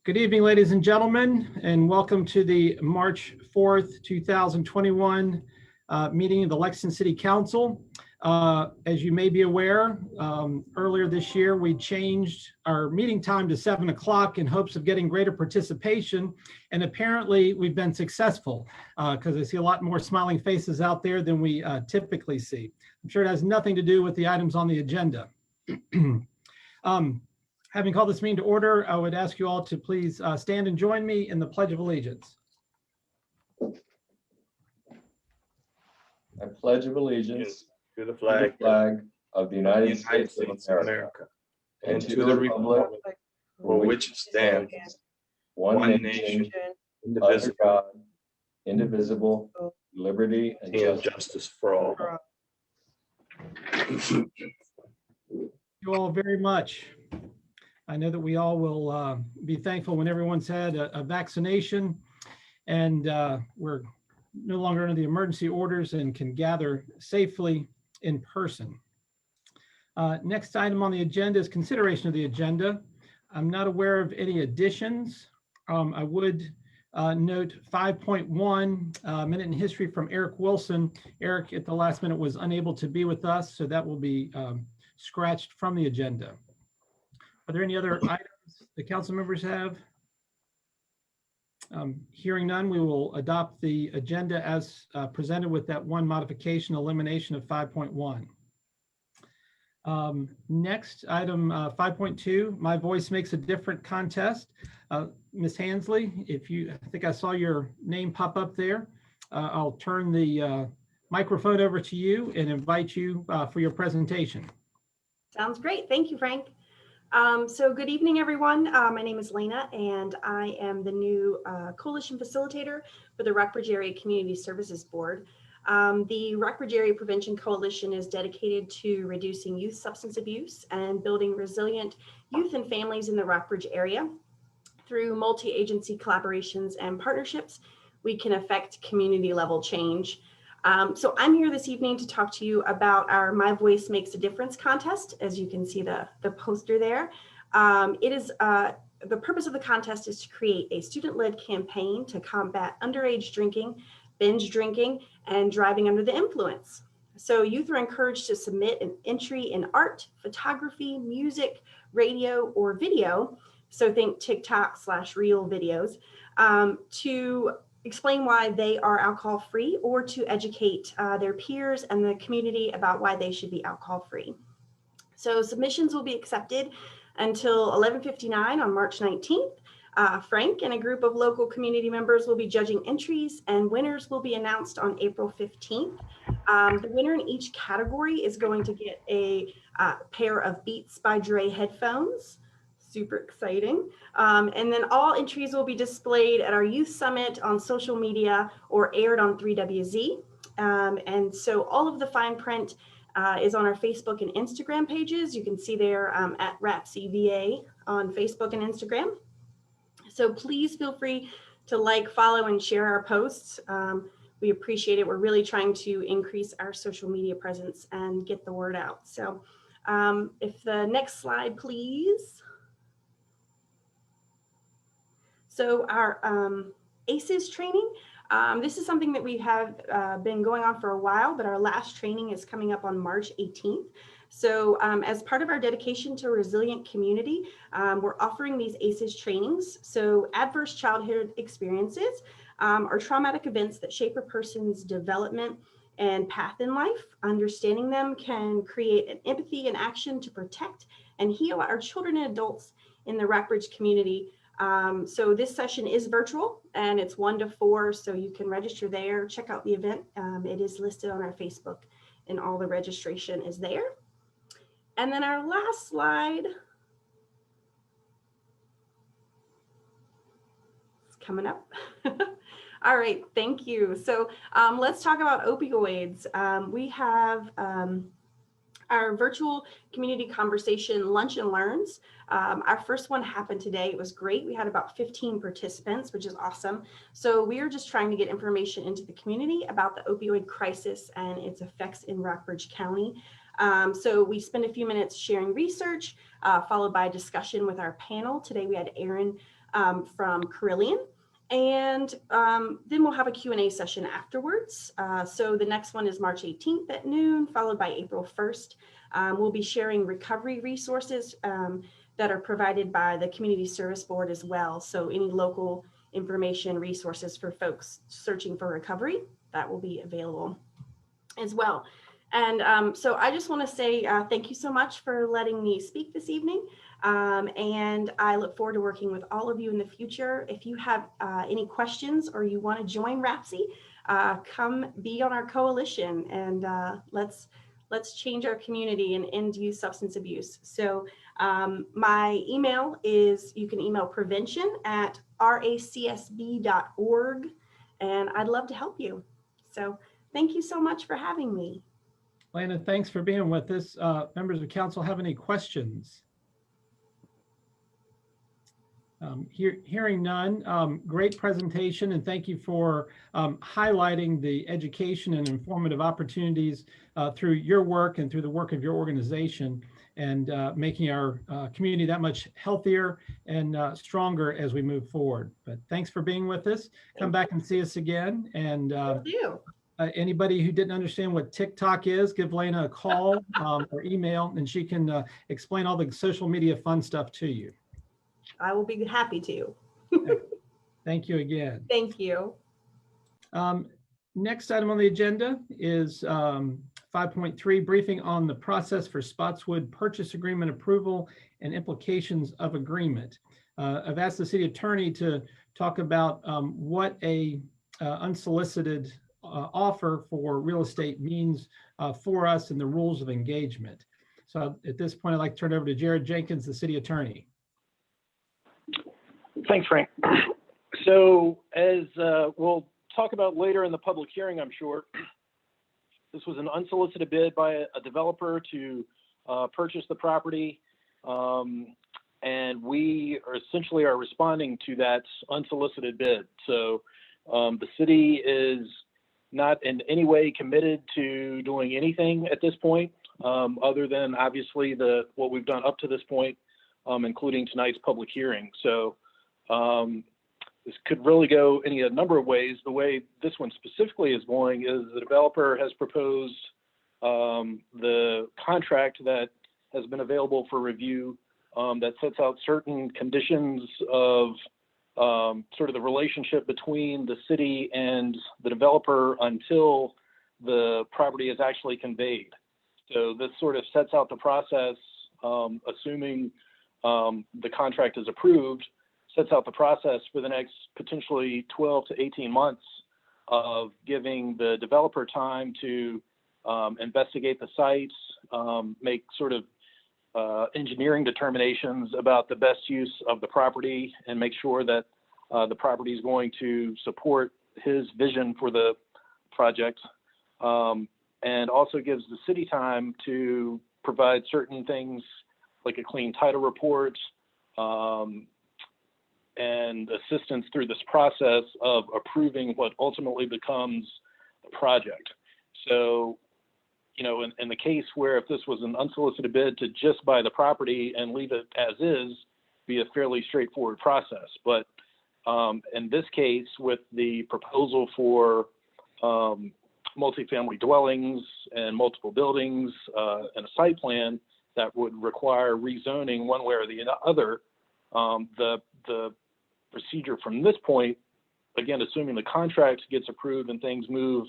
Good evening, ladies and gentlemen, and welcome to the March 4th, 2021 meeting of the Lexington City Council. As you may be aware, earlier this year, we changed our meeting time to 7 o'clock in hopes of getting greater participation. And apparently we've been successful because I see a lot more smiling faces out there than we typically see. I'm sure it has nothing to do with the items on the agenda. Having called this meeting to order, I would ask you all to please stand and join me in the Pledge of Allegiance. I pledge of allegiance to the flag of the United States of America and to the republic for which it stands, one nation, under God, indivisible, liberty and and justice for all. Thank you all very much. I know that we all will be thankful when everyone's had a vaccination and we're no longer under the emergency orders and can gather safely in person. Next item on the agenda is consideration of the agenda. I'm not aware of any additions. I would note 5.1, minute in history from Eric Wilson. Eric at the last minute was unable to be with us, so that will be scratched from the agenda. Are there any other items the council members have? Hearing none, we will adopt the agenda as presented with that one modification, elimination of 5.1. Next item 5.2, My Voice Makes a Difference contest. Ms. Hansley, I think I saw your name pop up there. I'll turn the microphone over to you and invite you for your presentation. Sounds great. Thank you, Frank. So good evening, everyone. My name is Lena, and I am the new coalition facilitator for the Rockbridge Area Community Services Board. The Rockbridge Area Prevention Coalition is dedicated to reducing youth substance abuse and building resilient youth and families in the Rockbridge area. Through multi-agency collaborations and partnerships, we can affect community level change. So I'm here this evening to talk to you about our My Voice Makes a Difference contest. As you can see the poster there. The purpose of the contest is to create a student-led campaign to combat underage drinking, binge drinking, and driving under the influence. So youth are encouraged to submit an entry in art, photography, music, radio, or video. So think TikTok/Reel videos to explain why they are alcohol-free or to educate their peers and the community about why they should be alcohol-free. So submissions will be accepted until 11:59 on March 19th. Frank and a group of local community members will be judging entries, and winners will be announced on April 15th. The winner in each category is going to get a pair of Beats by Dre headphones. Super exciting. And then all entries will be displayed at our youth summit on social media or aired on 3WZ. And so all of the fine print is on our Facebook and Instagram pages. You can see there at RAPCVA on Facebook and Instagram. So please feel free to like, follow, and share our posts. We appreciate it. We're really trying to increase our social media presence and get the word out. So if the next slide, please. So our ACEs training, this is something that we have been going on for a while, but our last training is coming up on March 18th. So as part of our dedication to a resilient community, we're offering these ACEs trainings. So adverse childhood experiences are traumatic events that shape a person's development and path in life. Understanding them can create an empathy and action to protect and heal our children and adults in the Rockbridge community. So this session is virtual and it's 1 to 4, so you can register there, check out the event. It is listed on our Facebook and all the registration is there. And then our last slide is coming up. All right, thank you. So let's talk about opioids. We have our virtual community conversation lunch and learns. Our first one happened today. It was great. We had about 15 participants, which is awesome. So we are just trying to get information into the community about the opioid crisis and its effects in Rockbridge County. So we spent a few minutes sharing research, followed by a discussion with our panel. Today we had Aaron from Carillion. And then we'll have a Q&A session afterwards. So the next one is March 18th at noon, followed by April 1st. We'll be sharing recovery resources that are provided by the Community Service Board as well. So any local information resources for folks searching for recovery, that will be available as well. And so I just want to say thank you so much for letting me speak this evening. And I look forward to working with all of you in the future. If you have any questions or you want to join RAPSI, come be on our coalition and let's change our community and end youth substance abuse. So my email is, you can email prevention@racsb.org, and I'd love to help you. So thank you so much for having me. Lana, thanks for being with us. Members of council have any questions? Hearing none, great presentation, and thank you for highlighting the education and informative opportunities through your work and through the work of your organization, and making our community that much healthier and stronger as we move forward. But thanks for being with us. Come back and see us again. And anybody who didn't understand what TikTok is, give Lana a call or email, and she can explain all the social media fun stuff to you. I will be happy to. Thank you again. Thank you. Next item on the agenda is 5.3, briefing on the process for Spotswood purchase agreement approval and implications of agreement. I've asked the city attorney to talk about what a unsolicited offer for real estate means for us and the rules of engagement. So at this point, I'd like to turn it over to Jared Jenkins, the city attorney. Thanks, Frank. So as we'll talk about later in the public hearing, I'm sure, this was an unsolicited bid by a developer to purchase the property. And we are essentially responding to that unsolicited bid. So the city is not in any way committed to doing anything at this point, other than obviously what we've done up to this point, including tonight's public hearing. So this could really go a number of ways. The way this one specifically is going is the developer has proposed the contract that has been available for review that sets out certain conditions of sort of the relationship between the city and the developer until the property is actually conveyed. So this sort of sets out the process, assuming the contract is approved, sets out the process for the next potentially 12 to 18 months of giving the developer time to investigate the sites, make sort of engineering determinations about the best use of the property, and make sure that the property is going to support his vision for the project, and also gives the city time to provide certain things like a clean title report, and assistance through this process of approving what ultimately becomes the project. So, you know, in the case where if this was an unsolicited bid to just buy the property and leave it as is, be a fairly straightforward process. But in this case, with the proposal for multifamily dwellings and multiple buildings and a site plan that would require rezoning one way or the other, the procedure from this point, again, assuming the contract gets approved and things move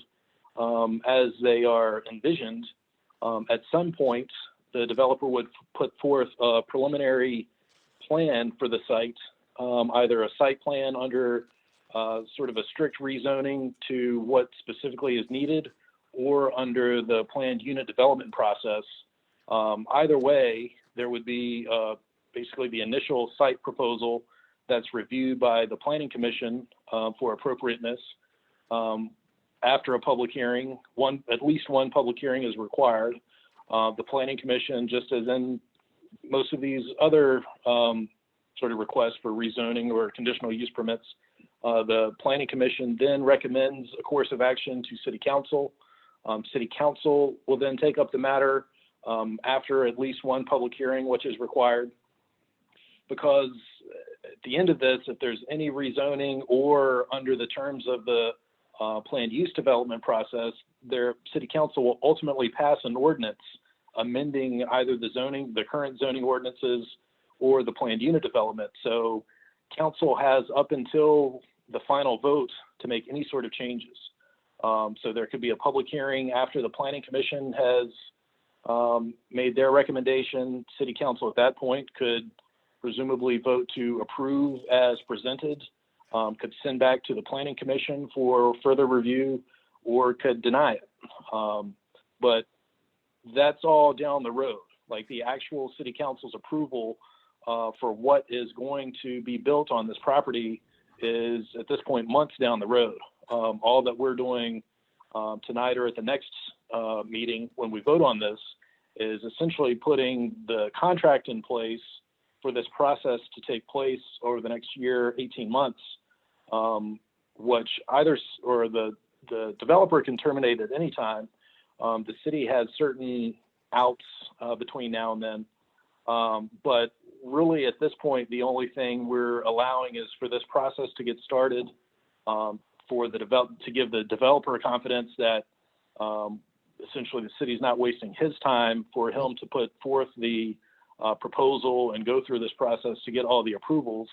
as they are envisioned, at some point, the developer would put forth a preliminary plan for the site, either a site plan under sort of a strict rezoning to what specifically is needed, or under the planned unit development process. Either way, there would be basically the initial site proposal that's reviewed by the Planning Commission for appropriateness. After a public hearing, at least one public hearing is required. The Planning Commission, just as in most of these other sort of requests for rezoning or conditional use permits, the Planning Commission then recommends a course of action to City Council. City Council will then take up the matter after at least one public hearing, which is required, because at the end of this, if there's any rezoning or under the terms of the planned use development process, their city council will ultimately pass an ordinance amending either the current zoning ordinances or the planned unit development. So council has up until the final vote to make any sort of changes. So there could be a public hearing after the planning commission has made their recommendation. City council at that point could presumably vote to approve as presented, could send back to the planning commission for further review, or could deny it. But that's all down the road. Like the actual city council's approval for what is going to be built on this property is at this point months down the road. All that we're doing tonight or at the next meeting when we vote on this is essentially putting the contract in place for this process to take place over the next year, 18 months, which the developer can terminate at any time. The city has certain outs between now and then. But really at this point, the only thing we're allowing is for this process to get started, to give the developer confidence that essentially the city's not wasting his time for him to put forth the proposal and go through this process to get all the approvals.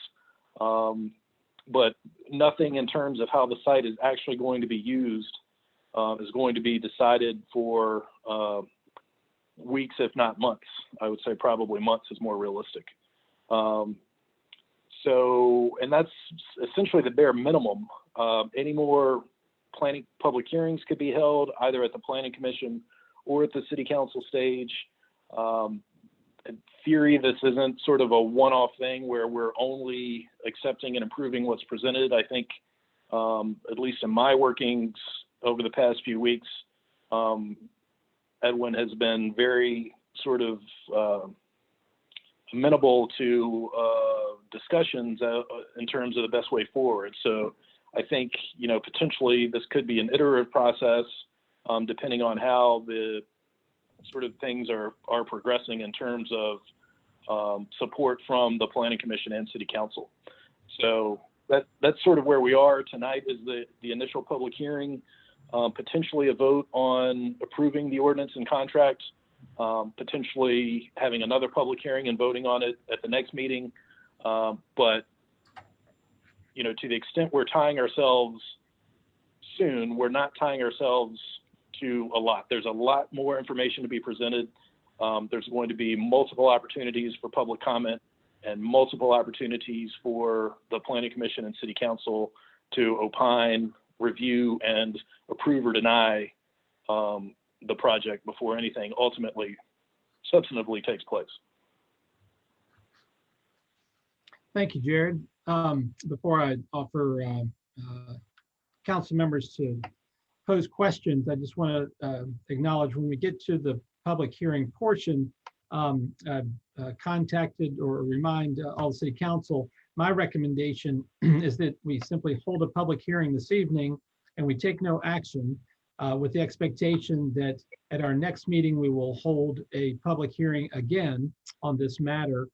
But nothing in terms of how the site is actually going to be used is going to be decided for weeks, if not months. I would say probably months is more realistic. And that's essentially the bare minimum. Any more planning public hearings could be held either at the planning commission or at the city council stage. In theory, this isn't sort of a one-off thing where we're only accepting and approving what's presented. I think, at least in my workings over the past few weeks, Edwin has been very sort of amenable to discussions in terms of the best way forward. So I think, potentially this could be an iterative process depending on how the sort of things are progressing in terms of support from the planning commission and city council. So that's sort of where we are. Tonight is the initial public hearing, potentially a vote on approving the ordinance and contract, potentially having another public hearing and voting on it at the next meeting. But to the extent we're tying ourselves soon, we're not tying ourselves to a lot. There's a lot more information to be presented. There's going to be multiple opportunities for public comment and multiple opportunities for the planning commission and city council to opine, review, and approve or deny the project before anything ultimately substantively takes place. Thank you, Jared. Before I offer council members to pose questions, I just want to acknowledge when we get to the public hearing portion, contacted or remind all the city council, my recommendation is that we simply hold a public hearing this evening and we take no action with the expectation that at our next meeting, we will hold a public hearing again on this matter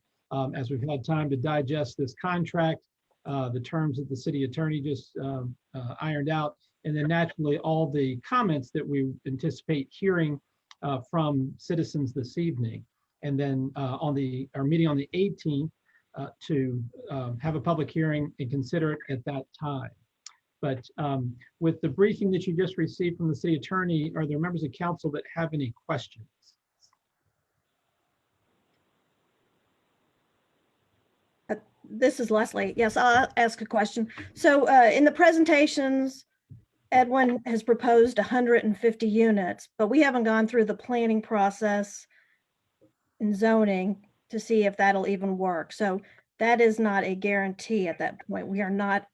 as we've had time to digest this contract, the terms that the city attorney just ironed out, and then naturally all the comments that we anticipate hearing from citizens this evening. And then on our meeting on the 18th to have a public hearing and consider it at that time. But with the briefing that you just received from the city attorney, are there members of council that have any questions? This is Leslie. Yes, I'll ask a question. So in the presentations, Edwin has proposed 150 units, but we haven't gone through the planning process in zoning to see if that'll even work. So that is not a guarantee at that point. We are not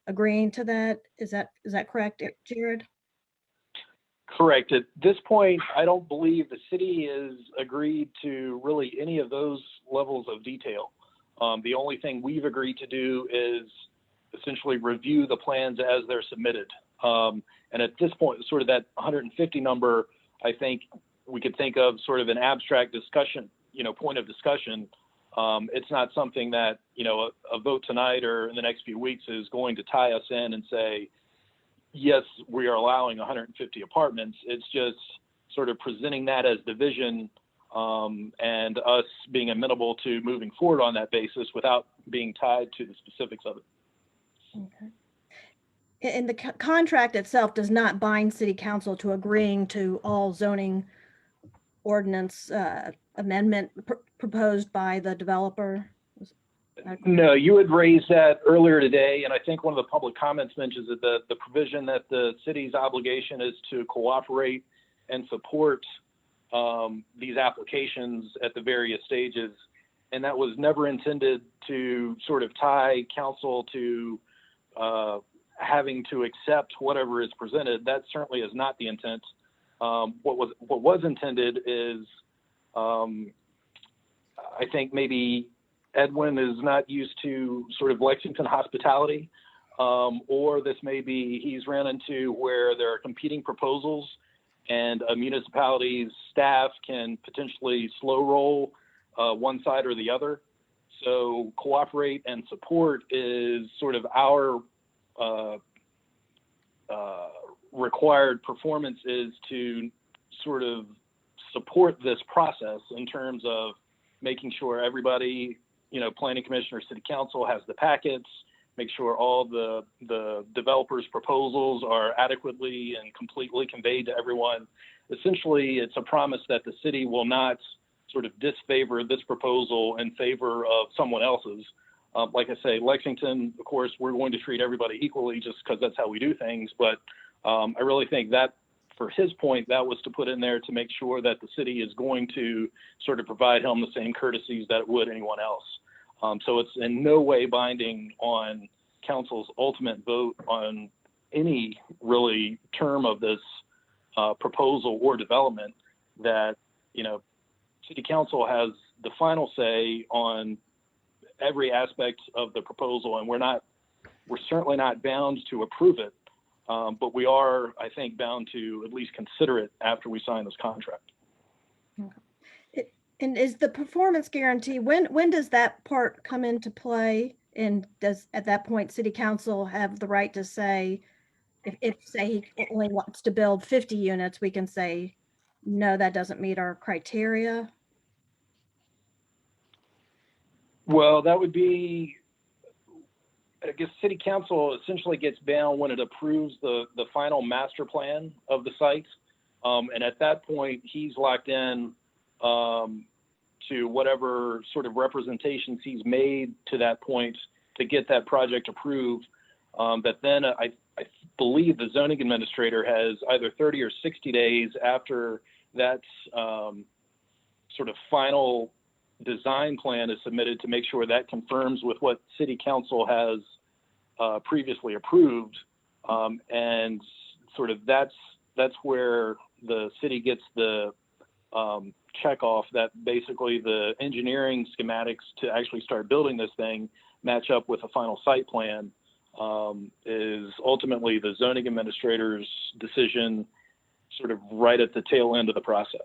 agreeing to that. Is that correct, Jared? Correct. At this point, I don't believe the city has agreed to really any of those levels of detail. The only thing we've agreed to do is essentially review the plans as they're submitted. And at this point, sort of that 150 number, I think we could think of sort of an abstract discussion, point of discussion. It's not something that, you know, a vote tonight or in the next few weeks is going to tie us in and say, yes, we are allowing 150 apartments. It's just sort of presenting that as the vision, and us being amenable to moving forward on that basis without being tied to the specifics of it. Okay. And the contract itself does not bind city council to agreeing to all zoning ordinance amendment proposed by the developer? No, you had raised that earlier today, and I think one of the public comments mentions that the provision that the city's obligation is to cooperate and support these applications at the various stages, and that was never intended to sort of tie council to having to accept whatever is presented. That certainly is not the intent. What was intended is, I think maybe Edwin is not used to sort of Lexington hospitality, or this may be he's ran into where there are competing proposals and a municipality's staff can potentially slow roll one side or the other. So cooperate and support is sort of our required performance, is to sort of support this process in terms of making sure everybody, you know, planning commissioner, city council has the packets, make sure all the developers' proposals are adequately and completely conveyed to everyone. Essentially, it's a promise that the city will not sort of disfavor this proposal in favor of someone else's. Like I say, Lexington, of course, we're going to treat everybody equally just because that's how we do things. But I really think that, for his point, that was to put in there to make sure that the city is going to sort of provide him the same courtesies that it would anyone else. So it's in no way binding on council's ultimate vote on any really term of this proposal or development. That, you know, city council has the final say on every aspect of the proposal, and we're certainly not bound to approve it, but we are, I think, bound to at least consider it after we sign this contract. Okay. And is the performance guarantee, when does that part come into play? And does, at that point, city council have the right to say, if say he only wants to build 50 units, we can say, no, that doesn't meet our criteria? Well, that would be, I guess, city council essentially gets bound when it approves the final master plan of the site. And at that point, he's locked in to whatever sort of representations he's made to that point to get that project approved. But then I believe the zoning administrator has either 30 or 60 days after that sort of final design plan is submitted to make sure that confirms with what city council has previously approved. And sort of that's where the city gets the check off that basically the engineering schematics to actually start building this thing match up with a final site plan, is ultimately the zoning administrator's decision, sort of right at the tail end of the process.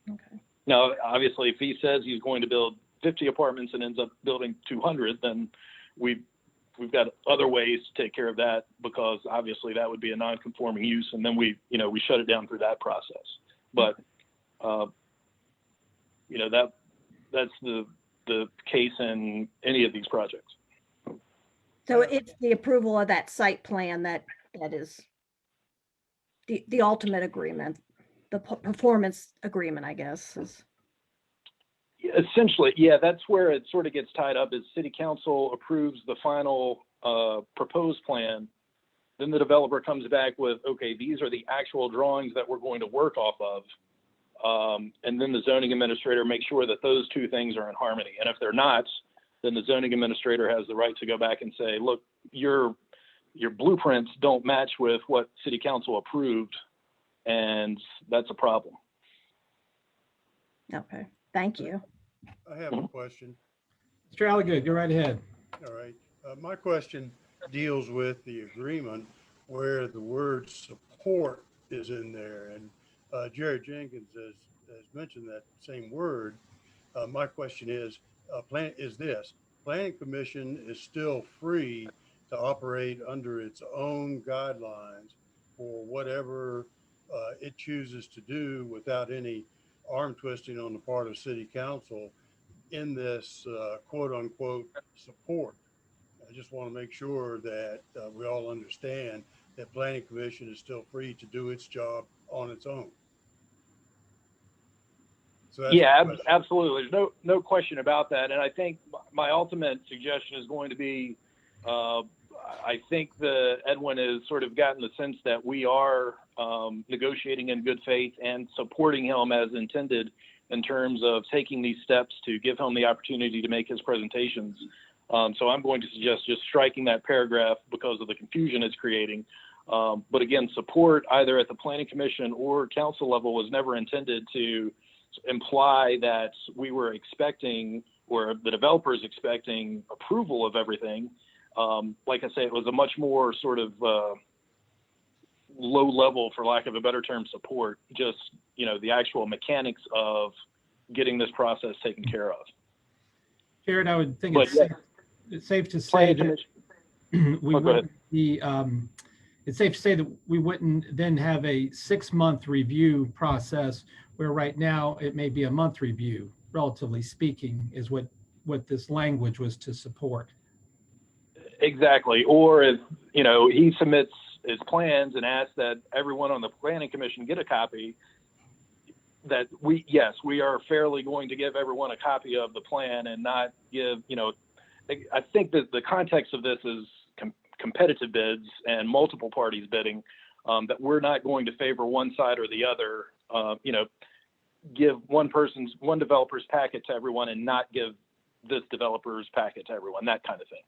Okay. Now, obviously, if he says he's going to build 50 apartments and ends up building 200, then we've got other ways to take care of that, because obviously that would be a non-conforming use, and then we shut it down through that process. But that's the case in any of these projects. So it's the approval of that site plan that is the ultimate agreement, the performance agreement, I guess. Essentially, yeah, that's where it sort of gets tied up, is city council approves the final proposed plan. Then the developer comes back with, okay, these are the actual drawings that we're going to work off of. And then the zoning administrator makes sure that those two things are in harmony. And if they're not, then the zoning administrator has the right to go back and say, look, your blueprints don't match with what city council approved, and that's a problem. Okay, thank you. I have a question. Mr. Alligood, go right ahead. All right. My question deals with the agreement where the word support is in there. And Jerry Jenkins has mentioned that same word. My question is, Planning Commission is still free to operate under its own guidelines for whatever it chooses to do without any arm twisting on the part of City Council in this quote unquote support. I just want to make sure that we all understand that Planning Commission is still free to do its job on its own. So that's Yeah, my question. absolutely. There's no question about that. And I think my ultimate suggestion is going to be, I think Edwin has sort of gotten the sense that we are negotiating in good faith and supporting him as intended in terms of taking these steps to give him the opportunity to make his presentations. So I'm going to suggest just striking that paragraph because of the confusion it's creating. But again, support either at the Planning Commission or council level was never intended to imply that we were expecting, or the developers expecting, approval of everything. Like I say, it was a much more sort of low level, for lack of a better term, support, just, the actual mechanics of getting this process taken care of. Jared, I would think But it's safe to say that we go wouldn't be, it's safe to say that we wouldn't then have a 6-month review process, where right now it may be a month review, relatively speaking, is what this language was to support. Exactly. Or if, he submits his plans and asks that everyone on the Planning Commission get a copy, that we are fairly going to give everyone a copy of the plan and not give, I think that the context of this is competitive bids and multiple parties bidding, that we're not going to favor one side or the other, give one developer's packet to everyone and not give this developer's packet to everyone, that kind of thing.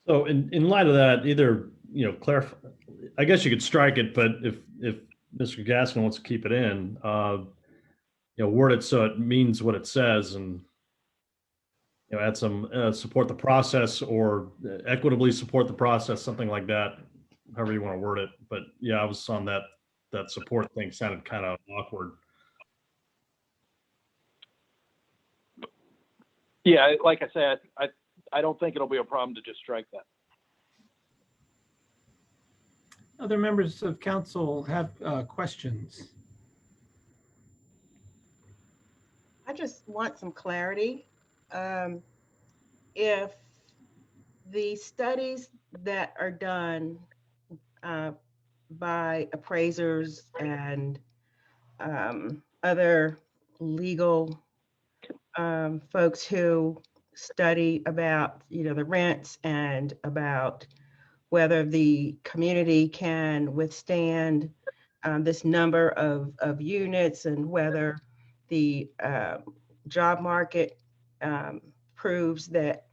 So in light of that, either, clarify, I guess you could strike it, but if Mr. Gaskin wants to keep it in, word it so it means what it says, and, add some support the process, or equitably support the process, something like that, however you want to word it. But yeah, I was on that support thing sounded kind of awkward. Yeah, like I said, I don't think it'll be a problem to just strike that. Other members of council have questions. I just want some clarity. If the studies that are done by appraisers and other legal folks who study about, the rents and about whether the community can withstand this number of units, and whether the job market proves that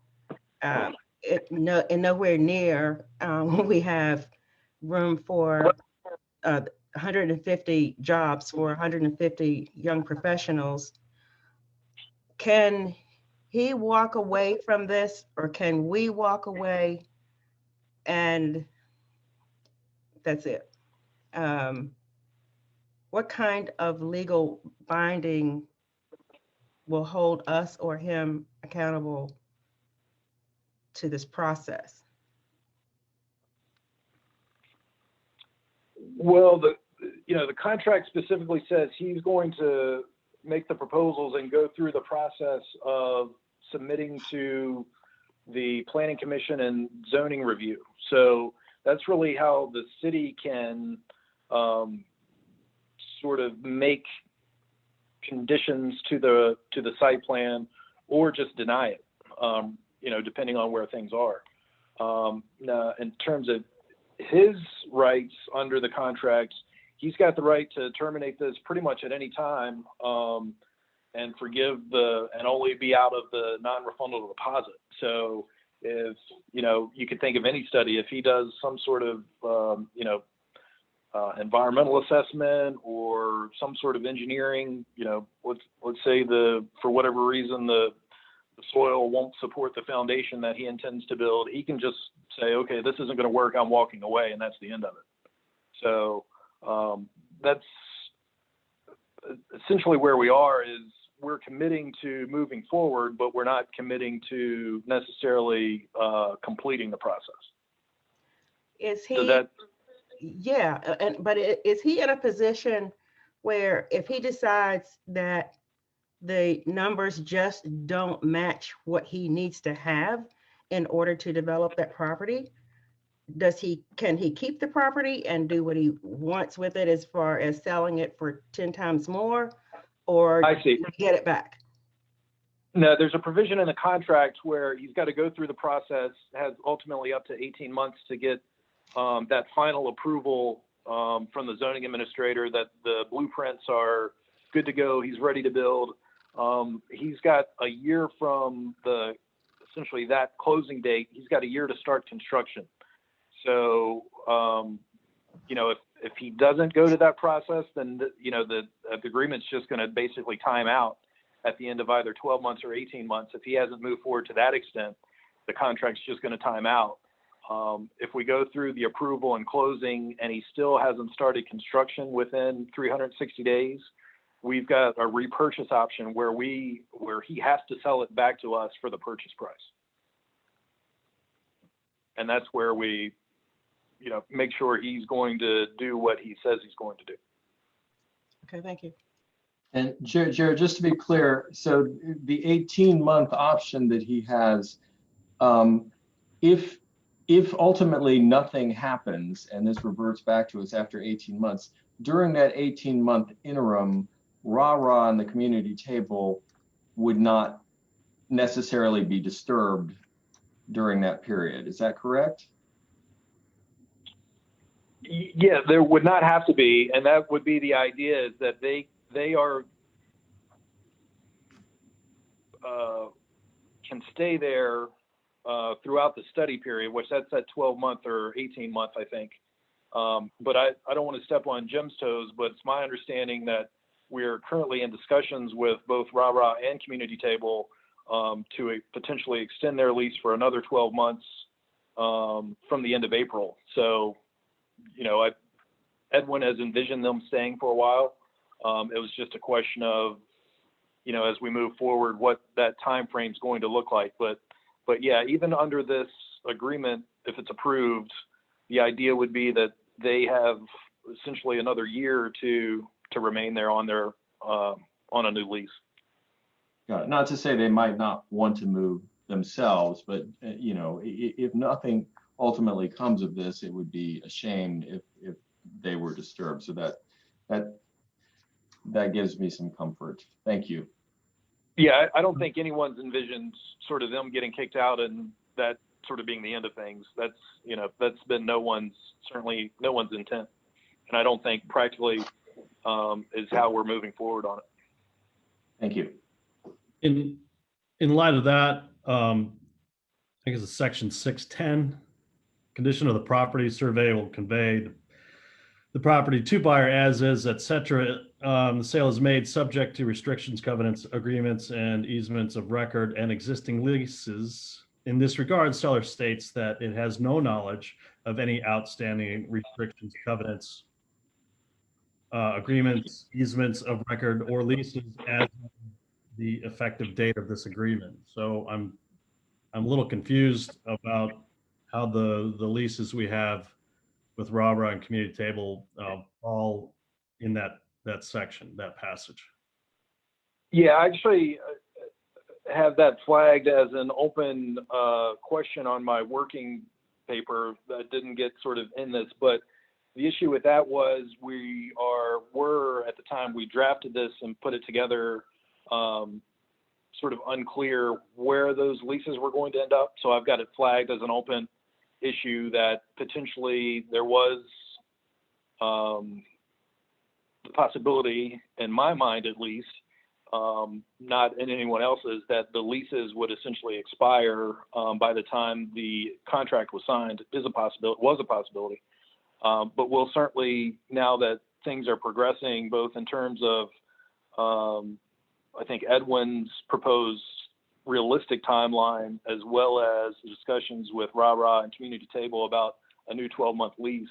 nowhere near we have room for 150 jobs for 150 young professionals. Can he walk away from this, or can we walk away and that's it? What kind of legal binding will hold us or him accountable to this process? Well, the contract specifically says he's going to make the proposals and go through the process of submitting to the Planning Commission and zoning review. So that's really how the city can sort of make conditions to the site plan, or just deny it, depending on where things are. Now, in terms of his rights under the contract, he's got the right to terminate this pretty much at any time, and forgive and only be out of the non-refundable deposit. So if, you could think of any study, if he does some sort of, environmental assessment or some sort of engineering, let's say for whatever reason, the soil won't support the foundation that he intends to build, he can just say, okay, this isn't going to work, I'm walking away, and that's the end of it. So that's essentially where we are. Is we're committing to moving forward, but we're not committing to necessarily completing the process. Is he? Does that? Yeah, but is he in a position where if he decides that the numbers just don't match what he needs to have in order to develop that property, can he keep the property and do what he wants with it as far as selling it for 10 times more, or I see. get it back? No, there's a provision in the contract where he's got to go through the process, has ultimately up to 18 months to get that final approval from the zoning administrator that the blueprints are good to go. He's ready to build. He's got a year from essentially that closing date. He's got a year to start construction. So, if he doesn't go to that process, then the agreement's just going to basically time out at the end of either 12 months or 18 months. If he hasn't moved forward to that extent, the contract's just going to time out. If we go through the approval and closing and he still hasn't started construction within 360 days, we've got a repurchase option where he has to sell it back to us for the purchase price. And that's where we, make sure he's going to do what he says he's going to do. Okay, thank you. And Jared, just to be clear, so the 18-month option that he has, if ultimately nothing happens and this reverts back to us after 18 months, during that 18-month interim, RAH and the community table would not necessarily be disturbed during that period. Is that correct? Yeah, there would not have to be, and that would be the idea, is that they are can stay there throughout the study period, which that's at 12-month or 18-month, I think. But I don't want to step on Jim's toes, but it's my understanding that we're currently in discussions with both RAH and Community Table to potentially extend their lease for another 12 months from the end of April. So, Edwin has envisioned them staying for a while. It was just a question of, as we move forward, what that time frame is going to look like. But yeah, even under this agreement, if it's approved, the idea would be that they have essentially another year to remain there on a new lease. Got it. Not to say they might not want to move themselves, but if nothing ultimately comes of this, it would be a shame if they were disturbed. So that gives me some comfort. Thank you. Yeah, I don't think anyone's envisioned sort of them getting kicked out and that sort of being the end of things. That's been certainly no one's intent. And I don't think practically is how we're moving forward on it. Thank you. In light of that, I think it's section 610, condition of the property survey will convey the property to buyer as is, etc. The sale is made subject to restrictions, covenants, agreements, and easements of record and existing leases. In this regard, seller states that it has no knowledge of any outstanding restrictions, covenants, agreements, easements of record, or leases as of the effective date of this agreement. So I'm a little confused about how the leases we have with RAH and Community Table all in that section, that passage. Yeah, I actually have that flagged as an open question on my working paper that didn't get sort of in this, but the issue with that was we were at the time we drafted this and put it together sort of unclear where those leases were going to end up. So I've got it flagged as an open issue that potentially there was the possibility, in my mind at least, not in anyone else's, that the leases would essentially expire by the time the contract was signed. Was a possibility. But we'll certainly, now that things are progressing, both in terms of, I think Edwin's proposed realistic timeline, as well as discussions with RAH and Community Table about a new 12-month lease,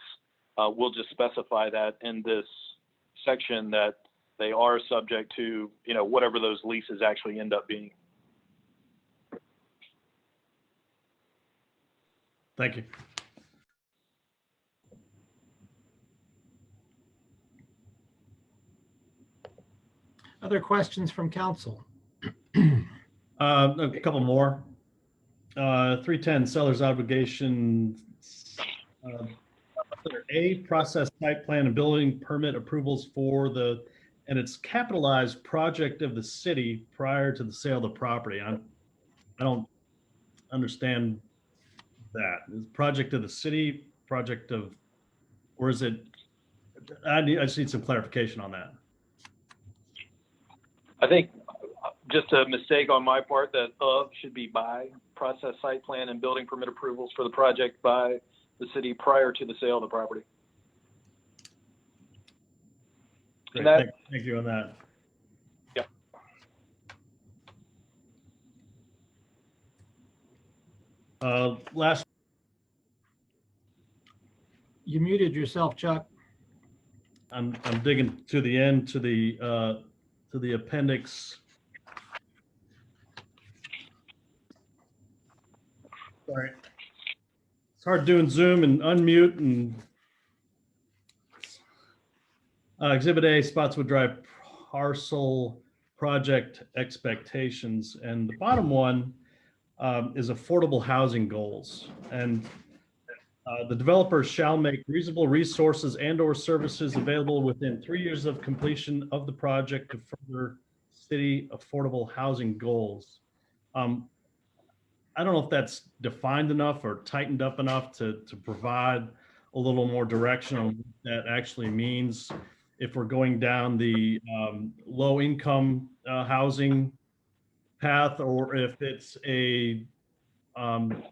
we'll just specify that in this section that they are subject to, whatever those leases actually end up being. Thank you. Other questions from council? A couple more. 310 seller's obligation. A, process type plan and building permit approvals for and it's capitalized project of the city prior to the sale of the property. I don't understand that. Is project of the city, project of, or is it, I just need some clarification on that. I think just a mistake on my part, that of should be by, process site plan and building permit approvals for the project by the city prior to the sale of the property. Great, That, thank you on that. Yep. Last. You muted yourself, Chuck. I'm digging to the end, to the appendix. Sorry. It's hard doing Zoom and unmute and Exhibit A, Spotswood Drive parcel project expectations. And the bottom one is affordable housing goals. And the developers shall make reasonable resources and or services available within 3 years of completion of the project to further city affordable housing goals. I don't know if that's defined enough or tightened up enough to provide a little more direction on what that actually means. If we're going down the low income housing path, or if it's the term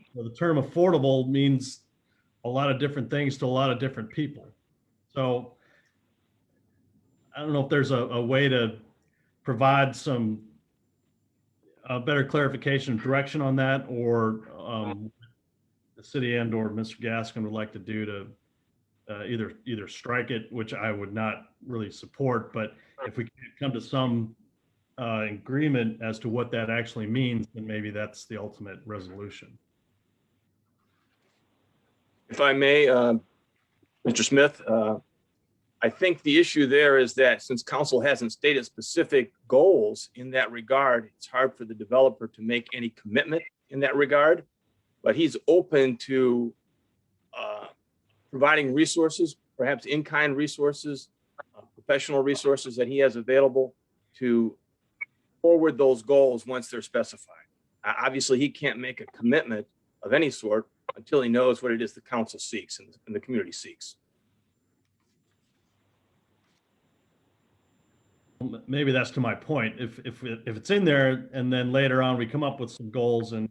affordable means a lot of different things to a lot of different people. So I don't know if there's a way to provide some better clarification and direction on that, or the city and or Mr. Gaskin would like to do to either strike it, which I would not really support, but if we can come to some agreement as to what that actually means, then maybe that's the ultimate resolution. If I may, Mr. Smith, I think the issue there is that since council hasn't stated specific goals in that regard, it's hard for the developer to make any commitment in that regard, but he's open to providing resources, perhaps in-kind resources, professional resources that he has available to forward those goals once they're specified. Obviously, he can't make a commitment of any sort until he knows what it is the council seeks and the community seeks. Maybe that's to my point. If it's in there and then later on we come up with some goals and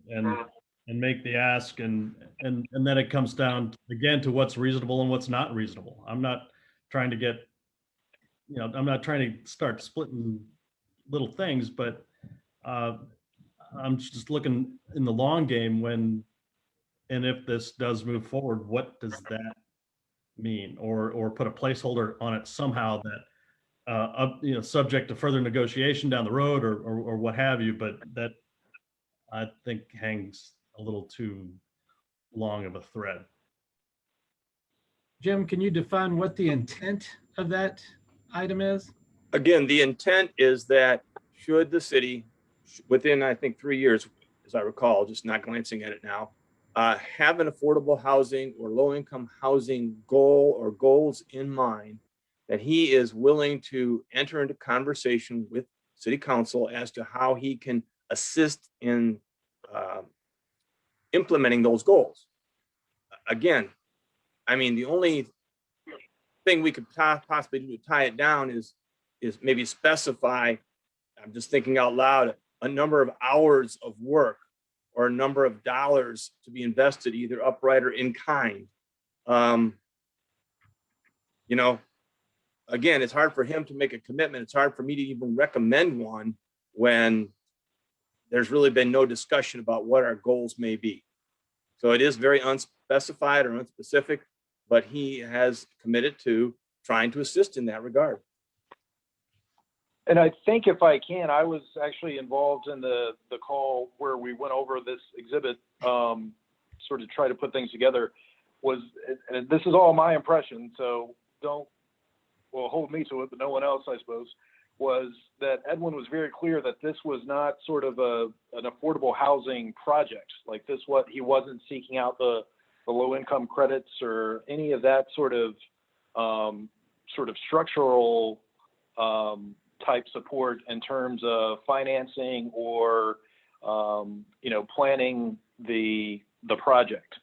make the ask and then it comes down again to what's reasonable and what's not reasonable. I'm not trying to get, I'm not trying to start splitting little things, but I'm just looking in the long game when and if this does move forward, what does that mean? Or put a placeholder on it somehow that subject to further negotiation down the road or what have you, but that I think hangs a little too long of a thread. Jim, can you define what the intent of that item is? Again, the intent is that should the city, within I think 3 years, as I recall, just not glancing at it now, have an affordable housing or low-income housing goal or goals in mind, that he is willing to enter into conversation with city council as to how he can assist in implementing those goals. Again, I mean, the only thing we could possibly do to tie it down is maybe specify, I'm just thinking out loud, a number of hours of work or a number of dollars to be invested either upright or in kind. Again, it's hard for him to make a commitment. It's hard for me to even recommend one when there's really been no discussion about what our goals may be. So it is very unspecified or unspecific, but he has committed to trying to assist in that regard. And I think if I can, I was actually involved in the call where we went over this exhibit, sort of try to put things together. And this is all my impression, so don't, well, hold me to it, but no one else, I suppose, was that Edwin was very clear that this was not sort of an affordable housing project. Like this, he wasn't seeking out the low income credits or any of that sort of structural type support in terms of financing or planning the project.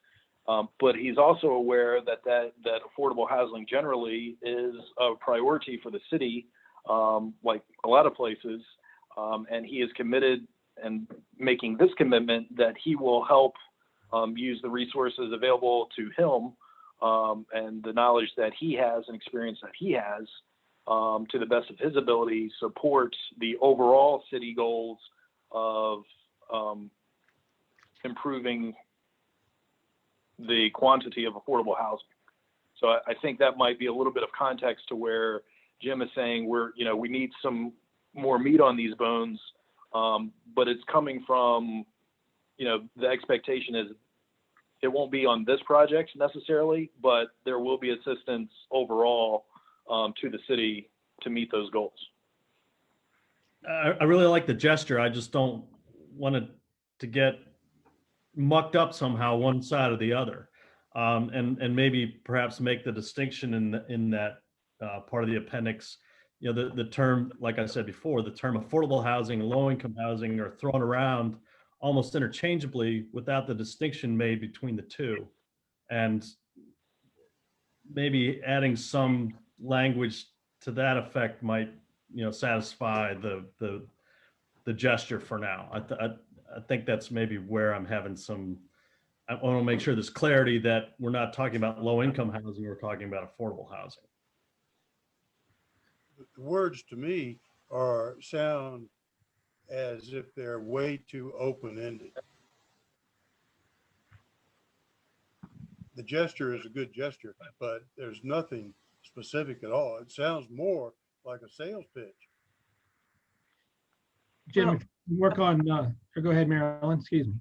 But he's also aware that affordable housing generally is a priority for the city, like a lot of places, and he is committed and making this commitment that he will help use the resources available to him and the knowledge that he has and experience that he has to the best of his ability, support the overall city goals of improving the quantity of affordable housing. So I think that might be a little bit of context to where Jim is saying we need some more meat on these bones, but it's coming from, the expectation is it won't be on this project necessarily, but there will be assistance overall to the city to meet those goals. I really like the gesture. I just don't want it to get mucked up somehow one side or the other, and maybe perhaps make the distinction in that part of the appendix. The term, like I said before, the term affordable housing, low-income housing are thrown around almost interchangeably without the distinction made between the two, and maybe adding some language to that effect might satisfy the gesture for now. I think that's maybe where I'm having I want to make sure there's clarity that we're not talking about low income housing, we're talking about affordable housing. The words to me sound as if they're way too open-ended. The gesture is a good gesture, but there's nothing specific at all. It sounds more like a sales pitch. Jim, Well, if you work on, or go ahead, Marilyn, excuse me. I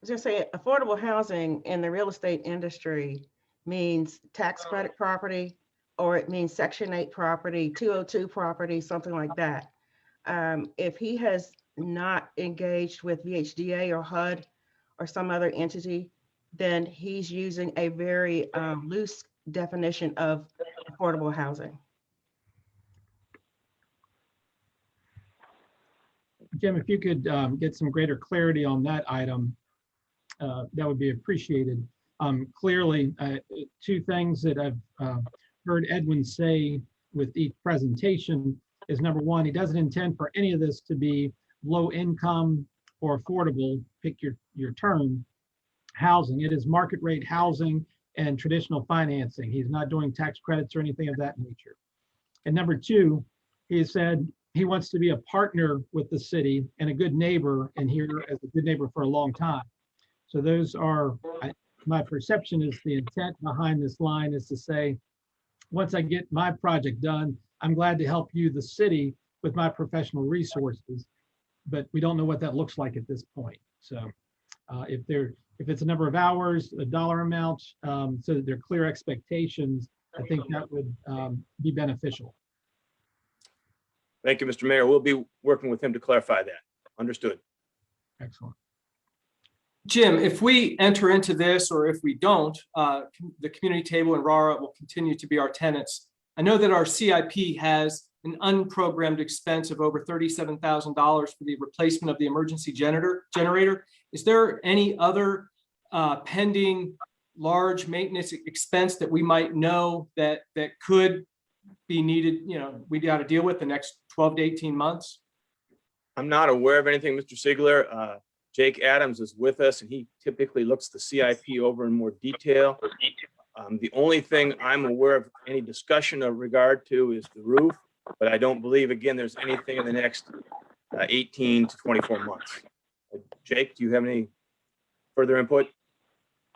was gonna say affordable housing in the real estate industry means tax credit property, or it means Section 8 property, 202 property, something like that. If he has not engaged with VHDA or HUD or some other entity, then he's using a very loose definition of affordable housing. Jim, if you could get some greater clarity on that item, that would be appreciated. Clearly, two things that I've heard Edwin say with each presentation is, number one, he doesn't intend for any of this to be low income or affordable, pick your term, housing. It is market rate housing and traditional financing. He's not doing tax credits or anything of that nature. And number two, he said he wants to be a partner with the city and a good neighbor, and here as a good neighbor for a long time. So those are, my perception is the intent behind this line is to say, once I get my project done, I'm glad to help you, the city, with my professional resources, but we don't know what that looks like at this point. So if it's a number of hours, a dollar amount, so that there are clear expectations, I think that would be beneficial. Thank you, Mr. Mayor. We'll be working with him to clarify that. Understood. Excellent. Jim, if we enter into this or if we don't, the community table and RARA will continue to be our tenants. I know that our CIP has an unprogrammed expense of over $37,000 for the replacement of the emergency generator. Is there any other pending large maintenance expense that we might know that could be needed, we got to deal with the next 12 to 18 months? I'm not aware of anything, Mr. Sigler. Jake Adams is with us, and he typically looks the CIP over in more detail. The only thing I'm aware of any discussion of regard to is the roof, but I don't believe, again, there's anything in the next 18 to 24 months. Jake, do you have any further input?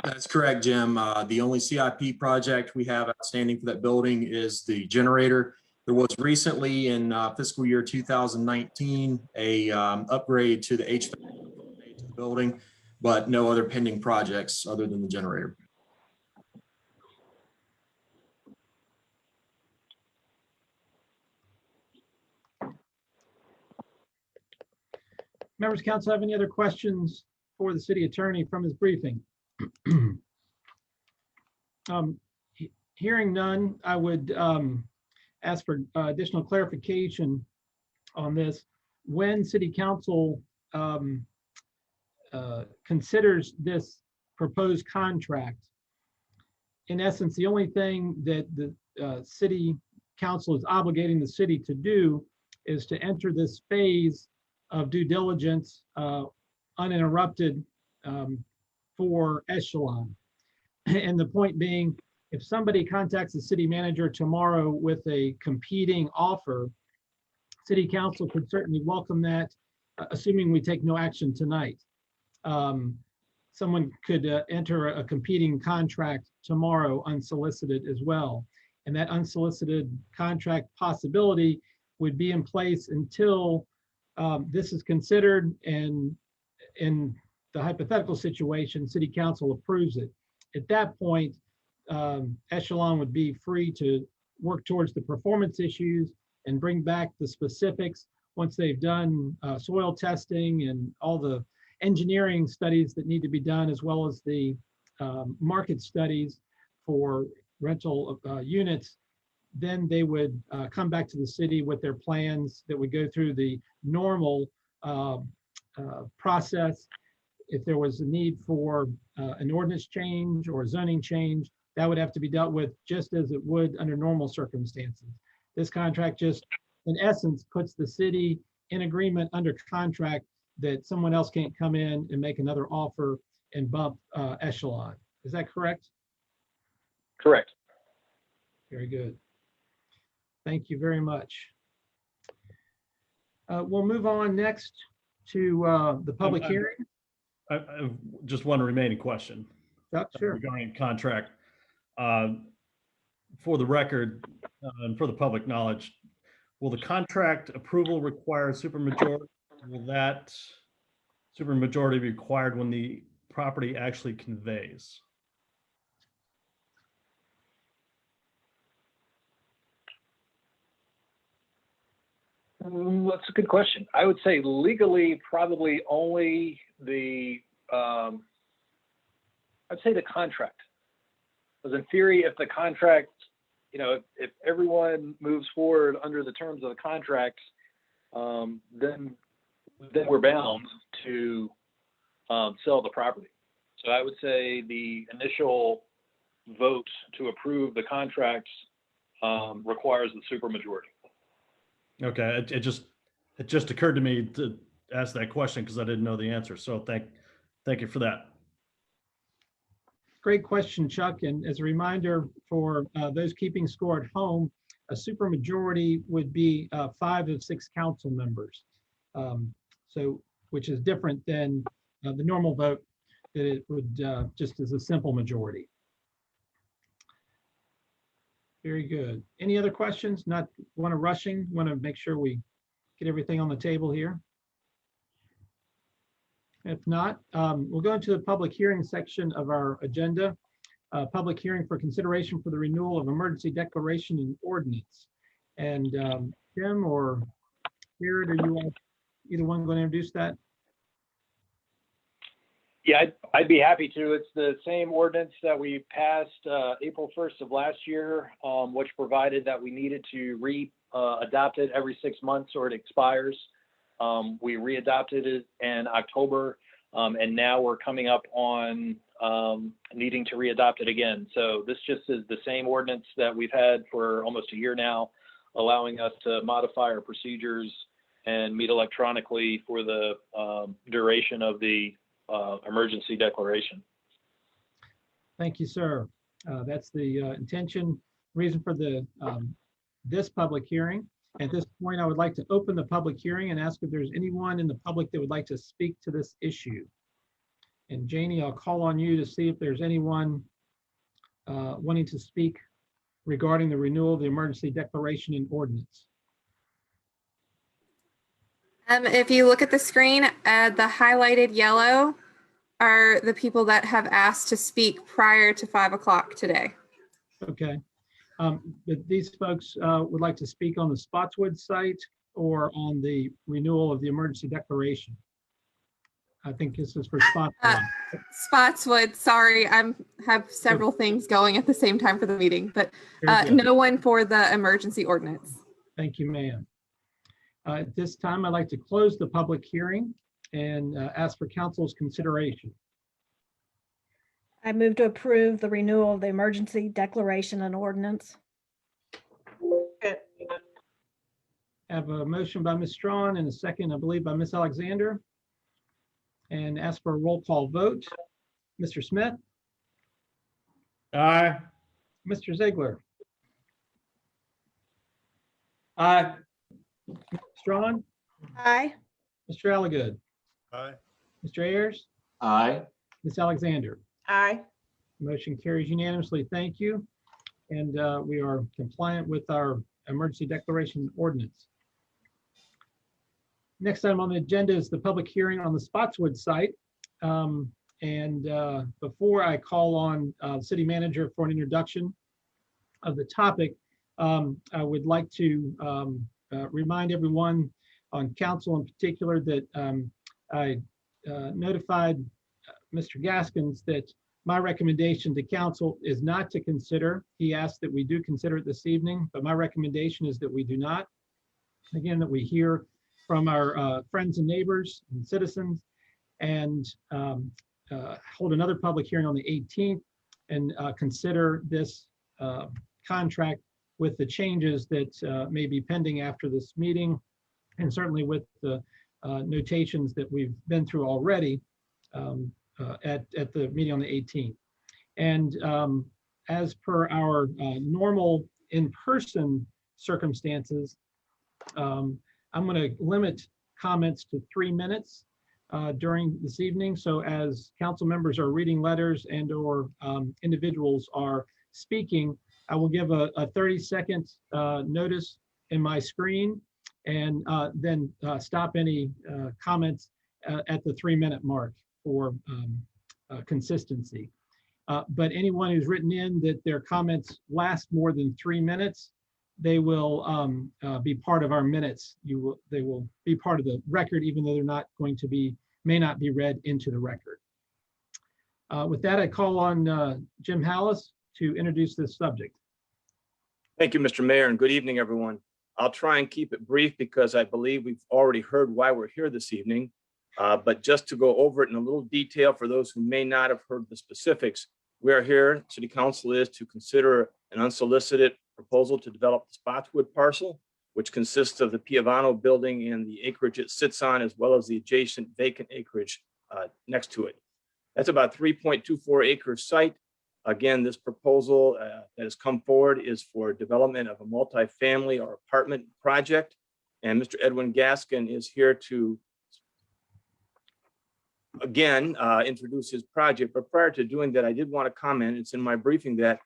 That's correct, Jim. The only CIP project we have outstanding for that building is the generator. There was recently in fiscal year 2019, a upgrade to the HVAC to the building, but no other pending projects other than the generator. Members of council have any other questions for the city attorney from his briefing? Hearing none, I would ask for additional clarification on this. When city council considers this proposed contract, in essence, the only thing that the city council is obligating the city to do is to enter this phase of due diligence uninterrupted for Echelon. And the point being, if somebody contacts the city manager tomorrow with a competing offer, city council could certainly welcome that, assuming we take no action tonight. Someone could enter a competing contract tomorrow unsolicited as well. And that unsolicited contract possibility would be in place until this is considered, and in the hypothetical situation, city council approves it. At that point, Echelon would be free to work towards the performance issues and bring back the specifics once they've done soil testing and all the engineering studies that need to be done, as well as the market studies for rental units. Then they would come back to the city with their plans that would go through the normal process. If there was a need for an ordinance change or a zoning change, that would have to be dealt with just as it would under normal circumstances. This contract just, in essence, puts the city in agreement under contract that someone else can't come in and make another offer and bump Echelon. Is that correct? Correct. Very good. Thank you very much. We'll move on next to the public hearing. I just one remaining question. Sure. Regarding contract. For the record and for the public knowledge, will the contract approval require supermajority? Will that supermajority be required when the property actually conveys? That's a good question. I would say legally, probably only the, I'd say the contract. Because in theory, if the contract, you know, if everyone moves forward under the terms of the contract, then we're bound to sell the property. So I would say the initial vote to approve the contracts requires the supermajority. Okay, it just occurred to me to ask that question because I didn't know the answer. So thank you for that. Great question, Chuck. And as a reminder for those keeping score at home, a supermajority would be 5 of 6 council members. So, which is different than the normal vote that it would just as a simple majority. Very good. Any other questions? Not want to rushing, want to make sure we get everything on the table here. If not, we'll go into the public hearing section of our agenda. Public hearing for consideration for the renewal of emergency declaration and ordinance. And Tim or Jared, are you either one going to introduce that? Yeah, I'd be happy to. It's the same ordinance that we passed April 1st of last year, which provided that we needed to re-adopt it every 6 months or it expires. We re-adopted it in October, and now we're coming up on needing to re-adopt it again. So this just is the same ordinance that we've had for almost a year now, allowing us to modify our procedures and meet electronically for the duration of the emergency declaration. Thank you, sir. That's the intention, reason for the this public hearing. At this point, I would like to open the public hearing and ask if there's anyone in the public that would like to speak to this issue. And Janie, I'll call on you to see if there's anyone wanting to speak regarding the renewal of the emergency declaration and ordinance. If you look at the screen, the highlighted yellow are the people that have asked to speak prior to 5 o'clock today. Okay. But these folks would like to speak on the Spotswood site or on the renewal of the emergency declaration. I think this is for Spotswood. Spotswood, sorry, I have several things going at the same time for the meeting, but Very good. no one for the emergency ordinance. Thank you, ma'am. At this time, I'd like to close the public hearing and ask for council's consideration. I move to approve the renewal of the emergency declaration and ordinance. I have a motion by Ms. Strawn and a second, I believe, by Ms. Alexander. And ask for a roll call vote. Mr. Smith, Aye. Mr. Ziegler, Aye. Strawn, Aye. Mr. Alligood, Aye. Mr. Ayers, Aye. Ms. Alexander. Aye. Motion carries unanimously. Thank you. And we are compliant with our emergency declaration ordinance. Next item on the agenda is the public hearing on the Spotswood site. Before I call on city manager for an introduction of the topic, I would like to remind everyone on council in particular that I notified Mr. Gaskins that my recommendation to council is not to consider. He asked that we do consider it this evening, but my recommendation is that we do not. Again, that we hear from our friends and neighbors and citizens and hold another public hearing on the 18th and consider this contract with the changes that may be pending after this meeting, and certainly with the notations that we've been through already at the meeting on the 18th. And as per our normal in-person circumstances, I'm going to limit comments to 3 minutes during this evening. So as council members are reading letters and or individuals are speaking, I will give a 30-second notice in my screen and then stop any comments at the 3-minute mark for consistency. But anyone who's written in that their comments last more than 3 minutes, they will be part of our minutes. They will be part of the record, even though they're not going to be, may not be read into the record. With that, I call on Jim Hallis to introduce this subject. Thank you, Mr. Mayor, and good evening, everyone. I'll try and keep it brief because I believe we've already heard why we're here this evening. But just to go over it in a little detail for those who may not have heard the specifics, we are here, City Council is to consider an unsolicited proposal to develop the Spotswood parcel, which consists of the Piovano building and the acreage it sits on, as well as the adjacent vacant acreage next to it. That's about 3.24 acre site. Again, this proposal that has come forward is for development of a multifamily or apartment project. And Mr. Edwin Gaskin is here to, again, introduce his project. But prior to doing that, I did want to comment, it's in my briefing, that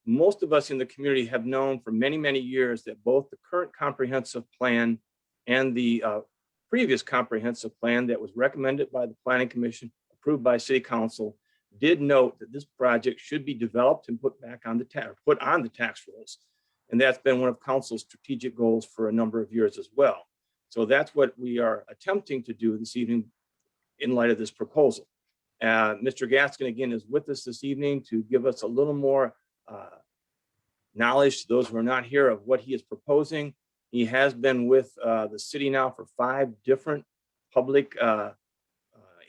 most of us in the community have known for many, many years that both the current comprehensive plan and the previous comprehensive plan that was recommended by the Planning Commission, approved by City Council, did note that this project should be developed and put back on the tax rolls. And that's been one of Council's strategic goals for a number of years as well. So that's what we are attempting to do this evening in light of this proposal. Mr. Gaskin, again, is with us this evening to give us a little more knowledge to those who are not here of what he is proposing. He has been with the city now for 5 different public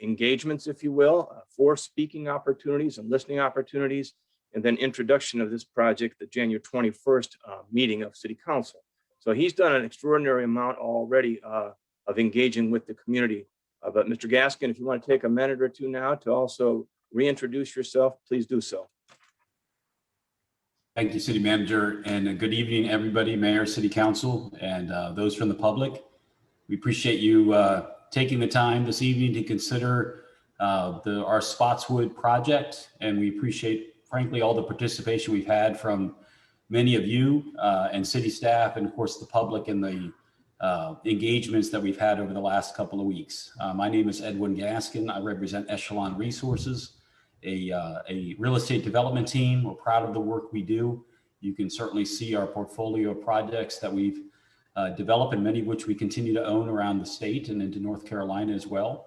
engagements, if you will, 4 speaking opportunities and listening opportunities, and then introduction of this project, the January 21st meeting of City Council. So he's done an extraordinary amount already of engaging with the community. But Mr. Gaskin, if you want to take a minute or two now to also reintroduce yourself, please do so. Thank you, City Manager, and good evening, everybody, Mayor, City Council, and those from the public. We appreciate you taking the time this evening to consider our Spotswood project, and we appreciate, frankly, all the participation we've had from many of you and city staff, and of course the public, and the engagements that we've had over the last couple of weeks. My name is Edwin Gaskin. I represent Echelon Resources, a real estate development team. We're proud of the work we do. You can certainly see our portfolio of projects that we've developed, and many of which we continue to own around the state and into North Carolina as well.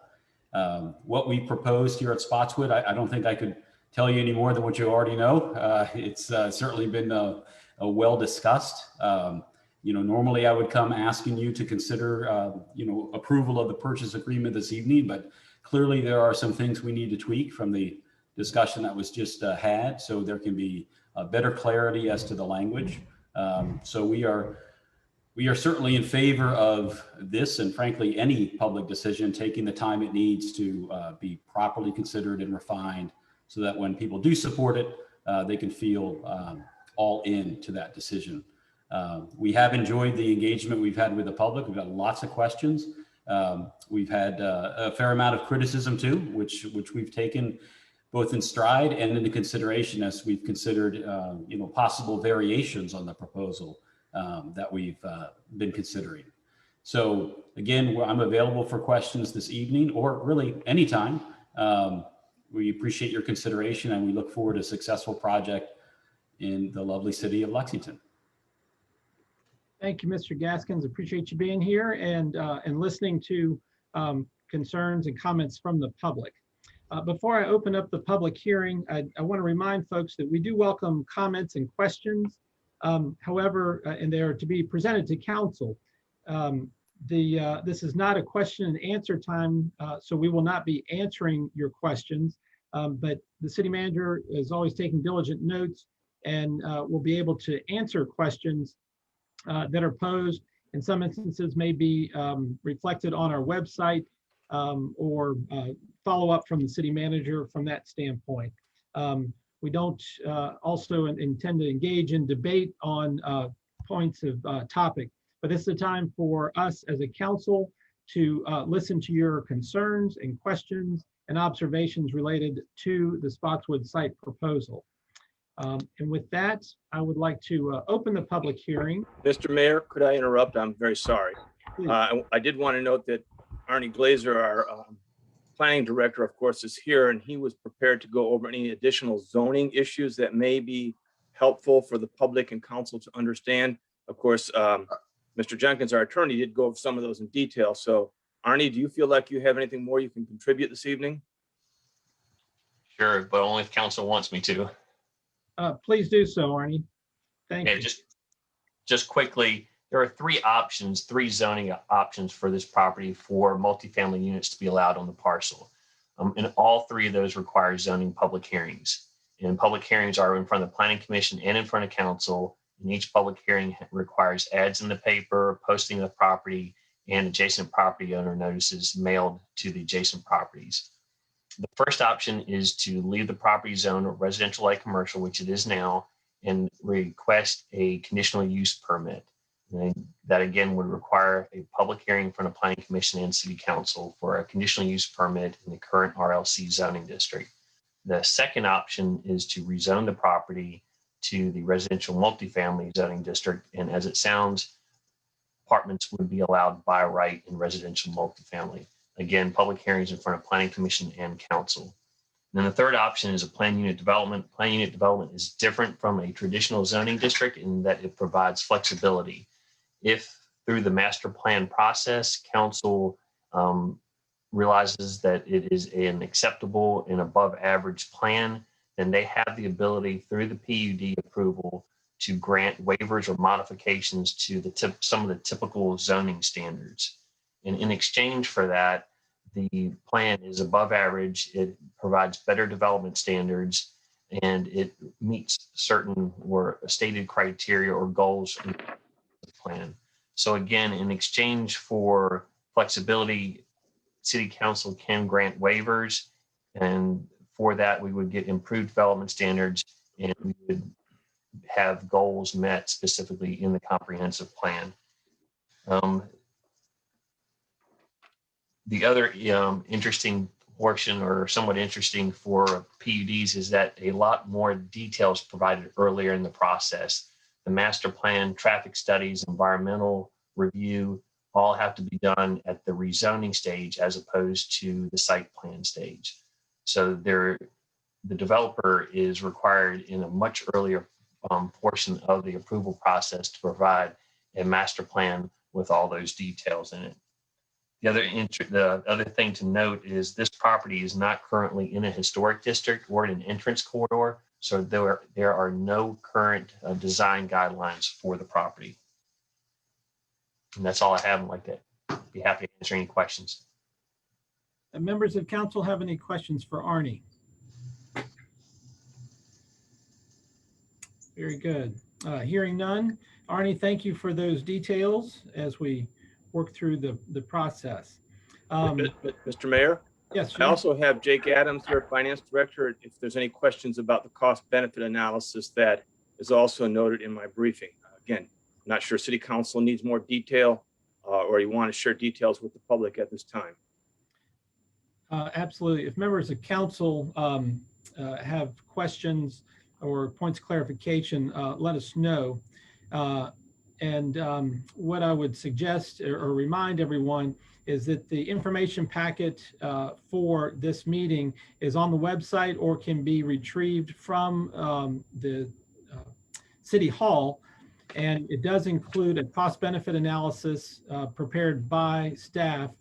What we proposed here at Spotswood, I don't think I could tell you any more than what you already know. It's certainly been well discussed. Normally I would come asking you to consider, approval of the purchase agreement this evening, but clearly there are some things we need to tweak from the discussion that was just had, so there can be better clarity as to the language. So we are certainly in favor of this, and frankly, any public decision taking the time it needs to be properly considered and refined, so that when people do support it, they can feel all in to that decision. We have enjoyed the engagement we've had with the public. We've got lots of questions. We've had a fair amount of criticism too, which we've taken both in stride and into consideration as we've considered, possible variations on the proposal that we've been considering. So again, I'm available for questions this evening, or really anytime. We appreciate your consideration, and we look forward to a successful project in the lovely city of Lexington. Thank you, Mr. Gaskins. Appreciate you being here and listening to concerns and comments from the public. Before I open up the public hearing, I want to remind folks that we do welcome comments and questions. However, and they are to be presented to council. This is not a question and answer time, so we will not be answering your questions. But the city manager is always taking diligent notes, and will be able to answer questions that are posed. In some instances may be reflected on our website, or follow up from the city manager from that standpoint. We don't also intend to engage in debate on points of topic, but this is a time for us as a council to listen to your concerns and questions and observations related to the Spotswood site proposal. And with that, I would like to open the public hearing. Mr. Mayor, could I interrupt? I'm very sorry. I did want to note that Arnie Glazer, our planning director, of course, is here, and he was prepared to go over any additional zoning issues that may be helpful for the public and council to understand. Of course, Mr. Jenkins, our attorney, did go over some of those in detail. So Arnie, do you feel like you have anything more you can contribute this evening? Sure, but only if council wants me to. Please do so, Arnie. Thank you. Just quickly, there are three zoning options for this property for multifamily units to be allowed on the parcel. And all three of those require zoning public hearings. And public hearings are in front of the Planning Commission and in front of council. And each public hearing requires ads in the paper, posting of the property, and adjacent property owner notices mailed to the adjacent properties. The first option is to leave the property zone residential light commercial, which it is now, and request a conditional use permit. And that again would require a public hearing in front of Planning Commission and City Council for a conditional use permit in the current RLC zoning district. The second option is to rezone the property to the residential multifamily zoning district. And as it sounds, apartments would be allowed by right in residential multifamily. Again, public hearings in front of Planning Commission and Council. And then the third option is a planned unit development. Planned unit development is different from a traditional zoning district in that it provides flexibility. If through the master plan process, council realizes that it is an acceptable and above average plan, then they have the ability through the PUD approval to grant waivers or modifications to some of the typical zoning standards. And in exchange for that, the plan is above average. It provides better development standards, and it meets certain or stated criteria or goals in the plan. So again, in exchange for flexibility, City Council can grant waivers, and for that we would get improved development standards, and we would have goals met specifically in the comprehensive plan. The other interesting portion, or somewhat interesting for PUDs, is that a lot more details provided earlier in the process. the master plan, traffic studies, environmental review, all have to be done at the rezoning stage as opposed to the site plan stage. So the developer is required in a much earlier portion of the approval process to provide a master plan with all those details in it. The other thing to note is this property is not currently in a historic district or in an entrance corridor, so there are no current design guidelines for the property. And that's all I have. I'd like to be happy to answer any questions. Members of council have any questions for Arnie? Very good. Hearing none. Arnie, thank you for those details as we work through the process. Mr. Mayor? Yes, I sir. also have Jake Adams here, Finance Director. If there's any questions about the cost benefit analysis that is also noted in my briefing. Again, I'm not sure City Council needs more detail or you want to share details with the public at this time. Absolutely. If members of council have questions or points of clarification, let us know. What I would suggest or remind everyone is that the information packet for this meeting is on the website or can be retrieved from the City Hall. And it does include a cost benefit analysis prepared by staff,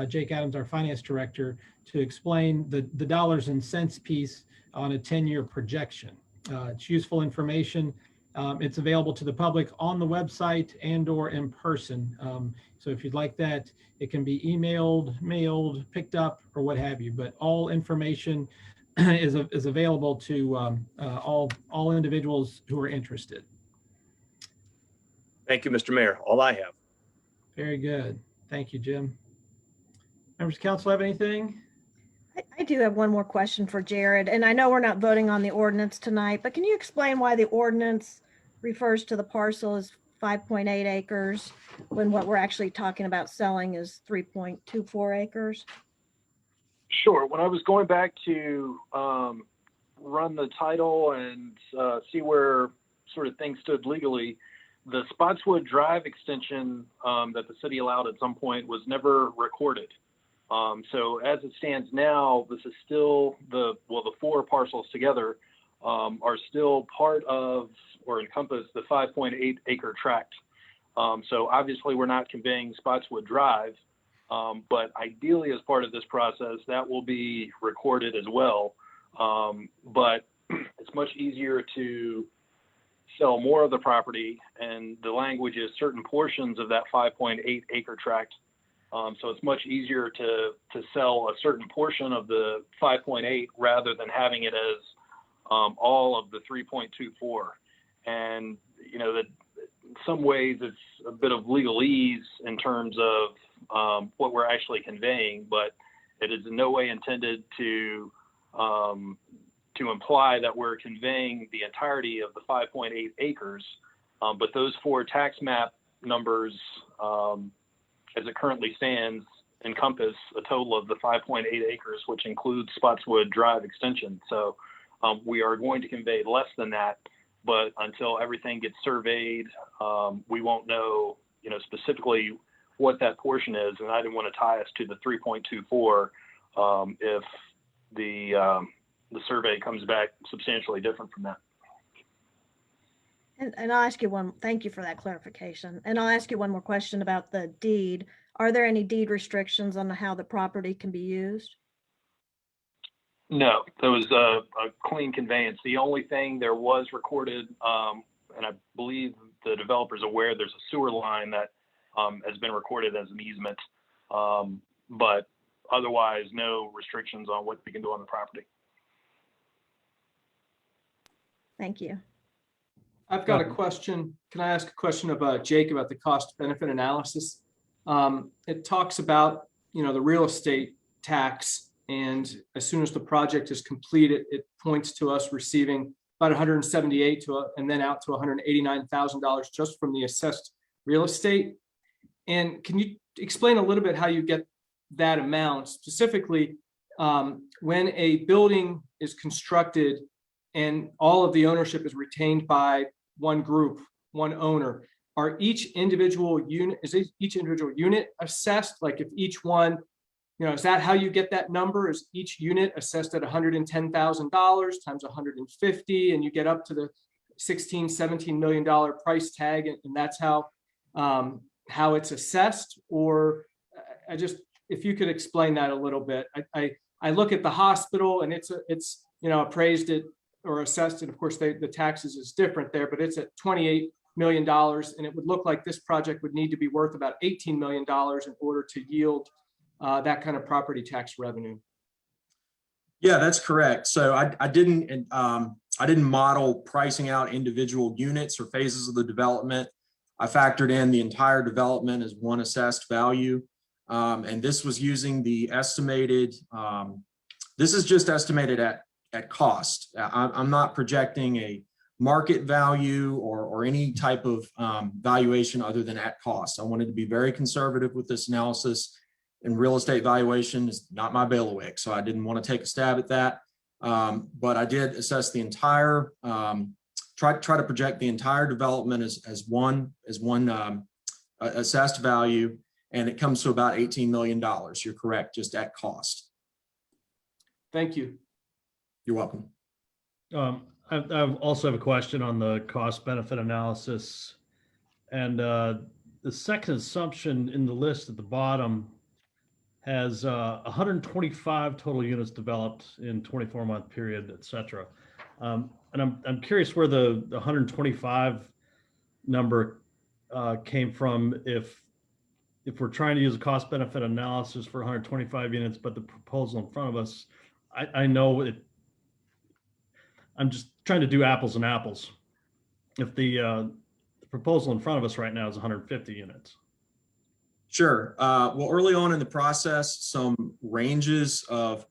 Jake Adams, our Finance Director, to explain the dollars and cents piece on a 10-year projection. It's useful information. It's available to the public on the website and or in person. So if you'd like that, it can be emailed, mailed, picked up, or what have you. But all information is available to all individuals who are interested. Thank you, Mr. Mayor. All I have. Very good. Thank you, Jim. Members of council have anything? I do have one more question for Jared, and I know we're not voting on the ordinance tonight, but can you explain why the ordinance refers to the parcel as 5.8 acres when what we're actually talking about selling is 3.24 acres? Sure. When I was going back to run the title and see where sort of things stood legally, the Spotswood Drive extension that the city allowed at some point was never recorded. So as it stands now, this is still the four parcels together are still part of or encompass the 5.8 acre tract. So obviously we're not conveying Spotswood Drive, but ideally as part of this process, that will be recorded as well. But it's much easier to sell more of the property, and the language is certain portions of that 5.8 acre tract. So it's much easier to sell a certain portion of the 5.8 rather than having it as all of the 3.24. And, you know, that in some ways it's a bit of legalese in terms of what we're actually conveying, but it is in no way intended to imply that we're conveying the entirety of the 5.8 acres. But those four tax map numbers, as it currently stands, encompass a total of the 5.8 acres, which includes Spotswood Drive extension. So we are going to convey less than that, but until everything gets surveyed, we won't know, you know, specifically what that portion is. And I didn't want to tie us to the 3.24 if the survey comes back substantially different from that. And I'll ask you one, thank you for that clarification. And I'll ask you one more question about the deed. Are there any deed restrictions on how the property can be used? No, there was a clean conveyance. The only thing there was recorded, and I believe the developer's aware, there's a sewer line that has been recorded as an easement, but otherwise no restrictions on what we can do on the property. Thank you. I've got a question. Can I ask a question of Jake about the cost benefit analysis? It talks about, you know, the real estate tax, and as soon as the project is completed, it points to us receiving about 178 to and then out to $189,000 just from the assessed real estate. And can you explain a little bit how you get that amount specifically when a building is constructed and all of the ownership is retained by one group, one owner. Are each individual unit, is each individual unit assessed? Like if each one, is that how you get that number? Is each unit assessed at $110,000 times 150, and you get up to the $16-17 million price tag, and that's how it's assessed? Or if you could explain that a little bit. I look at the hospital and it's appraised it or assessed it. Of course, the taxes is different there, but it's at $28 million, and it would look like this project would need to be worth about $18 million in order to yield that kind of property tax revenue. Yeah, that's correct. So I didn't model pricing out individual units or phases of the development. I factored in the entire development as one assessed value. And this was using the estimated, this is just estimated at cost. I'm not projecting a market value or any type of valuation other than at cost. I wanted to be very conservative with this analysis, and real estate valuation is not my bailiwick, so I didn't want to take a stab at that. But I did assess the entire, try to project the entire development as one assessed value, and it comes to about $18 million. You're correct, just at cost. Thank you. You're welcome. I also have a question on the cost benefit analysis, and the second assumption in the list at the bottom has 125 total units developed in 24-month period, et cetera. And I'm curious where the 125 number came from. If we're trying to use a cost benefit analysis for 125 units, but the proposal in front of us, I know it. I'm just trying to do apples and apples. If the proposal in front of us right now is 150 units. Sure. Well, early on in the process, some ranges of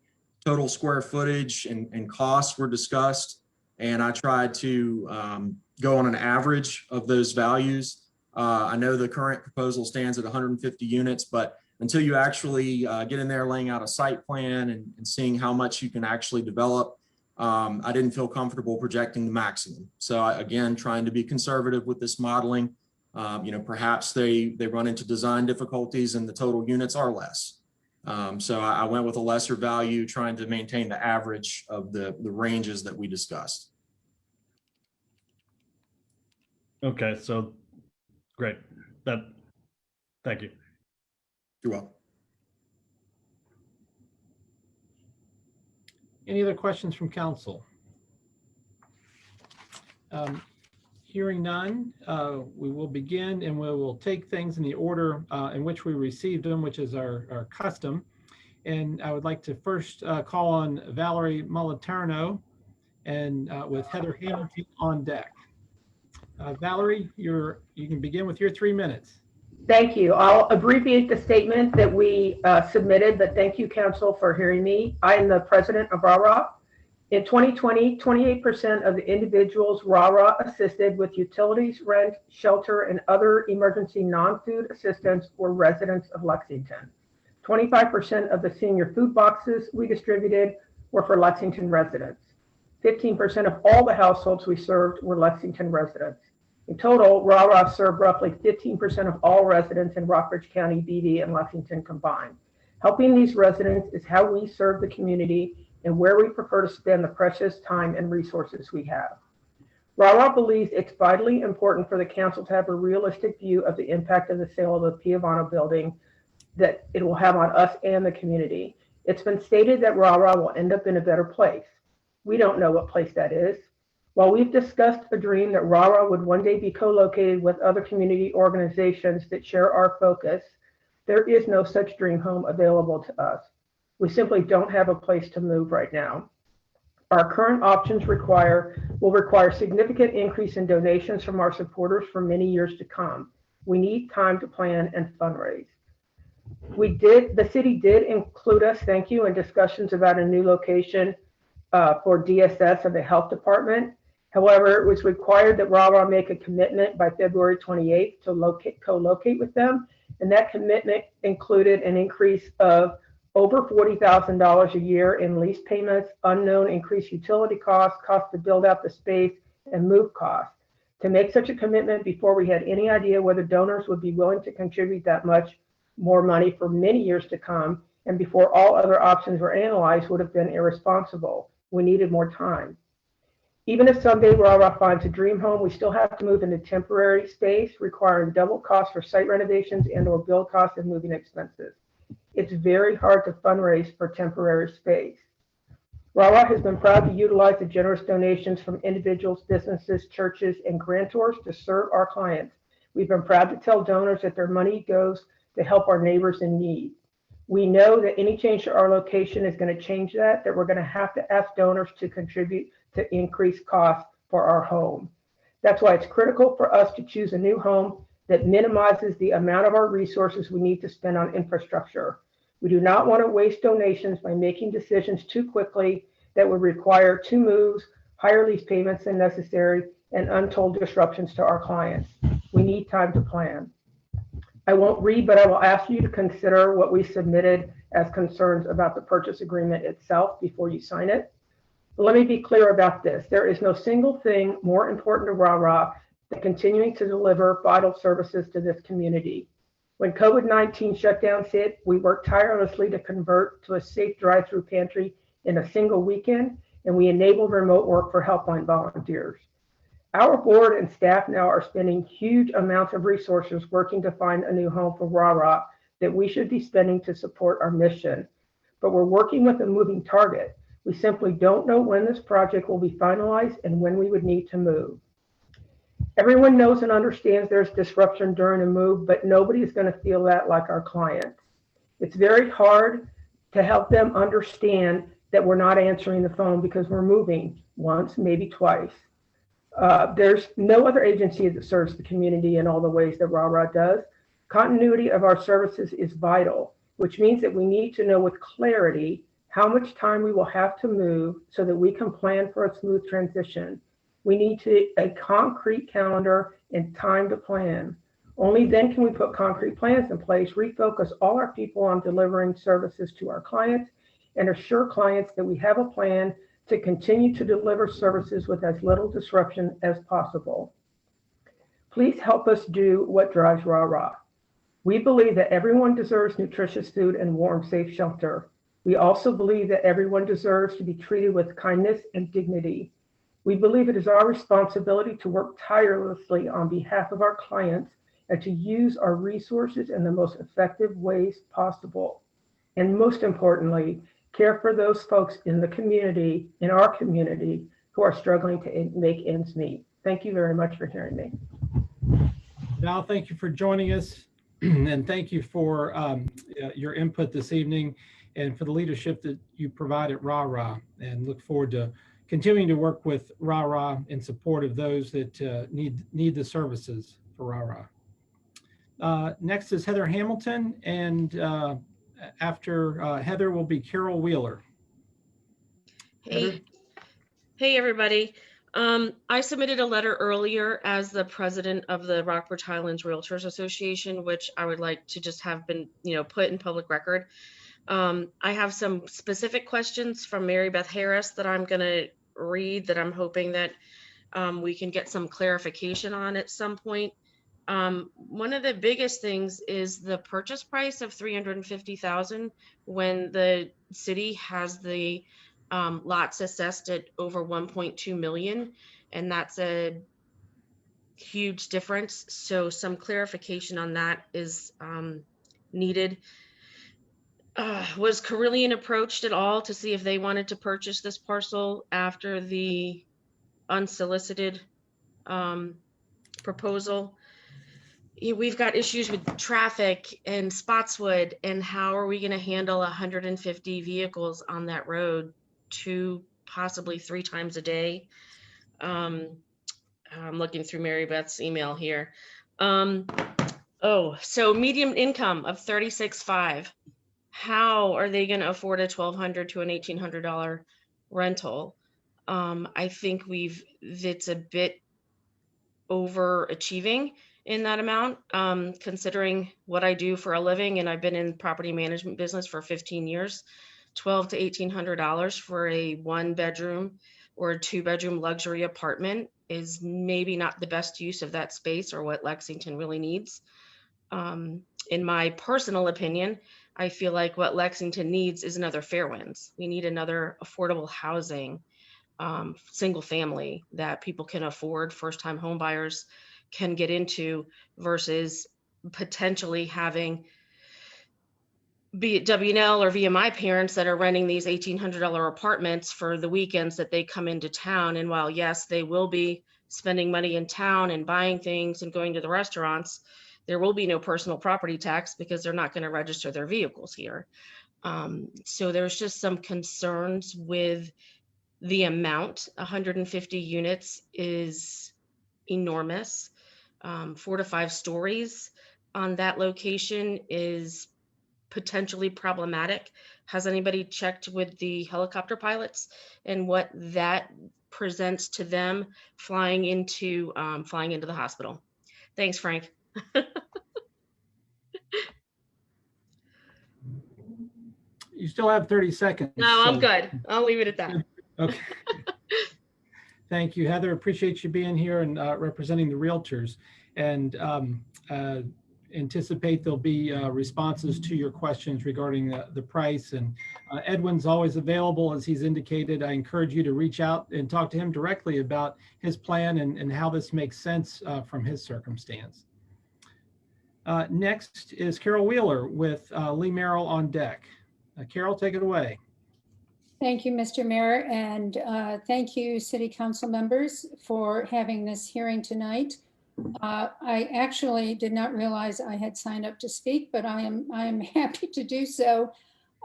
total square footage and costs were discussed, and I tried to go on an average of those values. I know the current proposal stands at 150 units, but until you actually get in there laying out a site plan and seeing how much you can actually develop, I didn't feel comfortable projecting the maximum. So again, trying to be conservative with this modeling. Perhaps they run into design difficulties and the total units are less. So I went with a lesser value, trying to maintain the average of the ranges that we discussed. Okay, so great. Thank you. You're welcome. Any other questions from council? Hearing none, we will begin, and we will take things in the order in which we received them, which is our custom. And I would like to first call on Valerie Moliterno and with Heather Hamilton on deck. Valerie, you can begin with your 3 minutes. Thank you. I'll abbreviate the statement that we submitted, but thank you, Council, for hearing me. I am the president of RARA. In 2020, 28% of the individuals RARA assisted with utilities, rent, shelter, and other emergency non-food assistance were residents of Lexington. 25% of the senior food boxes we distributed were for Lexington residents. 15% of all the households we served were Lexington residents. In total, RARA served roughly 15% of all residents in Rockbridge County, BD, and Lexington combined. Helping these residents is how we serve the community and where we prefer to spend the precious time and resources we have. RARA believes it's vitally important for the council to have a realistic view of the impact of the sale of the Piovano building that it will have on us and the community. It's been stated that RARA will end up in a better place. We don't know what place that is. While we've discussed a dream that RARA would one day be co-located with other community organizations that share our focus, there is no such dream home available to us. We simply don't have a place to move right now. Our current options will require significant increase in donations from our supporters for many years to come. We need time to plan and fundraise. The city did include us, thank you, in discussions about a new location for DSS of the health department. However, it was required that RARA make a commitment by February 28th to co-locate with them. And that commitment included an increase of over $40,000 a year in lease payments, unknown increased utility costs, cost to build out the space, and move costs. To make such a commitment before we had any idea whether donors would be willing to contribute that much more money for many years to come, and before all other options were analyzed, would have been irresponsible. We needed more time. Even if someday RARA finds a dream home, we still have to move into temporary space, requiring double costs for site renovations and/or build costs and moving expenses. It's very hard to fundraise for temporary space. RARA has been proud to utilize the generous donations from individuals, businesses, churches, and grantors to serve our clients. We've been proud to tell donors that their money goes to help our neighbors in need. We know that any change to our location is going to change that we're going to have to ask donors to contribute to increase costs for our home. That's why it's critical for us to choose a new home that minimizes the amount of our resources we need to spend on infrastructure. We do not want to waste donations by making decisions too quickly that would require 2 moves, higher lease payments than necessary, and untold disruptions to our clients. We need time to plan. I won't read, but I will ask you to consider what we submitted as concerns about the purchase agreement itself before you sign it. But let me be clear about this. There is no single thing more important to RARA than continuing to deliver vital services to this community. When COVID-19 shutdowns hit, we worked tirelessly to convert to a safe drive-through pantry in a single weekend, and we enabled remote work for helpline volunteers. Our board and staff now are spending huge amounts of resources working to find a new home for RARA that we should be spending to support our mission. But we're working with a moving target. We simply don't know when this project will be finalized and when we would need to move. Everyone knows and understands there's disruption during a move, but nobody is going to feel that like our clients. It's very hard to help them understand that we're not answering the phone because we're moving once, maybe twice. There's no other agency that serves the community in all the ways that RARA does. Continuity of our services is vital, which means that we need to know with clarity how much time we will have to move so that we can plan for a smooth transition. We need a concrete calendar and time to plan. Only then can we put concrete plans in place, refocus all our people on delivering services to our clients, and assure clients that we have a plan to continue to deliver services with as little disruption as possible. Please help us do what drives RARA. We believe that everyone deserves nutritious food and warm, safe shelter. We also believe that everyone deserves to be treated with kindness and dignity. We believe it is our responsibility to work tirelessly on behalf of our clients and to use our resources in the most effective ways possible. And most importantly, care for those folks in the community, in our community, who are struggling to make ends meet. Thank you very much for hearing me. Val, thank you for joining us. And thank you for your input this evening and for the leadership that you provide at RARA, and look forward to continuing to work with RARA in support of those that need the services for RARA. Next is Heather Hamilton, and after Heather will be Carol Wheeler. Hey, hey everybody. I submitted a letter earlier as the president of the Rockbridge Highlands Realtors Association, which I would like to just have been, put in public record. I have some specific questions from Mary Beth Harris that I'm going to read that I'm hoping that we can get some clarification on at some point. One of the biggest things is the purchase price of $350,000 when the city has the lots assessed at over 1.2 million, and that's a huge difference. So some clarification on that is needed. Was Carillion approached at all to see if they wanted to purchase this parcel after the unsolicited proposal? We've got issues with traffic in Spotswood, and how are we going to handle 150 vehicles on that road 2, possibly 3 times a day? I'm looking through Mary Beth's email here. So median income of $36,500. How are they going to afford a $1,200 to an $1,800 rental? I think it's a bit overachieving in that amount, considering what I do for a living, and I've been in property management business for 15 years. $1,200 to $1,800 for a 1-bedroom or a 2-bedroom luxury apartment is maybe not the best use of that space or what Lexington really needs. In my personal opinion, I feel like what Lexington needs is another Fairwinds. We need another affordable housing, single family that people can afford, first-time home buyers can get into, versus potentially having, be it W&L or via my parents, that are renting these $1,800 apartments for the weekends that they come into town. And while yes, they will be spending money in town and buying things and going to the restaurants, there will be no personal property tax because they're not going to register their vehicles here. So there's just some concerns with the amount. 150 units is enormous. 4 to 5 stories on that location is potentially problematic. Has anybody checked with the helicopter pilots and what that presents to them flying into the hospital? Thanks, Frank. You still have 30 seconds. No, I'm so- good. I'll leave it at that. Okay. Thank you, Heather. Appreciate you being here and representing the realtors, and anticipate there'll be responses to your questions regarding the price. And Edwin's always available, as he's indicated. I encourage you to reach out and talk to him directly about his plan and how this makes sense from his circumstance. Next is Carol Wheeler with Lee Merrill on deck. Carol, take it away. Thank you, Mr. Mayor, and thank you, City Council members, for having this hearing tonight. I actually did not realize I had signed up to speak, but I am happy to do so.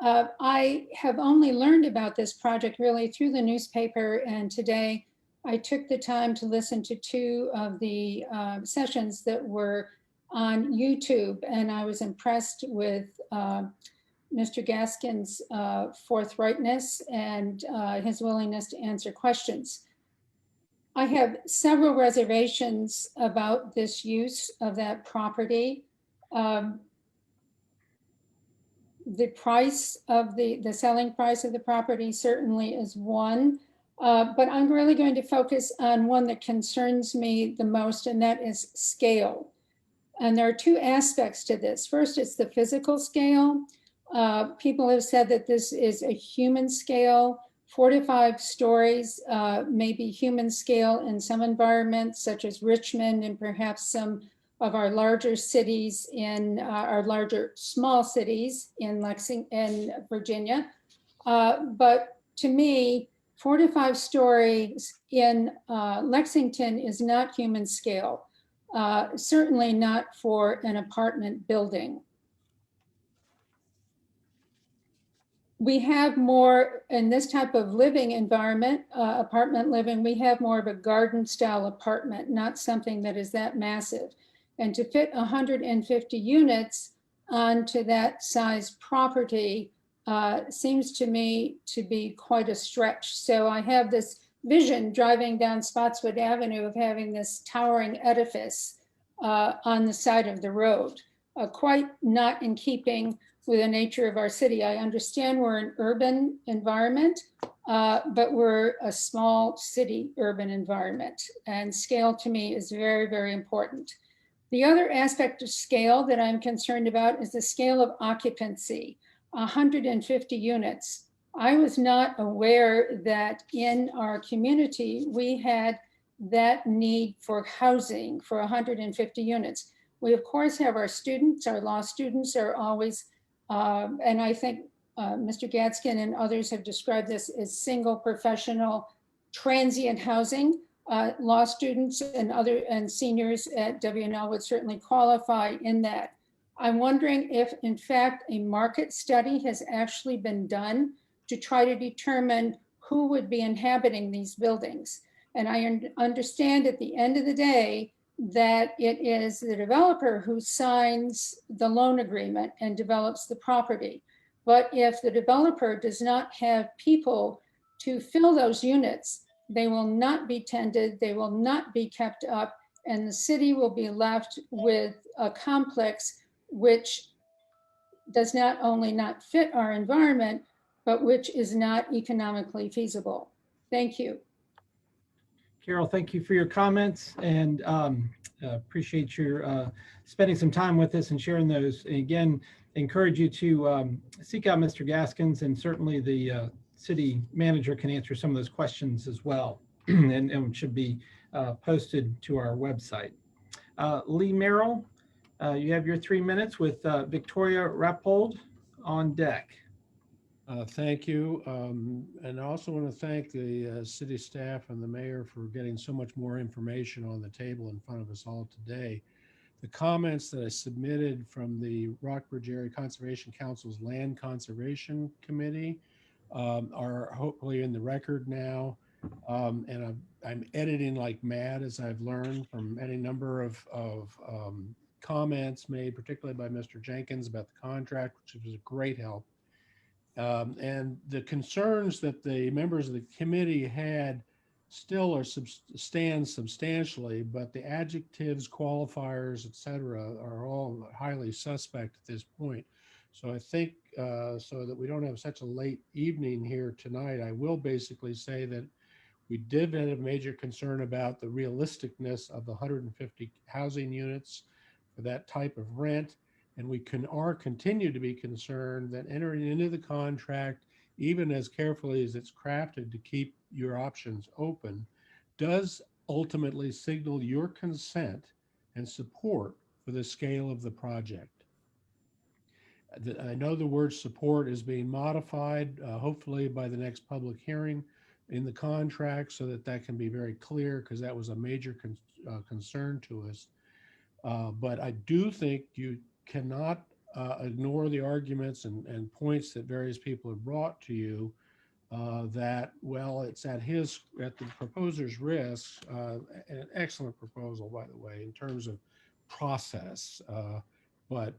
I have only learned about this project really through the newspaper, and today I took the time to listen to 2 of the sessions that were on YouTube, and I was impressed with Mr. Gaskin's forthrightness and his willingness to answer questions. I have several reservations about this use of that property. The price of the selling price of the property certainly is one, but I'm really going to focus on one that concerns me the most, and that is scale. And there are 2 aspects to this. First, it's the physical scale. People have said that this is a human scale. 4 to 5 stories may be human scale in some environments, such as Richmond and perhaps some of our larger cities in our larger small cities in Lexington and Virginia. But to me, 4 to 5 stories in Lexington is not human scale, certainly not for an apartment building. We have more in this type of living environment, apartment living, we have more of a garden style apartment, not something that is that massive. And to fit 150 units onto that size property seems to me to be quite a stretch. So I have this vision driving down Spotswood Avenue of having this towering edifice on the side of the road, quite not in keeping with the nature of our city. I understand we're an urban environment, but we're a small city urban environment, and scale to me is very, very important. The other aspect of scale that I'm concerned about is the scale of occupancy, 150 units. I was not aware that in our community, we had that need for housing for 150 units. We of course have our students, our law students are always and I think Mr. Gadskin and others have described this as single professional transient housing. Law students and seniors at W&L would certainly qualify in that. I'm wondering if in fact a market study has actually been done to try to determine who would be inhabiting these buildings. And I understand at the end of the day, that it is the developer who signs the loan agreement and develops the property. But if the developer does not have people to fill those units, they will not be tended, they will not be kept up, and the city will be left with a complex which does not only not fit our environment, but which is not economically feasible. Thank you. Carol, thank you for your comments and appreciate your spending some time with us and sharing those. And again, encourage you to seek out Mr. Gaskins, and certainly the city manager can answer some of those questions as well, and should be posted to our website. Lee Merrill, you have your 3 minutes with Victoria Rappold on deck. Thank you. And I also want to thank the city staff and the mayor for getting so much more information on the table in front of us all today. The comments that I submitted from the Rockbridge Area Conservation Council's Land Conservation Committee are hopefully in the record now. And I'm editing like mad, as I've learned from any number of comments made, particularly by Mr. Jenkins about the contract, which was a great help. And the concerns that the members of the committee had still stand substantially, but the adjectives, qualifiers, etc., are all highly suspect at this point. So I think so that we don't have such a late evening here tonight, I will basically say that we did have a major concern about the realisticness of the 150 housing units for that type of rent. And we continue to be concerned that entering into the contract, even as carefully as it's crafted to keep your options open, does ultimately signal your consent and support for the scale of the project. I know the word support is being modified, hopefully by the next public hearing in the contract, so that can be very clear, because that was a major concern to us. But I do think you cannot ignore the arguments and points that various people have brought to you that, well, it's at the proposer's risk, an excellent proposal, by the way, in terms of process. But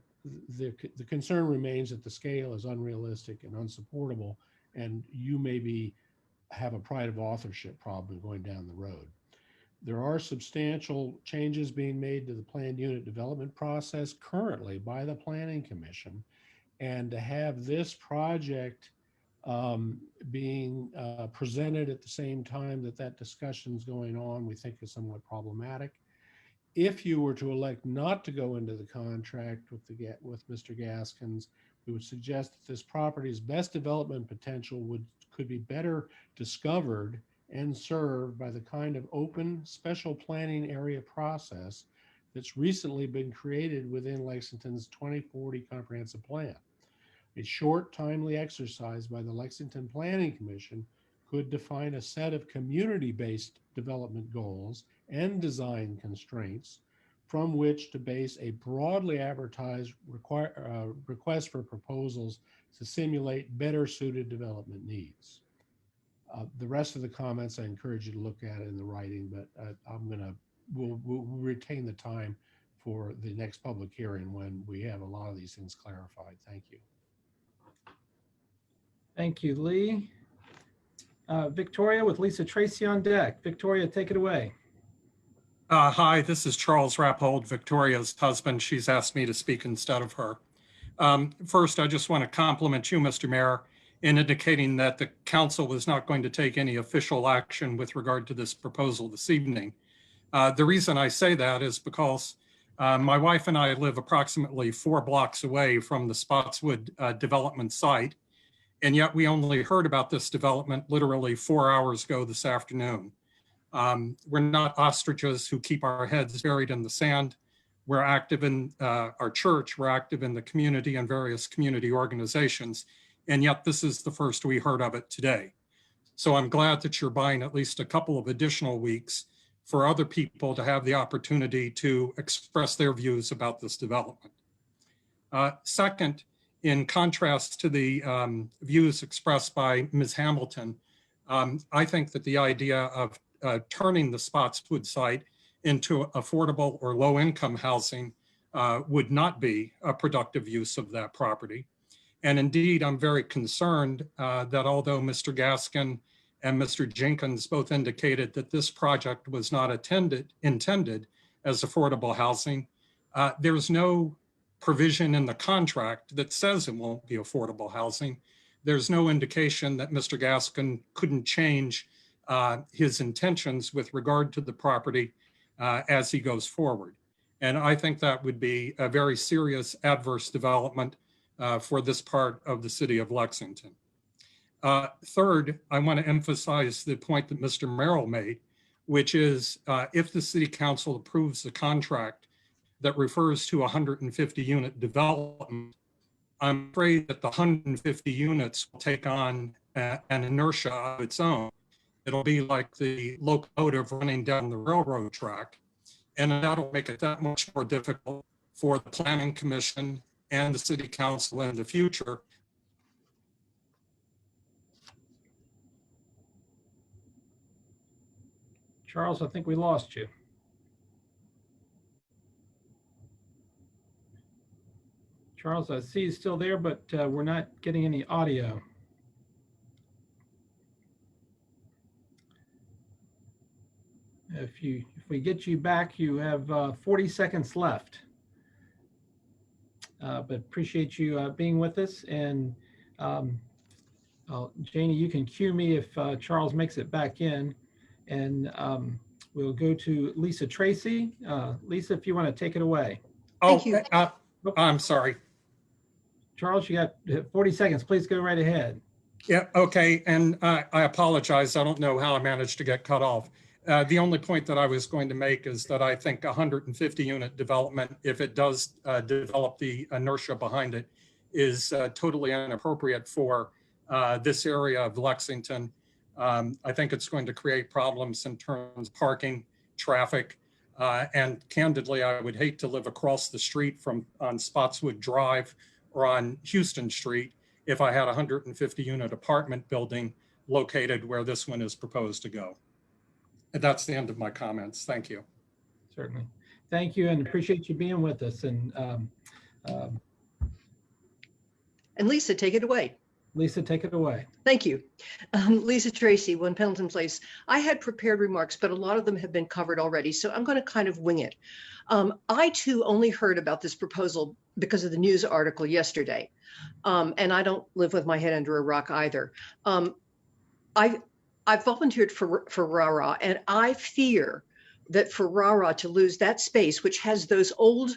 the concern remains that the scale is unrealistic and unsupportable, and you maybe have a pride of authorship problem going down the road. There are substantial changes being made to the planned unit development process currently by the Planning Commission, and to have this project being presented at the same time that discussion is going on, we think is somewhat problematic. If you were to elect not to go into the contract with Mr. Gaskins, we would suggest that this property's best development potential could be better discovered and served by the kind of open special planning area process that's recently been created within Lexington's 2040 comprehensive plan. A short, timely exercise by the Lexington Planning Commission could define a set of community-based development goals and design constraints from which to base a broadly advertised request for proposals to simulate better suited development needs. The rest of the comments, I encourage you to look at it in the writing, but we'll retain the time for the next public hearing when we have a lot of these things clarified. Thank you. Thank you, Lee. Victoria with Lisa Tracy on deck. Victoria, take it away. Hi, this is Charles Rappold, Victoria's husband. She's asked me to speak instead of her. First, I just want to compliment you, Mr. Mayor, in indicating that the council was not going to take any official action with regard to this proposal this evening. The reason I say that is because my wife and I live approximately 4 blocks away from the Spotswood development site, and yet we only heard about this development literally 4 hours ago this afternoon. We're not ostriches who keep our heads buried in the sand. We're active in our church, we're active in the community and various community organizations, and yet this is the first we heard of it today. So I'm glad that you're buying at least a couple of additional weeks for other people to have the opportunity to express their views about this development. Second, in contrast to the views expressed by Ms. Hamilton, I think that the idea of turning the Spotswood site into affordable or low-income housing would not be a productive use of that property. And indeed, I'm very concerned that although Mr. Gaskin and Mr. Jenkins both indicated that this project was not intended as affordable housing, there's no provision in the contract that says it won't be affordable housing. There's no indication that Mr. Gaskin couldn't change his intentions with regard to the property as he goes forward. And I think that would be a very serious adverse development for this part of the city of Lexington. Third, I want to emphasize the point that Mr. Merrill made, which is if the city council approves the contract that refers to 150 unit development, I'm afraid that the 150 units will take on an inertia of its own. It'll be like the locomotive running down the railroad track, and that'll make it that much more difficult for the Planning Commission and the City Council in the future. Charles, I think we lost you. Charles, I see you still there, but we're not getting any audio. If we get you back, you have 40 seconds left. But appreciate you being with us. And Janie, you can cue me if Charles makes it back in. And we'll go to Lisa Tracy. Lisa, if you want to take it away. Oh, I'm sorry. Charles, you got 40 seconds. Please go right ahead. Yeah, okay. And I apologize. I don't know how I managed to get cut off. The only point that I was going to make is that I think 150 unit development, if it does develop the inertia behind it, is totally inappropriate for this area of Lexington. I think it's going to create problems in terms of parking, traffic, and candidly, I would hate to live across the street on Spotswood Drive or on Houston Street if I had a 150 unit apartment building located where this one is proposed to go. And that's the end of my comments. Thank you. Certainly. Thank you, and appreciate you being with us. And Lisa, take it away. Lisa, take it away. Thank you. Lisa Tracy, 1 Pendleton Place. I had prepared remarks, but a lot of them have been covered already, so I'm going to kind of wing it. I too only heard about this proposal because of the news article yesterday, and I don't live with my head under a rock either. I've volunteered for RARA, and I fear that for RARA to lose that space, which has those old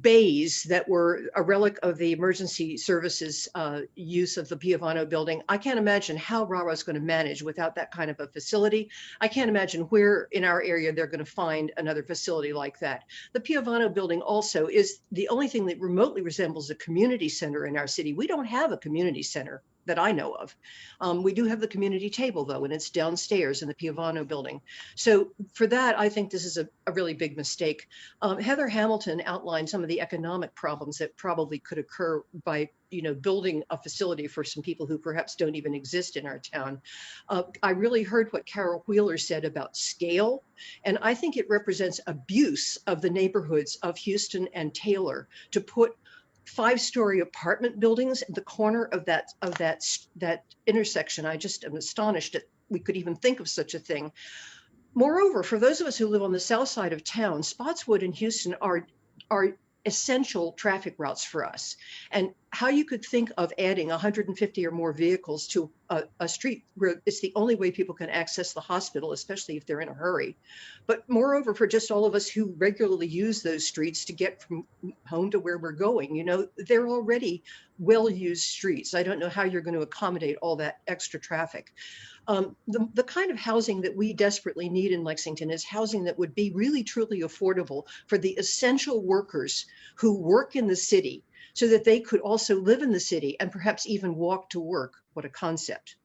bays that were a relic of the emergency services use of the Piovano building. I can't imagine how RARA is going to manage without that kind of a facility. I can't imagine where in our area they're going to find another facility like that. The Piovano building also is the only thing that remotely resembles a community center in our city. We don't have a community center that I know of. We do have the community table though, and it's downstairs in the Piovano building. So for that, I think this is a really big mistake. Heather Hamilton outlined some of the economic problems that probably could occur by building a facility for some people who perhaps don't even exist in our town. I really heard what Carol Wheeler said about scale, and I think it represents abuse of the neighborhoods of Houston and Taylor to put 5-story apartment buildings at the corner of that intersection. I just am astonished that we could even think of such a thing. Moreover, for those of us who live on the south side of town, Spotswood and Houston are essential traffic routes for us. And how you could think of adding 150 or more vehicles to a street where it's the only way people can access the hospital, especially if they're in a hurry. But moreover, for just all of us who regularly use those streets to get from home to where we're going, they're already well-used streets. I don't know how you're going to accommodate all that extra traffic. The kind of housing that we desperately need in Lexington is housing that would be really, truly affordable for the essential workers who work in the city so that they could also live in the city and perhaps even walk to work. What a concept.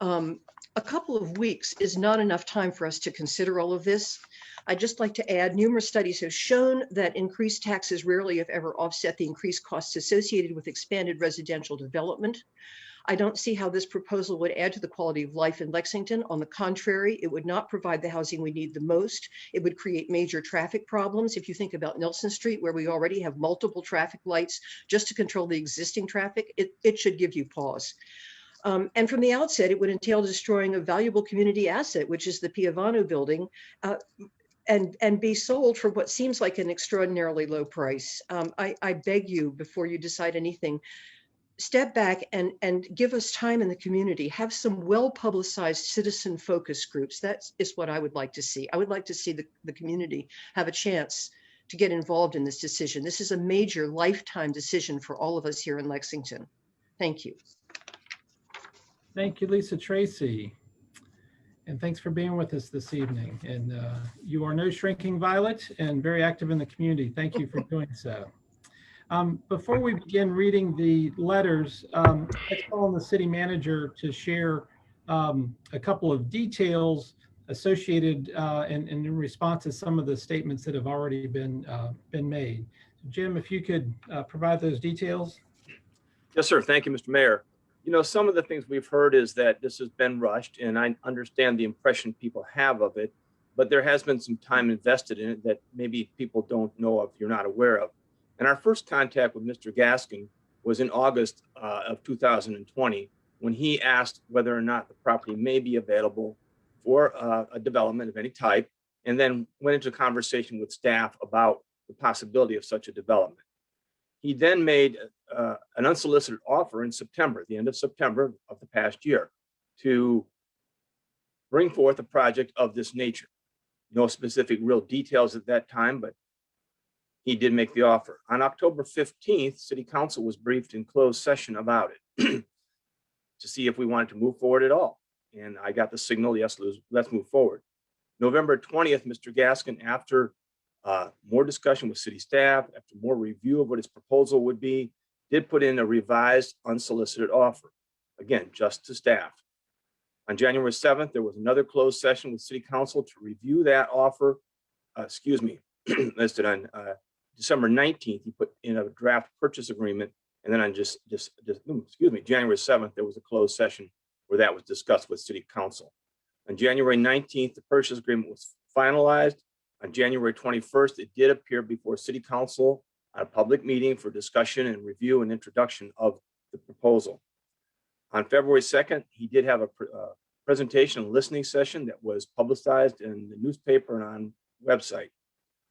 A couple of weeks is not enough time for us to consider all of this. I'd just like to add, numerous studies have shown that increased taxes rarely, if ever, offset the increased costs associated with expanded residential development. I don't see how this proposal would add to the quality of life in Lexington. On the contrary, it would not provide the housing we need the most. It would create major traffic problems. If you think about Nelson Street, where we already have multiple traffic lights just to control the existing traffic, it should give you pause. And from the outset, it would entail destroying a valuable community asset, which is the Piovano building, and be sold for what seems like an extraordinarily low price. I beg you, before you decide anything, step back and give us time in the community, have some well-publicized citizen focus groups. That is what I would like to see. I would like to see the community have a chance to get involved in this decision. This is a major lifetime decision for all of us here in Lexington. Thank you. Thank you, Lisa Tracy. And thanks for being with us this evening. And you are no shrinking violet and very active in the community. Thank you for doing so. Before we begin reading the letters, let's call on the city manager to share a couple of details associated and in response to some of the statements that have already been made. Jim, if you could provide those details. Yes, sir. Thank you, Mr. Mayor. You know, some of the things we've heard is that this has been rushed, and I understand the impression people have of it, but there has been some time invested in it that maybe people don't know of, you're not aware of. And our first contact with Mr. Gaskin was in August of 2020, when he asked whether or not the property may be available for a development of any type, and then went into a conversation with staff about the possibility of such a development. He then made an unsolicited offer in September, the end of September of the past year, to bring forth a project of this nature. No specific real details at that time, but he did make the offer. On October 15th, City Council was briefed in closed session about it to see if we wanted to move forward at all. And I got the signal, yes, let's move forward. November 20th, Mr. Gaskin, after more discussion with city staff, after more review of what his proposal would be, did put in a revised unsolicited offer, again, just to staff. On January 7th, there was another closed session with City Council to review that offer. Listed on December 19th, he put in a draft purchase agreement. And then on January 7th, there was a closed session where that was discussed with City Council. On January 19th, the purchase agreement was finalized. On January 21st, it did appear before City Council at a public meeting for discussion and review and introduction of the proposal. On February 2nd, he did have a presentation and listening session that was publicized in the newspaper and on website,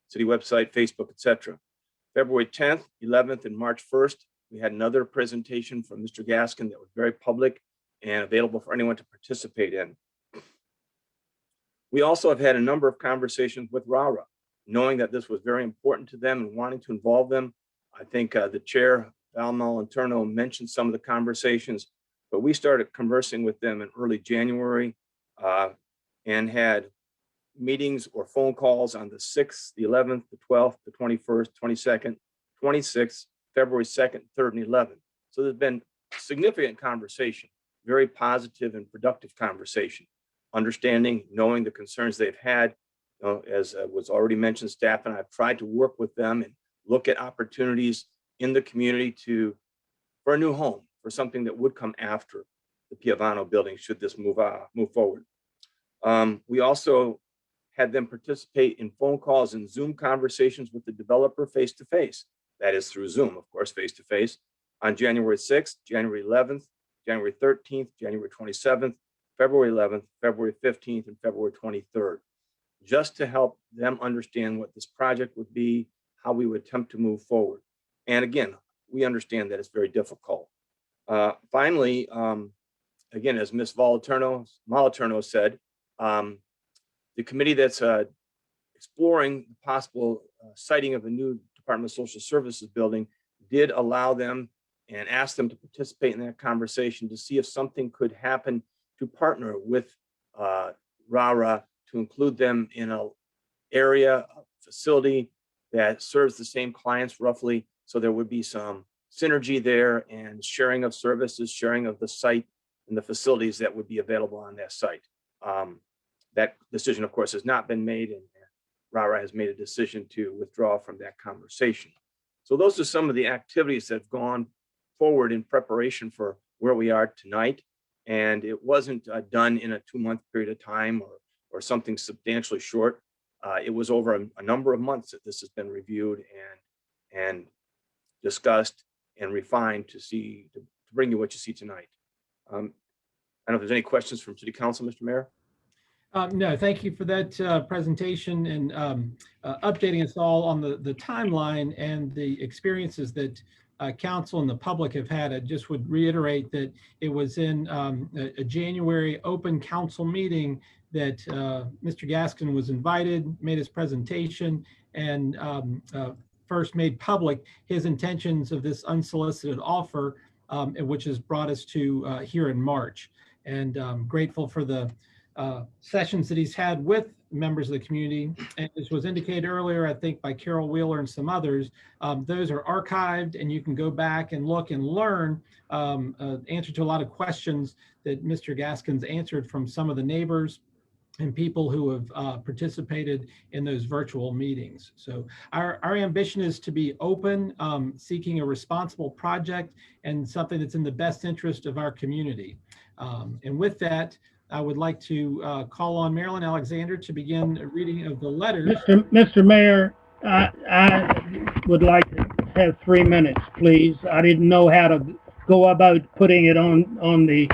city website, Facebook, etc. February 10th, 11th, and March 1st, we had another presentation from Mr. Gaskin that was very public and available for anyone to participate in. We also have had a number of conversations with RARA, knowing that this was very important to them and wanting to involve them. I think the chair, Val Malinterno, mentioned some of the conversations, but we started conversing with them in early January and had meetings or phone calls on the 6th, the 11th, the 12th, the 21st, 22nd, 26th, February 2nd, 3rd, and 11th. So there's been significant conversation, very positive and productive conversation, understanding, knowing the concerns they've had. As was already mentioned, staff and I have tried to work with them and look at opportunities in the community for a new home, for something that would come after the Piovano building should this move forward. We also had them participate in phone calls and Zoom conversations with the developer face-to-face. That is through Zoom, of course, face-to-face, on January 6th, January 11th, January 13th, January 27th, February 11th, February 15th, and February 23rd, just to help them understand what this project would be, how we would attempt to move forward. And again, we understand that it's very difficult. Finally, again, as Ms. Malinterno said, the committee that's exploring the possible siting of a new Department of Social Services building did allow them and ask them to participate in that conversation to see if something could happen to partner with RARA to include them in an area, a facility that serves the same clients roughly. So there would be some synergy there and sharing of services, sharing of the site and the facilities that would be available on that site. That decision, of course, has not been made, and RARA has made a decision to withdraw from that conversation. So those are some of the activities that have gone forward in preparation for where we are tonight. And it wasn't done in a 2-month period of time or something substantially short. It was over a number of months that this has been reviewed and discussed and refined to bring you what you see tonight. I don't know if there's any questions from City Council, Mr. Mayor. No, thank you for that presentation and updating us all on the timeline and the experiences that council and the public have had. I just would reiterate that it was in a January open council meeting that Mr. Gaskin was invited, made his presentation, and first made public his intentions of this unsolicited offer, which has brought us to here in March. And grateful for the sessions that he's had with members of the community. And as was indicated earlier, I think by Carol Wheeler and some others, those are archived and you can go back and look and learn answer to a lot of questions that Mr. Gaskin's answered from some of the neighbors and people who have participated in those virtual meetings. So our ambition is to be open, seeking a responsible project and something that's in the best interest of our community. And with that, I would like to call on Marilyn Alexander to begin a reading of the letters. Mr. Mayor, I would like to have 3 minutes, please. I didn't know how to go about putting it on the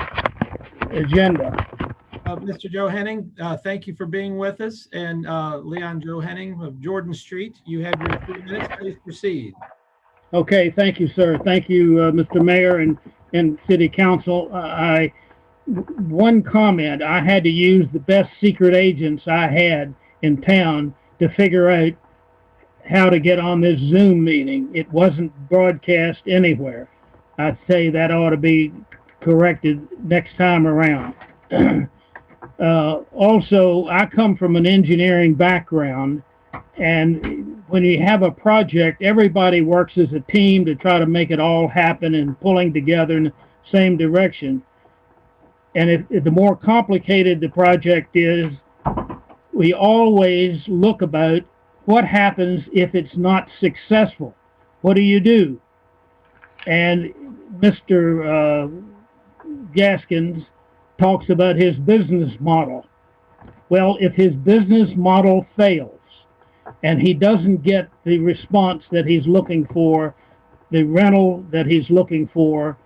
agenda. Mr. Joe Henning, thank you for being with us. And Leon Joe Henning of Jordan Street, you have your 3 minutes. Please proceed. Okay, thank you, sir. Thank you, Mr. Mayor and City Council. One comment, I had to use the best secret agents I had in town to figure out how to get on this Zoom meeting. It wasn't broadcast anywhere. I'd say that ought to be corrected next time around. Also, I come from an engineering background, and when you have a project, everybody works as a team to try to make it all happen and pulling together in the same direction. And if the more complicated the project is, we always look about what happens if it's not successful. What do you do? And Mr. Gaskins talks about his business model. Well, if his business model fails and he doesn't get the response that he's looking for, the rental that he's looking for,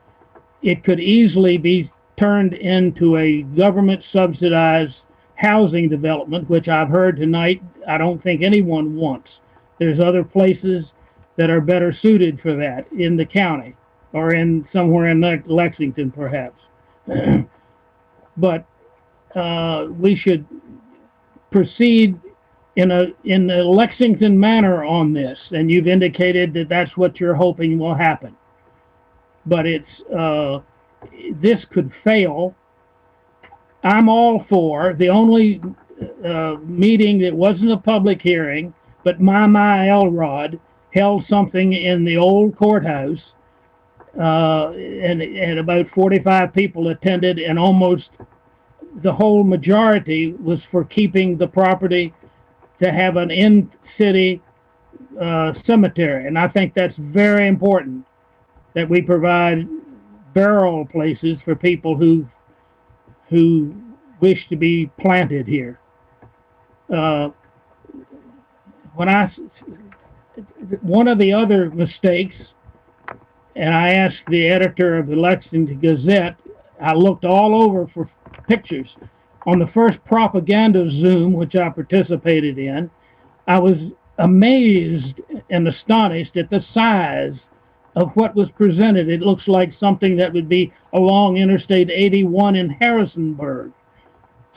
it could easily be turned into a government subsidized housing development, which I've heard tonight I don't think anyone wants. There's other places that are better suited for that in the county or in somewhere in Lexington perhaps. But we should proceed in a Lexington manner on this, and you've indicated that that's what you're hoping will happen. But it's this could fail. I'm all for the only meeting that wasn't a public hearing, but my Elrod held something in the old courthouse, and about 45 people attended, and almost the whole majority was for keeping the property to have an in-city cemetery. And I think that's very important that we provide burial places for people who wish to be planted here. One of the other mistakes, and I asked the editor of the Lexington Gazette, I looked all over for pictures. On the first propaganda Zoom, which I participated in, I was amazed and astonished at the size of what was presented. It looks like something that would be along Interstate 81 in Harrisonburg.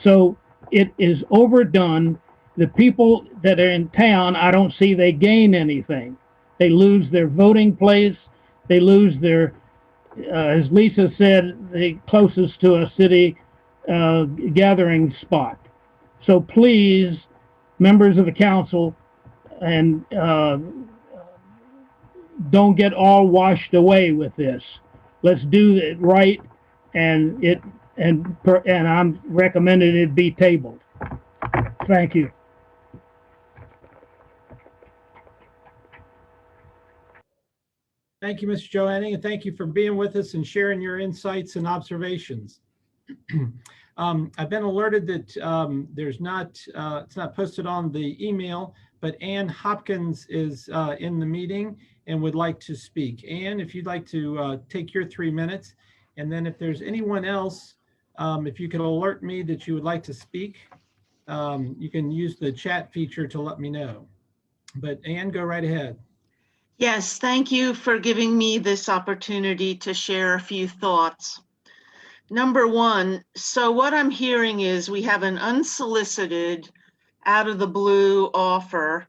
So it is overdone. The people that are in town, I don't see they gain anything. They lose their voting place. They lose their, as Lisa said, the closest to a city gathering spot. So please, members of the council, and don't get all washed away with this. Let's do it right, and I'm recommending it be tabled. Thank you. Thank you, Mr. Joe Henning, and thank you for being with us and sharing your insights and observations. I've been alerted that there's not, it's not posted on the email, but Ann Hopkins is in the meeting and would like to speak. Ann, if you'd like to take your 3 minutes, and then if there's anyone else, if you could alert me that you would like to speak, you can use the chat feature to let me know. But Ann, go right ahead. Yes, thank you for giving me this opportunity to share a few thoughts. Number one, so what I'm hearing is we have an unsolicited, out of the blue offer,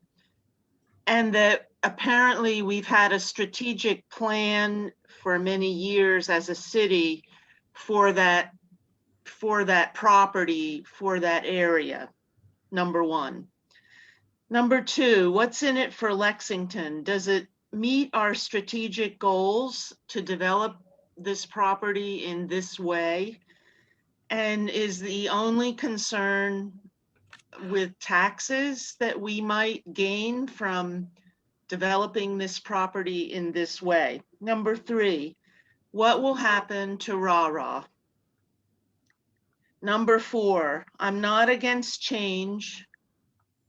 and that apparently we've had a strategic plan for many years as a city for that property, for that area, number one. Number two, what's in it for Lexington? Does it meet our strategic goals to develop this property in this way? And is the only concern with taxes that we might gain from developing this property in this way? Number three, what will happen to rah-rah? Number four, I'm not against change,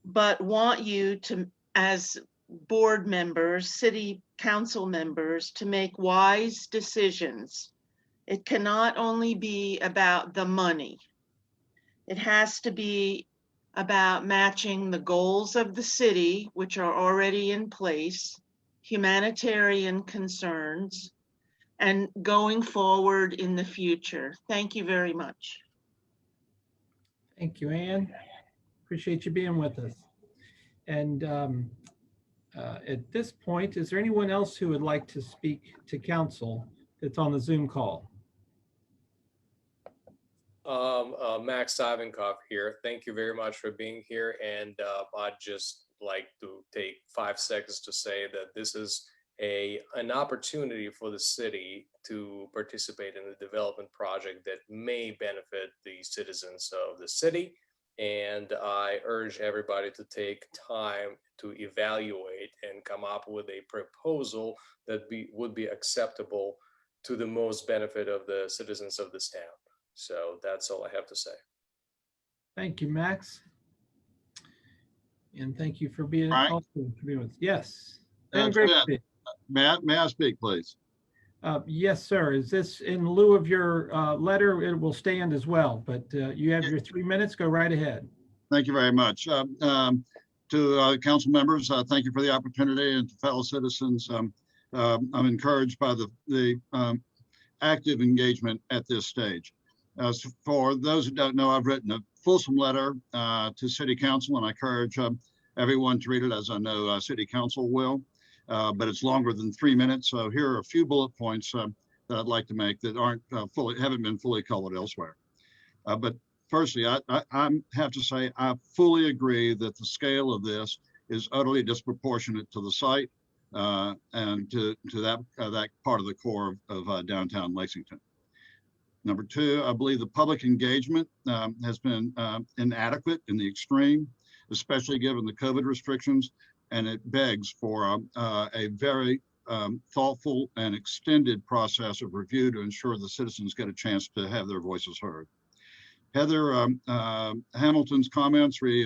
but want you to, as board members, city council members, to make wise decisions. It cannot only be about the money. It has to be about matching the goals of the city, which are already in place, humanitarian concerns, and going forward in the future. Thank you very much. Thank you, Ann. Appreciate you being with us. And at this point, is there anyone else who would like to speak to council that's on the Zoom call? Max Ivankoff here. Thank you very much for being here. And I'd just like to take 5 seconds to say that this is an opportunity for the city to participate in a development project that may benefit the citizens of the city. And I urge everybody to take time to evaluate and come up with a proposal that would be acceptable to the most benefit of the citizens of this town. So that's all I have to say. Thank you, Max. And thank you for being Right. also for being with us. Yes. That's Great. it. May I speak, please? Yes, sir. Is this in lieu of your letter? It will stand as well, but you have your 3 minutes. Go right ahead. Thank you very much. To council members, thank you for the opportunity, and to fellow citizens. I'm encouraged by the active engagement at this stage. So for those who don't know, I've written a fulsome letter to City Council, and I encourage everyone to read it, as I know City Council will. But it's longer than 3 minutes. So here are a few bullet points that I'd like to make that haven't been fully covered elsewhere. But firstly, I have to say I fully agree that the scale of this is utterly disproportionate to the site and to that part of the core of downtown Lexington. Number two, I believe the public engagement has been inadequate in the extreme, especially given the COVID restrictions, and it begs for a very thoughtful and extended process of review to ensure the citizens get a chance to have their voices heard. Heather Hamilton's comments re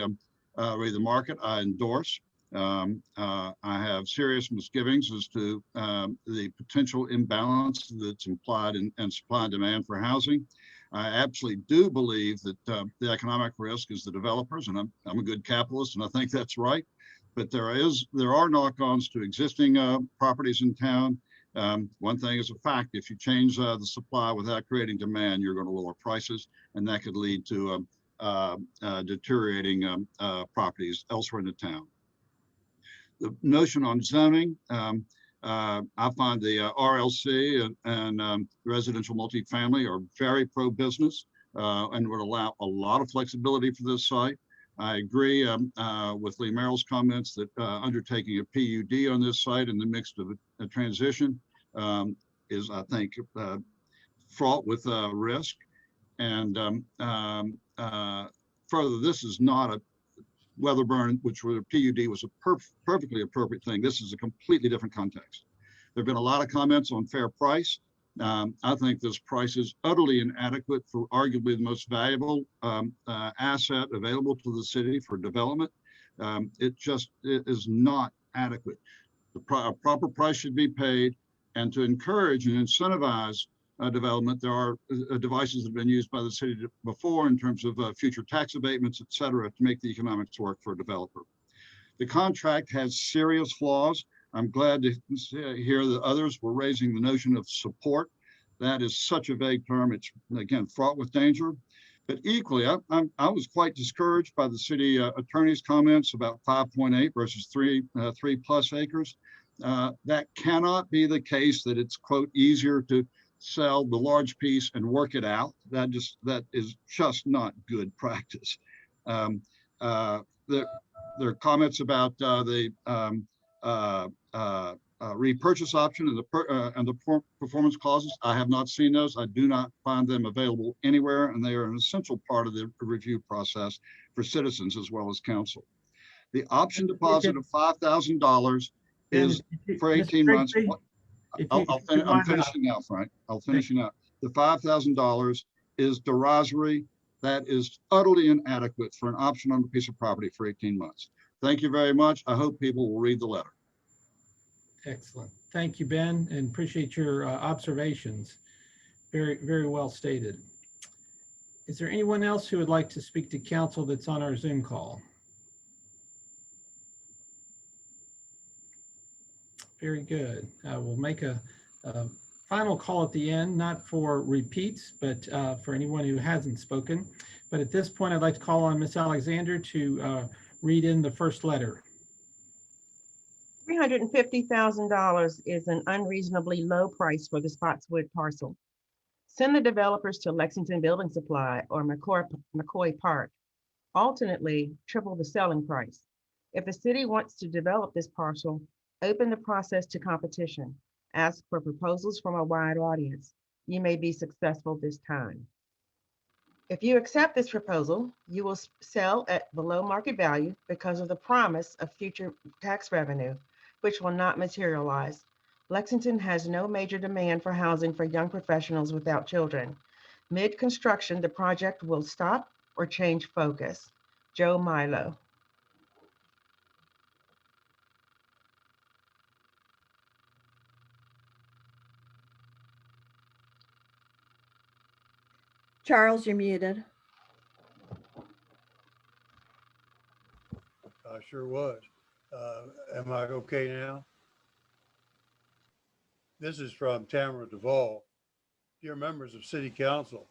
the market, I endorse. I have serious misgivings as to the potential imbalance that's implied in supply and demand for housing. I absolutely do believe that the economic risk is the developers, and I'm a good capitalist, and I think that's right. But there are knock-ons to existing properties in town. One thing is a fact: if you change the supply without creating demand, you're going to lower prices, and that could lead to deteriorating properties elsewhere in the town. The notion on zoning, I find the RLC and residential multifamily are very pro-business and would allow a lot of flexibility for this site. I agree with Lee Merrill's comments that undertaking a PUD on this site in the midst of a transition is, I think, fraught with risk. And further, this is not a weather burn, which with a PUD was a perfectly appropriate thing. This is a completely different context. There have been a lot of comments on fair price. I think this price is utterly inadequate for arguably the most valuable asset available to the city for development. It is not adequate. A proper price should be paid, and to encourage and incentivize development, there are devices that have been used by the city before in terms of future tax abatements, et cetera, to make the economics work for a developer. The contract has serious flaws. I'm glad to hear that others were raising the notion of support. That is such a vague term. It's, again, fraught with danger. But equally, I was quite discouraged by the city attorney's comments about 5.8 versus 3+ acres. That cannot be the case, that it's, quote, easier to sell the large piece and work it out. That is just not good practice. There are comments about the repurchase option and the performance clauses. I have not seen those. I do not find them available anywhere, and they are an essential part of the review process for citizens as well as council. The option deposit of $5,000 is for 18 months. I'm finishing now, Frank. I'll finish now. The $5,000 is derisory. That is utterly inadequate for an option on a piece of property for 18 months. Thank you very much. I hope people will read the letter. Excellent. Thank you, Ben, and appreciate your observations. Very, very well stated. Is there anyone else who would like to speak to council that's on our Zoom call? Very good. We'll make a final call at the end, not for repeats, but for anyone who hasn't spoken. But at this point, I'd like to call on Ms. Alexander to read in the first letter. $350,000 is an unreasonably low price for the Spotswood parcel. Send the developers to Lexington Building Supply or McCoy Park. Alternately, triple the selling price. If the city wants to develop this parcel, open the process to competition. Ask for proposals from a wide audience. You may be successful this time. If you accept this proposal, you will sell at below market value because of the promise of future tax revenue, which will not materialize. Lexington has no major demand for housing for young professionals without children. Mid-construction, the project will stop or change focus. Joe Milo. Charles, you're muted. I sure was. Am I okay now? This is from Tamara Duvall. Dear members of City Council,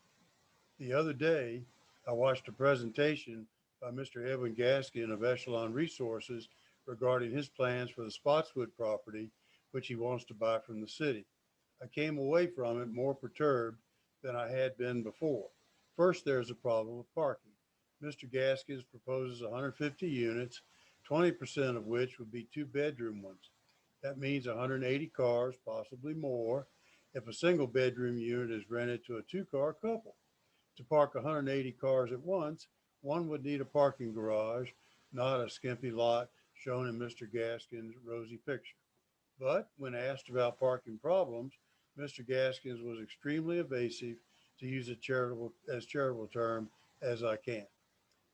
the other day I watched a presentation by Mr. Edwin Gaskin of Echelon Resources regarding his plans for the Spotswood property, which he wants to buy from the city. I came away from it more perturbed than I had been before. First, there's a problem with parking. Mr. Gaskins proposes 150 units, 20% of which would be 2-bedroom ones. That means 180 cars, possibly more, if a single bedroom unit is rented to a 2-car couple. To park 180 cars at once, one would need a parking garage, not a skimpy lot shown in Mr. Gaskin's rosy picture. But when asked about parking problems, Mr. Gaskins was extremely evasive, to use a charitable term as I can.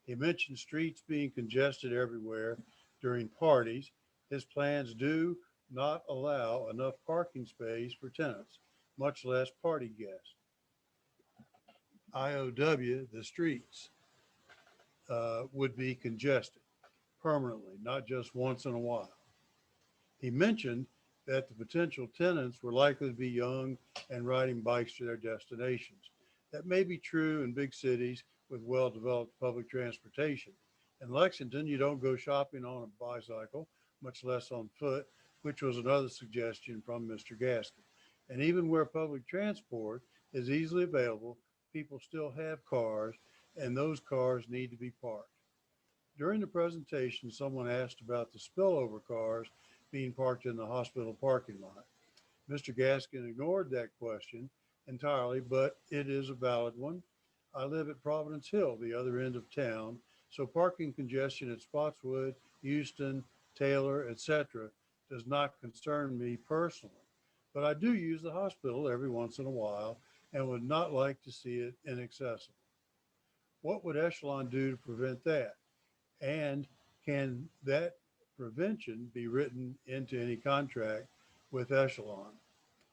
He mentioned streets being congested everywhere during parties. His plans do not allow enough parking space for tenants, much less party guests. IOW, the streets, would be congested permanently, not just once in a while. He mentioned that the potential tenants were likely to be young and riding bikes to their destinations. That may be true in big cities with well-developed public transportation. In Lexington, you don't go shopping on a bicycle, much less on foot, which was another suggestion from Mr. Gaskin. And even where public transport is easily available, people still have cars, and those cars need to be parked. During the presentation, someone asked about the spillover cars being parked in the hospital parking lot. Mr. Gaskin ignored that question entirely, but it is a valid one. I live at Providence Hill, the other end of town, so parking congestion at Spotswood, Houston, Taylor, etc. does not concern me personally. But I do use the hospital every once in a while and would not like to see it inaccessible. What would Echelon do to prevent that? And can that prevention be written into any contract with Echelon?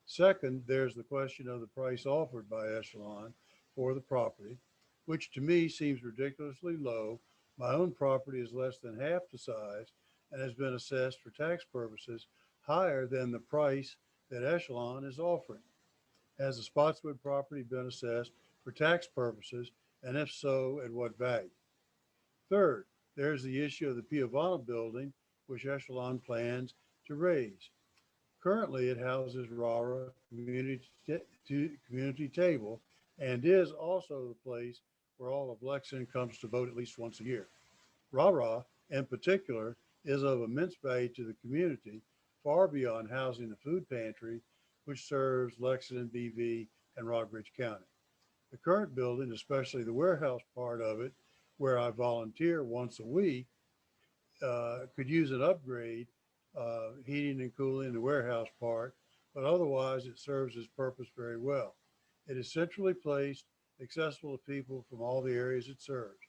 Second, there's the question of the price offered by Echelon for the property, which to me seems ridiculously low. My own property is less than half the size and has been assessed for tax purposes higher than the price that Echelon is offering. Has the Spotswood property been assessed for tax purposes, and if so, at what value? Third, there's the issue of the Piovana building, which Echelon plans to raise. Currently, it houses RARA community table and is also the place where all of Lexington comes to vote at least once a year. RARA, in particular, is of immense value to the community, far beyond housing the food pantry, which serves Lexington, BV, and Rockbridge County. The current building, especially the warehouse part of it, where I volunteer once a week, could use an upgrade, heating and cooling the warehouse part, but otherwise it serves its purpose very well. It is centrally placed, accessible to people from all the areas it serves.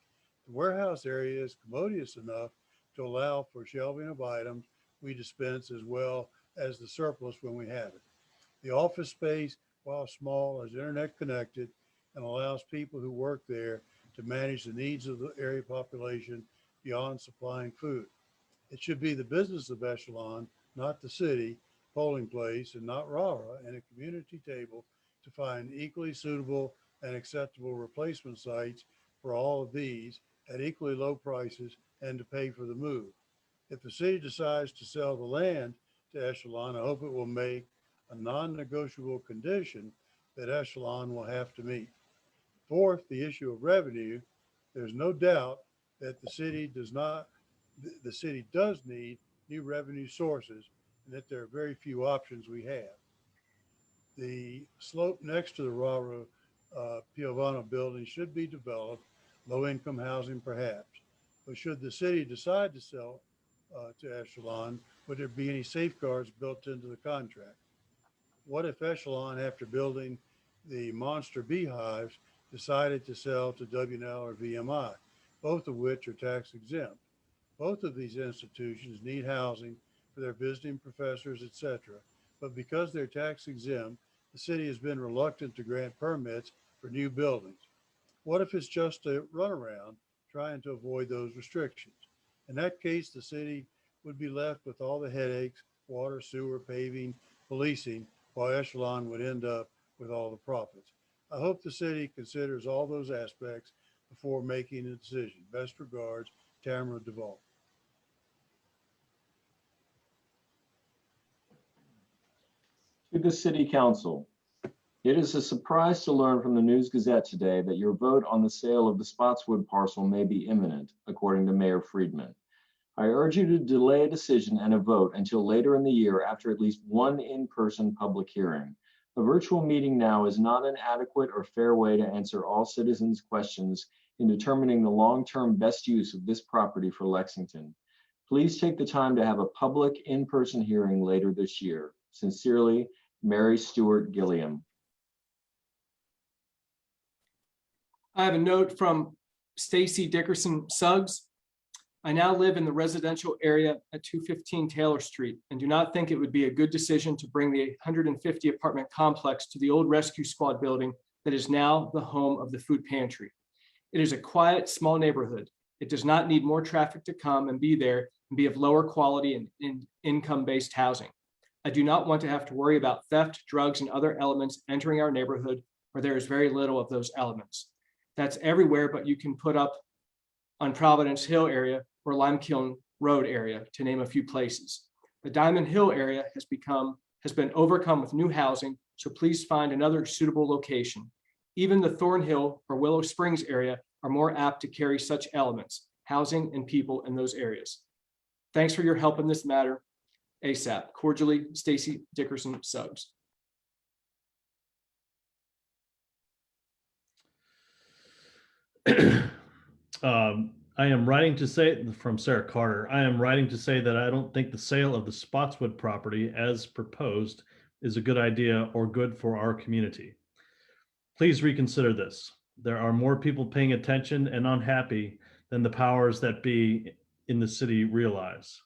The warehouse area is commodious enough to allow for shelving of items we dispense as well as the surplus when we have it. The office space, while small, is internet connected and allows people who work there to manage the needs of the area population beyond supplying food. It should be the business of Echelon, not the city, polling place, and not RARA and a community table to find equally suitable and acceptable replacement sites for all of these at equally low prices and to pay for the move. If the city decides to sell the land to Echelon, I hope it will make a non-negotiable condition that Echelon will have to meet. Fourth, the issue of revenue. There's no doubt that the city does need new revenue sources and that there are very few options we have. The slope next to the RARA Piovana building should be developed, low-income housing perhaps. But should the city decide to sell to Echelon, would there be any safeguards built into the contract? What if Echelon, after building the monster beehives, decided to sell to W&L or VMI, both of which are tax exempt? Both of these institutions need housing for their visiting professors, etc. But because they're tax exempt, the city has been reluctant to grant permits for new buildings. What if it's just a runaround trying to avoid those restrictions? In that case, the city would be left with all the headaches, water, sewer, paving, policing, while Echelon would end up with all the profits. I hope the city considers all those aspects before making a decision. Best regards, Tamara Duvall. To the City Council. It is a surprise to learn from the News Gazette today that your vote on the sale of the Spotswood parcel may be imminent, according to Mayor Friedman. I urge you to delay a decision and a vote until later in the year after at least one in-person public hearing. A virtual meeting now is not an adequate or fair way to answer all citizens' questions in determining the long-term best use of this property for Lexington. Please take the time to have a public in-person hearing later this year. Sincerely, Mary Stewart Gilliam. I have a note from Stacy Dickerson Suggs. I now live in the residential area at 215 Taylor Street and do not think it would be a good decision to bring the 150 apartment complex to the old rescue squad building that is now the home of the food pantry. It is a quiet, small neighborhood. It does not need more traffic to come and be there and be of lower quality and income-based housing. I do not want to have to worry about theft, drugs, and other elements entering our neighborhood where there is very little of those elements. That's everywhere, but you can put up on Providence Hill area or Limekiln Road area, to name a few places. The Diamond Hill area has been overcome with new housing, so please find another suitable location. Even the Thornhill or Willow Springs area are more apt to carry such elements, housing and people in those areas. Thanks for your help in this matter. ASAP. Cordially, Stacy Dickerson Suggs. I am writing to say, from Sarah Carter, I am writing to say that I don't think the sale of the Spotswood property as proposed is a good idea or good for our community. Please reconsider this. There are more people paying attention and unhappy than the powers that be in the city realize.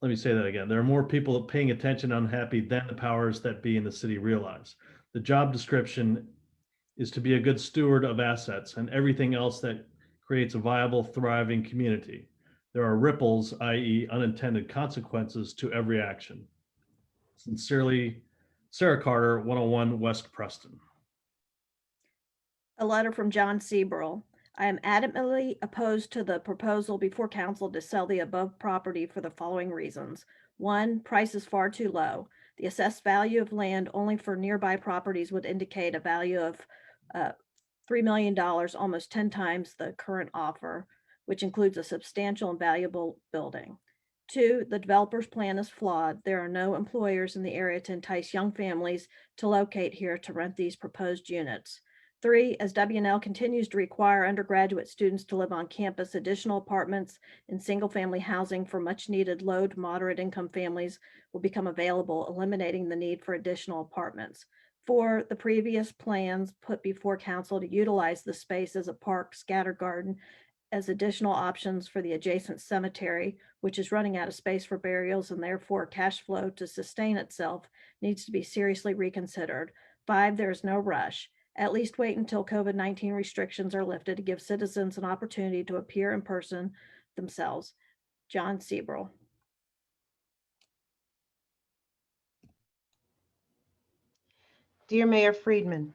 Let me say that again. There are more people paying attention and unhappy than the powers that be in the city realize. The job description is to be a good steward of assets and everything else that creates a viable, thriving community. there are ripples, i.e. unintended consequences to every action. Sincerely, Sarah Carter, 101 West Preston. A letter from John Seabrill. I am adamantly opposed to the proposal before council to sell the above property for the following reasons. 1, price is far too low. The assessed value of land only for nearby properties would indicate a value of $3 million, almost 10 times the current offer, which includes a substantial and valuable building. 2, the developer's plan is flawed. There are no employers in the area to entice young families to locate here to rent these proposed units. 3, as W&L continues to require undergraduate students to live on campus, additional apartments and single-family housing for much-needed low to moderate income families will become available, eliminating the need for additional apartments. 4, the previous plans put before council to utilize the space as a park, scatter garden, as additional options for the adjacent cemetery, which is running out of space for burials and therefore cash flow to sustain itself, needs to be seriously reconsidered. 5, there is no rush. At least wait until COVID-19 restrictions are lifted to give citizens an opportunity to appear in person themselves. John Seabrill. Dear Mayor Friedman,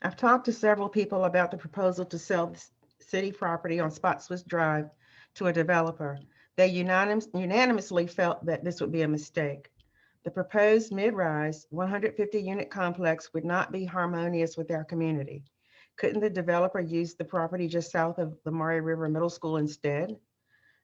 I've talked to several people about the proposal to sell the city property on Spotswood Drive to a developer. They unanimously felt that this would be a mistake. The proposed mid-rise 150-unit complex would not be harmonious with our community. Couldn't the developer use the property just south of the Murray River Middle School instead?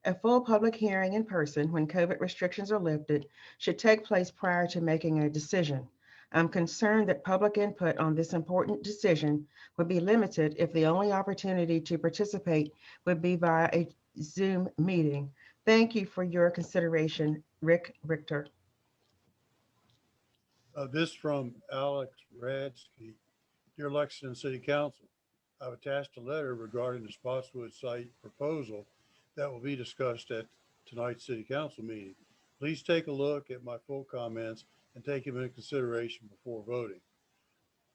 A full public hearing in person when COVID restrictions are lifted should take place prior to making a decision. I'm concerned that public input on this important decision would be limited if the only opportunity to participate would be via a Zoom meeting. Thank you for your consideration, Rick Richter. This from Alex Radsky. Dear Lexington City Council, I've attached a letter regarding the Spotswood site proposal that will be discussed at tonight's City Council meeting. Please take a look at my full comments and take them into consideration before voting.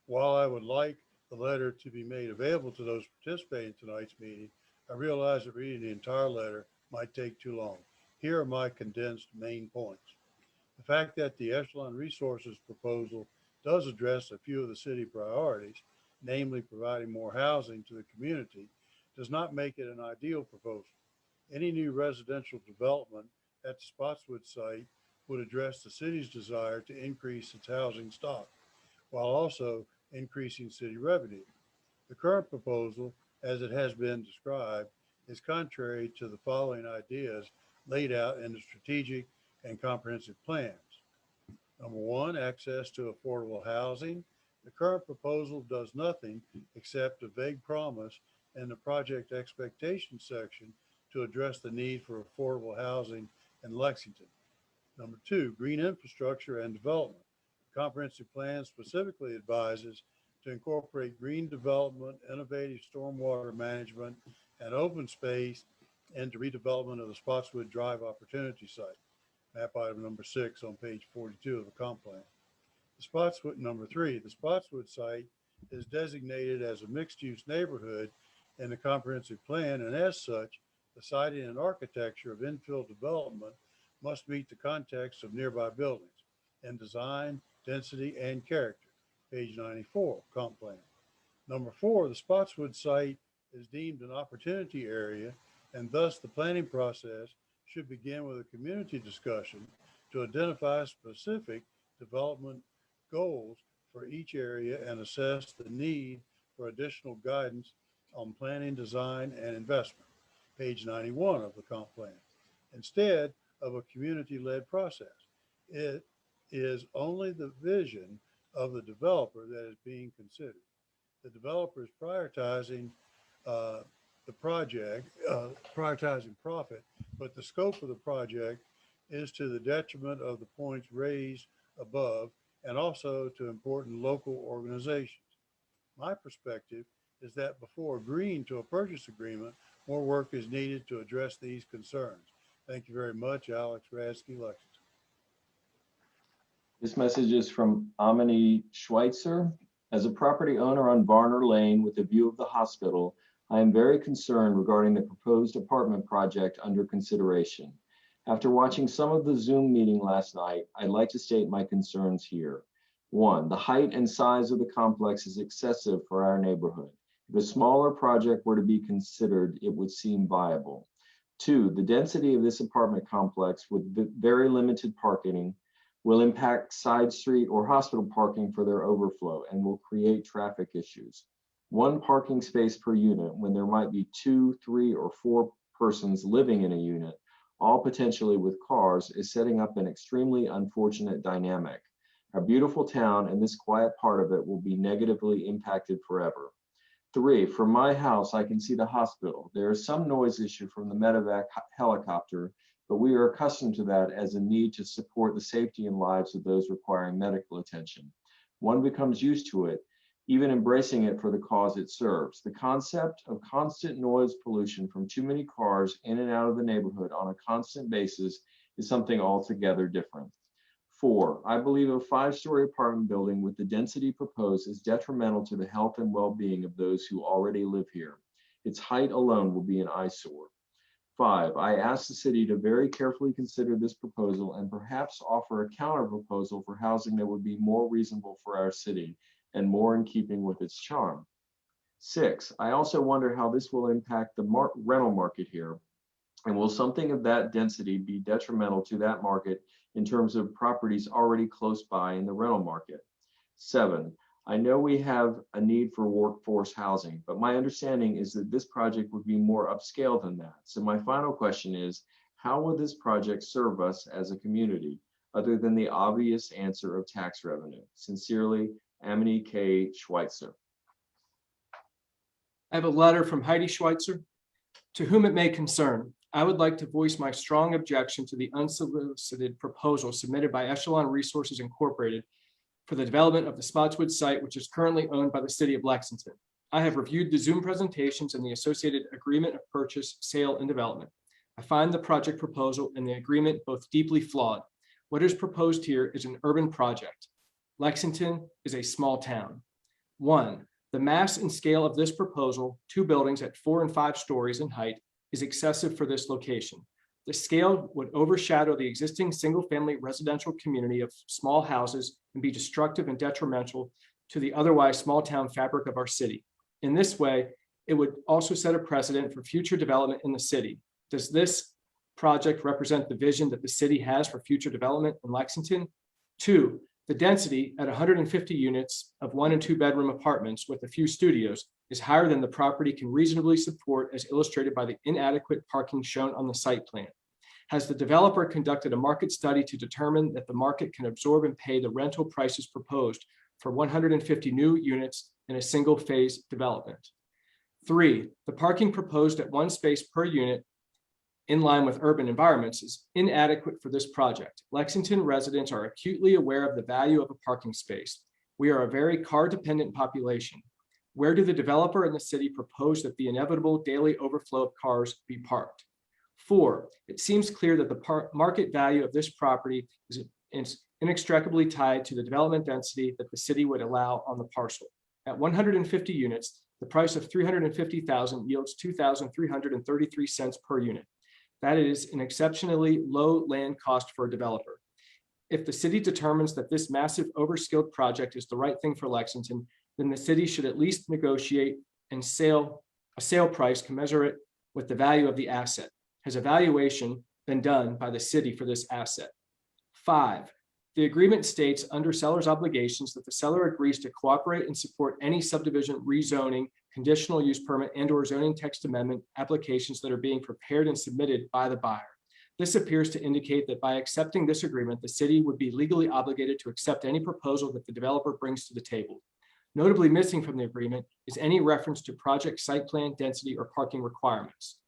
While I would like the letter to be made available to those participating in tonight's meeting, I realize that reading the entire letter might take too long. Here are my condensed main points. The fact that the Echelon Resources proposal does address a few of the city priorities, namely providing more housing to the community, does not make it an ideal proposal. Any new residential development at the Spotswood site would address the city's desire to increase its housing stock, while also increasing city revenue. The current proposal, as it has been described, is contrary to the following ideas laid out in the strategic and comprehensive plans. Number 1, access to affordable housing. The current proposal does nothing except a vague promise in the project expectation section to address the need for affordable housing in Lexington. Number 2, green infrastructure and development. The comprehensive plan specifically advises to incorporate green development, innovative stormwater management, and open space into redevelopment of the Spotswood Drive Opportunity Site. Map item number 6 on page 42 of the comp plan. The Spotswood, number 3, the Spotswood site is designated as a mixed-use neighborhood in the comprehensive plan, and as such, the siting and architecture of infill development must meet the context of nearby buildings in design, density, and character. Page 94, comp plan. Number 4, the Spotswood site is deemed an opportunity area, and thus the planning process should begin with a community discussion to identify specific development goals for each area and assess the need for additional guidance on planning, design, and investment. Page 91 of the comp plan. Instead of a community-led process, it is only the vision of the developer that is being considered. The developer is prioritizing the project, prioritizing profit, but the scope of the project is to the detriment of the points raised above and also to important local organizations. My perspective is that before agreeing to a purchase agreement, more work is needed to address these concerns. Thank you very much, Alex Radsky, Lexington. This message is from Amini Schweitzer. As a property owner on Varner Lane with a view of the hospital, I am very concerned regarding the proposed apartment project under consideration. After watching some of the Zoom meeting last night, I'd like to state my concerns here. 1, the height and size of the complex is excessive for our neighborhood. If a smaller project were to be considered, it would seem viable. 2, the density of this apartment complex with very limited parking will impact side street or hospital parking for their overflow and will create traffic issues. 1 parking space per unit when there might be 2, 3, or 4 persons living in a unit, all potentially with cars, is setting up an extremely unfortunate dynamic. Our beautiful town and this quiet part of it will be negatively impacted forever. 3, from my house, I can see the hospital. There is some noise issue from the medevac helicopter, but we are accustomed to that as a need to support the safety and lives of those requiring medical attention. One becomes used to it, even embracing it for the cause it serves. The concept of constant noise pollution from too many cars in and out of the neighborhood on a constant basis is something altogether different. 4, I believe a 5-story apartment building with the density proposed is detrimental to the health and well-being of those who already live here. Its height alone will be an eyesore. 5, I ask the city to very carefully consider this proposal and perhaps offer a counter proposal for housing that would be more reasonable for our city and more in keeping with its charm. 6, I also wonder how this will impact the rental market here, and will something of that density be detrimental to that market in terms of properties already close by in the rental market? 7, I know we have a need for workforce housing, but my understanding is that this project would be more upscale than that. So my final question is, how will this project serve us as a community, other than the obvious answer of tax revenue? Sincerely, Amity K. Schweitzer. I have a letter from Heidi Schweitzer. To whom it may concern, I would like to voice my strong objection to the unsolicited proposal submitted by Echelon Resources Incorporated for the development of the Spotswood site, which is currently owned by the city of Lexington. I have reviewed the Zoom presentations and the associated agreement of purchase, sale, and development. I find the project proposal and the agreement both deeply flawed. What is proposed here is an urban project. Lexington is a small town. 1, the mass and scale of this proposal, 2 buildings at 4 and 5 stories in height, is excessive for this location. The scale would overshadow the existing single-family residential community of small houses and be destructive and detrimental to the otherwise small-town fabric of our city. In this way, it would also set a precedent for future development in the city. Does this project represent the vision that the city has for future development in Lexington? 2, the density at 150 units of 1 and 2 bedroom apartments with a few studios is higher than the property can reasonably support, as illustrated by the inadequate parking shown on the site plan. Has the developer conducted a market study to determine that the market can absorb and pay the rental prices proposed for 150 new units in a single phase development? 3, the parking proposed at 1 space per unit in line with urban environments is inadequate for this project. Lexington residents are acutely aware of the value of a parking space. We are a very car-dependent population. Where do the developer and the city propose that the inevitable daily overflow of cars be parked? 4, it seems clear that the market value of this property is inextricably tied to the development density that the city would allow on the parcel. At 150 units, the price of $350,000 yields $2,333 per unit. That is an exceptionally low land cost for a developer. If the city determines that this massive overskilled project is the right thing for Lexington, then the city should at least negotiate a sale price commensurate with the value of the asset. Has evaluation been done by the city for this asset? 5, the agreement states under seller's obligations that the seller agrees to cooperate and support any subdivision rezoning, conditional use permit, and/or zoning text amendment applications that are being prepared and submitted by the buyer. This appears to indicate that by accepting this agreement, the city would be legally obligated to accept any proposal that the developer brings to the table. Notably missing from the agreement is any reference to project site plan, density, or parking requirements.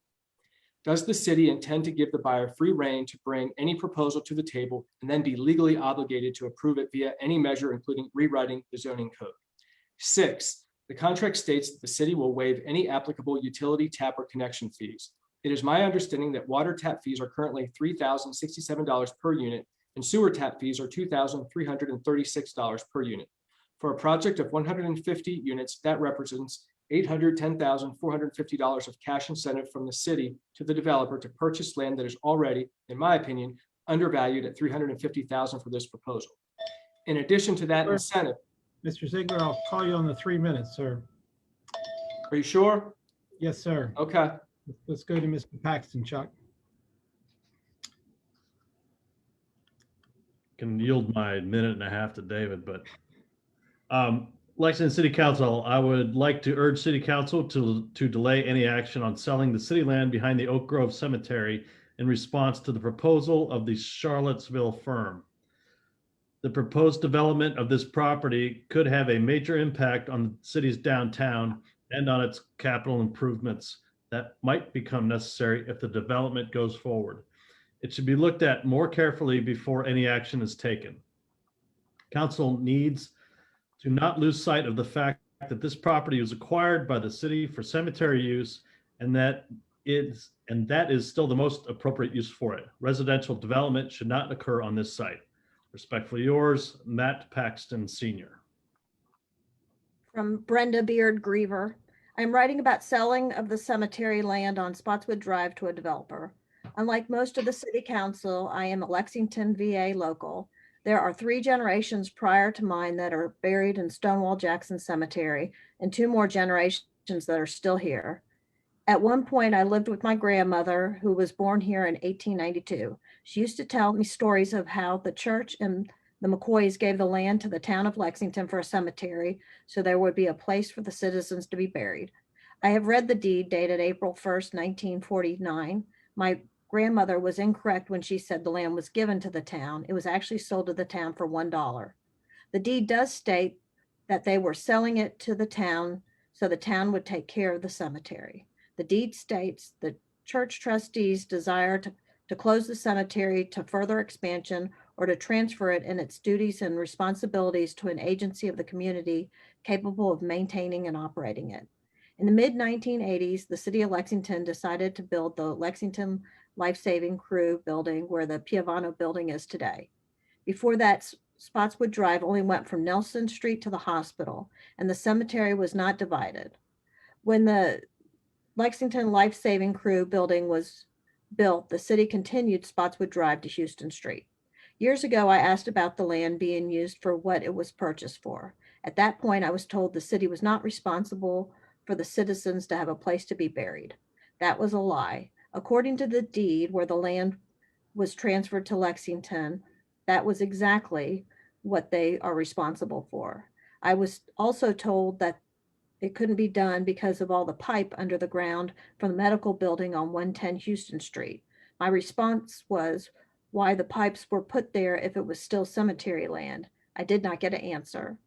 Does the city intend to give the buyer free rein to bring any proposal to the table and then be legally obligated to approve it via any measure, including rewriting the zoning code? 6, the contract states that the city will waive any applicable utility, tap, or connection fees. It is my understanding that water tap fees are currently $3,067 per unit and sewer tap fees are $2,336 per unit. For a project of 150 units, that represents $810,450 of cash incentive from the city to the developer to purchase land that is already, in my opinion, undervalued at $350,000 for this proposal. In addition to that incentive. Mr. Ziegler, I'll call you on the 3 minutes, sir. Are you sure? Yes, sir. Okay. Let's go to Mr. Paxton, Chuck. Can yield my minute and a half to David, but Lexington City Council, I would like to urge City Council to delay any action on selling the city land behind the Oak Grove Cemetery in response to the proposal of the Charlottesville firm. The proposed development of this property could have a major impact on the city's downtown and on its capital improvements that might become necessary if the development goes forward. It should be looked at more carefully before any action is taken. Council needs to not lose sight of the fact that this property was acquired by the city for cemetery use, and that is still the most appropriate use for it. Residential development should not occur on this site. Respectfully yours, Matt Paxton Sr. From Brenda Beard Griever. I'm writing about selling of the cemetery land on Spotswood Drive to a developer. Unlike most of the city council, I am a Lexington, VA local. There are 3 generations prior to mine that are buried in Stonewall Jackson Cemetery, and 2 more generations that are still here. At one point, I lived with my grandmother, who was born here in 1892. She used to tell me stories of how the church and the McCoys gave the land to the town of Lexington for a cemetery, so there would be a place for the citizens to be buried. I have read the deed dated April 1st, 1949. My grandmother was incorrect when she said the land was given to the town. It was actually sold to the town for $1. The deed does state that they were selling it to the town so the town would take care of the cemetery. The deed states the church trustees desire to close the cemetery to further expansion or to transfer it in its duties and responsibilities to an agency of the community capable of maintaining and operating it. In the mid-1980s, the city of Lexington decided to build the Lexington Life-Saving Crew building where the Piovano building is today. Before that, Spotswood Drive only went from Nelson Street to the hospital, and the cemetery was not divided. When the Lexington Life-Saving Crew building was built, the city continued Spotswood Drive to Houston Street. Years ago, I asked about the land being used for what it was purchased for. At that point, I was told the city was not responsible for the citizens to have a place to be buried. That was a lie. According to the deed where the land was transferred to Lexington, that was exactly what they are responsible for. I was also told that it couldn't be done because of all the pipe under the ground from the medical building on 110 Houston Street. My response was why the pipes were put there if it was still cemetery land. I did not get an answer.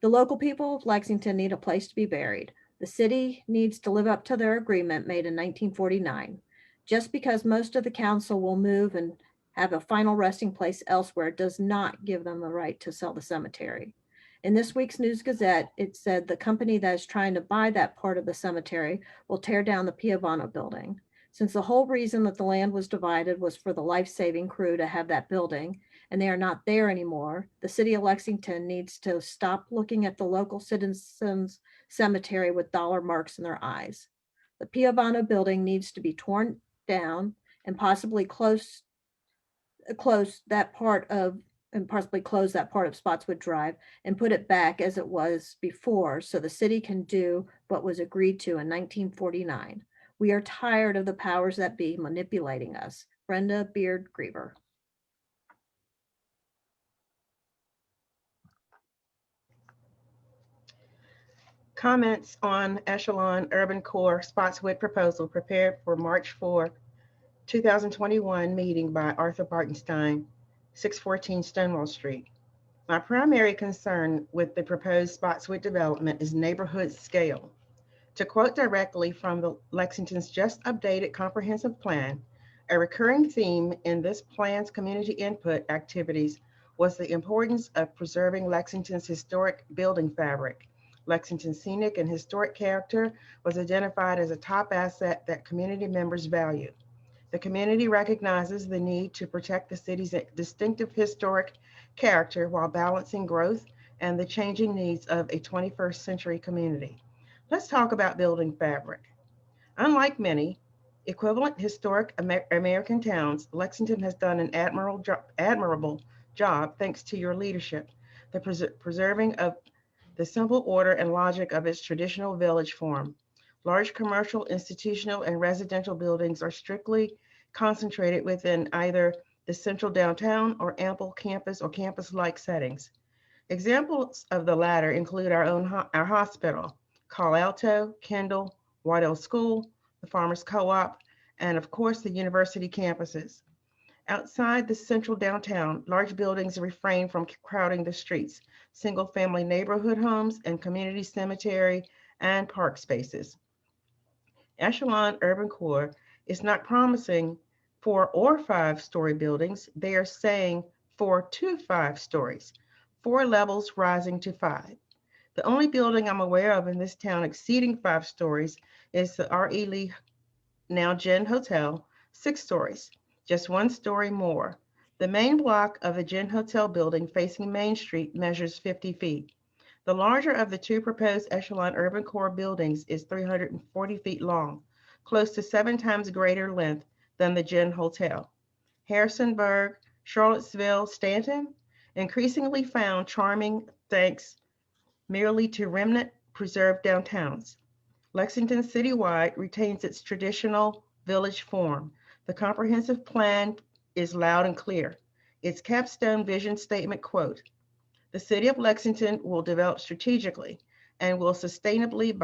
The local people of Lexington need a place to be buried. The city needs to live up to their agreement made in 1949. Just because most of the council will move and have a final resting place elsewhere does not give them the right to sell the cemetery. In this week's News Gazette, it said the company that is trying to buy that part of the cemetery will tear down the Piovano building. Since the whole reason that the land was divided was for the life-saving crew to have that building, and they are not there anymore, the city of Lexington needs to stop looking at the local citizens' cemetery with dollar marks in their eyes. The Piovano building needs to be torn down and possibly close that part of Spotswood Drive and put it back as it was before so the city can do what was agreed to in 1949. We are tired of the powers that be manipulating us. Brenda Beard Griever. Comments on Echelon Urban Core Spotswood proposal prepared for March 4, 2021 meeting by Arthur Bartenstein, 614 Stonewall Street. My primary concern with the proposed Spotswood development is neighborhood scale. To quote directly from the Lexington's just updated comprehensive plan, a recurring theme in this plan's community input activities was the importance of preserving Lexington's historic building fabric. Lexington's scenic and historic character was identified as a top asset that community members value. The community recognizes the need to protect the city's distinctive historic character while balancing growth and the changing needs of a 21st century community. Let's talk about building fabric. Unlike many equivalent historic American towns, Lexington has done an admirable job thanks to your leadership, the preserving of the simple order and logic of its traditional village form. Large commercial, institutional, and residential buildings are strictly concentrated within either the central downtown or ample campus or campus-like settings. Examples of the latter include our hospital, Cal Alto, Kendall, Whitehall School, the Farmers Co-op, and of course the university campuses. Outside the central downtown, large buildings refrain from crowding the streets, single-family neighborhood homes and community cemetery and park spaces. Echelon Urban Core is not promising 4 or 5-story buildings. They are saying 4 to 5 stories, 4 levels rising to 5. The only building I'm aware of in this town exceeding 5 stories is the R.E. Lee, now Gin Hotel, 6 stories, just 1 story more. The main block of the Gin Hotel building facing Main Street measures 50 feet. The larger of the 2 proposed Echelon Urban Core buildings is 340 feet long, close to 7 times greater length than the Gin Hotel. Harrisonburg, Charlottesville, Stanton, increasingly found charming thanks merely to remnant preserved downtowns. Lexington citywide retains its traditional village form. The comprehensive plan is loud and clear. Its capstone vision statement, quote, "The city of Lexington will develop strategically and will sustainably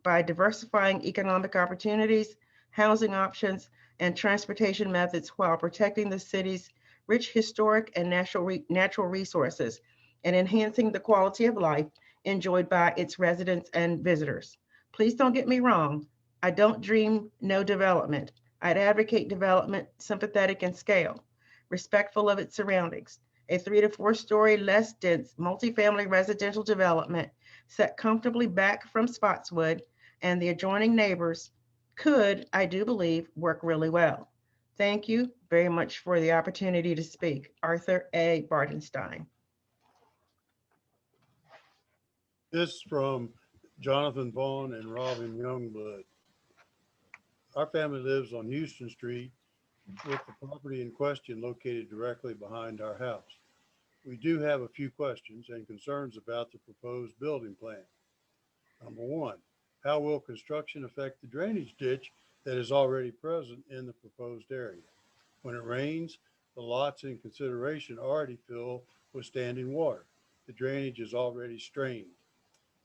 by diversifying economic opportunities, housing options, and transportation methods while protecting the city's rich historic and natural resources and enhancing the quality of life enjoyed by its residents and visitors." Please don't get me wrong. I don't dream no development. I'd advocate development sympathetic in scale, respectful of its surroundings. A 3 to 4 story less dense multifamily residential development set comfortably back from Spotswood and the adjoining neighbors could, I do believe, work really well. Thank you very much for the opportunity to speak. Arthur A. Bartenstein. This from Jonathan Vaughn and Robin Youngblood. Our family lives on Houston Street with the property in question located directly behind our house. We do have a few questions and concerns about the proposed building plan. Number 1, how will construction affect the drainage ditch that is already present in the proposed area? When it rains, the lots in consideration already fill with standing water. The drainage is already strained.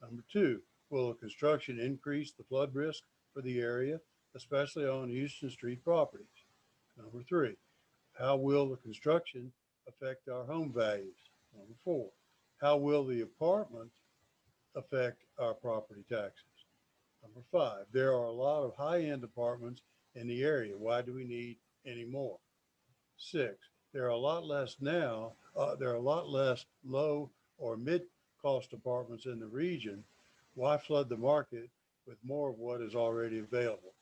Number 2, will the construction increase the flood risk for the area, especially on Houston Street properties? Number 3, how will the construction affect our home values? Number 4, how will the apartment affect our property taxes? Number 5, there are a lot of high-end apartments in the area. Why do we need any more? 6, there are a lot less low or mid-cost apartments in the region. Why flood the market with more of what is already available?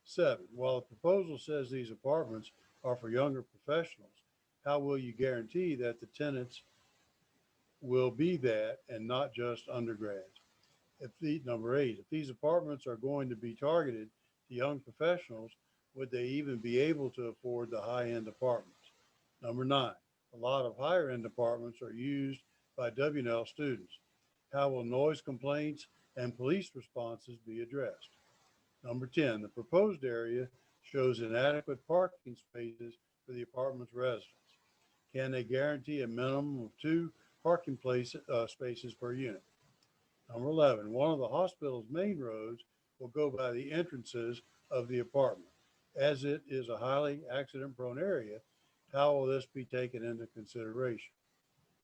7, while the proposal says these apartments are for younger professionals, how will you guarantee that the tenants will be that and not just undergrads? Number 8, if these apartments are going to be targeted to young professionals, would they even be able to afford the high-end apartments? Number 9, a lot of higher-end apartments are used by W&L students. How will noise complaints and police responses be addressed? Number 10, the proposed area shows inadequate parking spaces for the apartment's residents. Can they guarantee a minimum of 2 parking spaces per unit? Number 11, one of the hospital's main roads will go by the entrances of the apartment. As it is a highly accident-prone area, how will this be taken into consideration?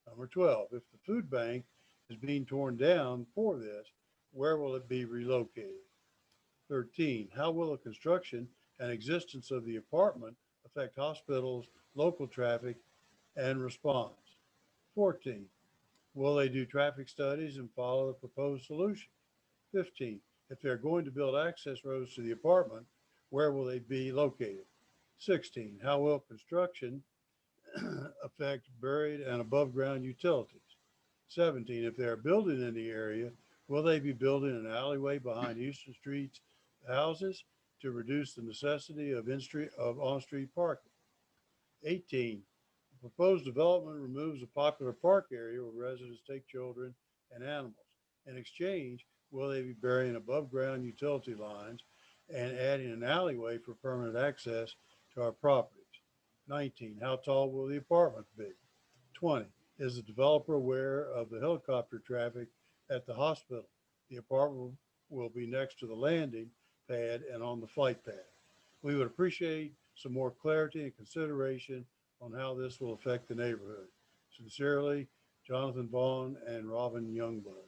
Number 12, if the food bank is being torn down for this, where will it be relocated? 13, how will the construction and existence of the apartment affect hospitals, local traffic, and response? 14, will they do traffic studies and follow the proposed solution? 15, if they're going to build access roads to the apartment, where will they be located? 16, how will construction affect buried and above ground utilities? 17, if they are building in the area, Will they be building an alleyway behind Eastern Street's houses to reduce the necessity of on-street parking? 18, the proposed development removes a popular park area where residents take children and animals. In exchange, will they be burying above ground utility lines and adding an alleyway for permanent access to our properties? 19, how tall will the apartment be? 20, is the developer aware of the helicopter traffic at the hospital? The apartment will be next to the landing pad and on the flight pad. We would appreciate some more clarity and consideration on how this will affect the neighborhood. Sincerely, Jonathan Vaughn and Robin Youngblood.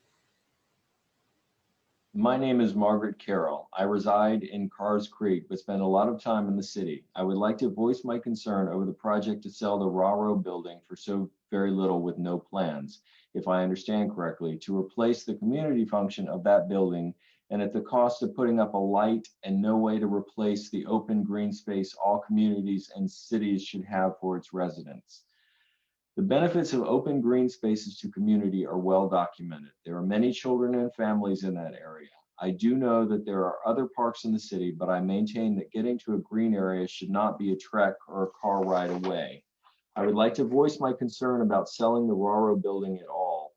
My name is Margaret Carroll. I reside in Carrs Creek, but spend a lot of time in the city. I would like to voice my concern over the project to sell the Raro building for so very little with no plans, if I understand correctly, to replace the community function of that building and at the cost of putting up a light and no way to replace the open green space all communities and cities should have for its residents. The benefits of open green spaces to community are well documented. There are many children and families in that area. I do know that there are other parks in the city, but I maintain that getting to a green area should not be a trek or a car ride away. I would like to voice my concern about selling the Raro building at all.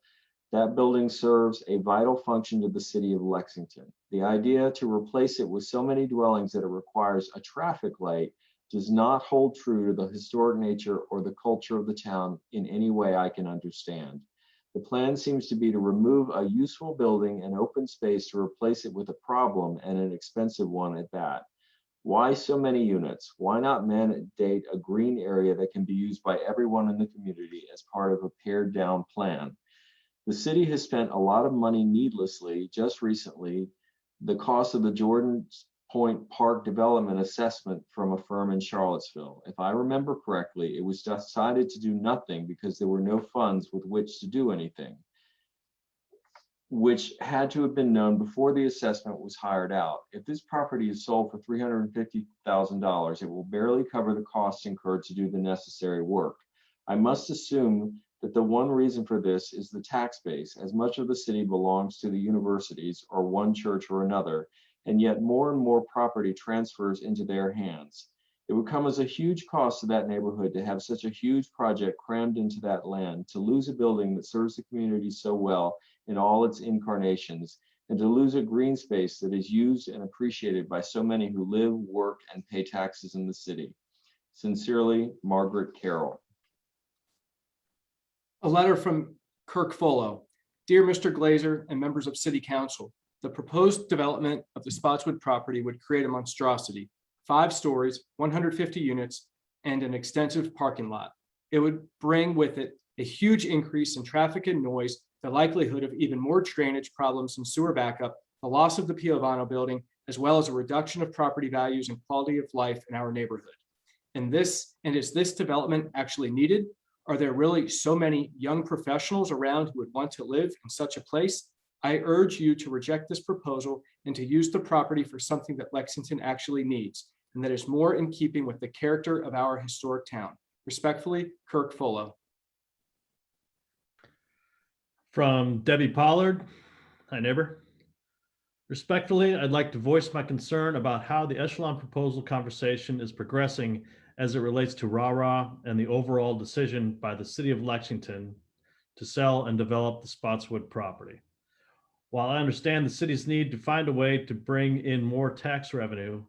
That building serves a vital function to the city of Lexington. The idea to replace it with so many dwellings that it requires a traffic light does not hold true to the historic nature or the culture of the town in any way I can understand. The plan seems to be to remove a useful building and open space to replace it with a problem, and an expensive one at that. Why so many units? Why not mandate a green area that can be used by everyone in the community as part of a pared down plan? The city has spent a lot of money needlessly. Just recently, the cost of the Jordan Point Park development assessment from a firm in Charlottesville. If I remember correctly, it was decided to do nothing because there were no funds with which to do anything, which had to have been known before the assessment was hired out. If this property is sold for $350,000, it will barely cover the costs incurred to do the necessary work. I must assume that the one reason for this is the tax base, as much of the city belongs to the universities or one church or another, and yet more and more property transfers into their hands. It would come as a huge cost to that neighborhood to have such a huge project crammed into that land, to lose a building that serves the community so well in all its incarnations, and to lose a green space that is used and appreciated by so many who live, work, and pay taxes in the city. Sincerely, Margaret Carroll. A letter from Kirk Follow. Dear Mr. Glazer and members of City Council, the proposed development of the Spotswood property would create a monstrosity, 5 stories, 150 units, and an extensive parking lot. It would bring with it a huge increase in traffic and noise, the likelihood of even more drainage problems and sewer backup, the loss of the Piovano building, as well as a reduction of property values and quality of life in our neighborhood. And is this development actually needed? Are there really so many young professionals around who would want to live in such a place? I urge you to reject this proposal and to use the property for something that Lexington actually needs, and that is more in keeping with the character of our historic town. Respectfully, Kirk Follow. From Debbie Pollard. Hi, neighbor. Respectfully, I'd like to voice my concern about how the echelon proposal conversation is progressing as it relates to RARA and the overall decision by the city of Lexington to sell and develop the Spotswood property. While I understand the city's need to find a way to bring in more tax revenue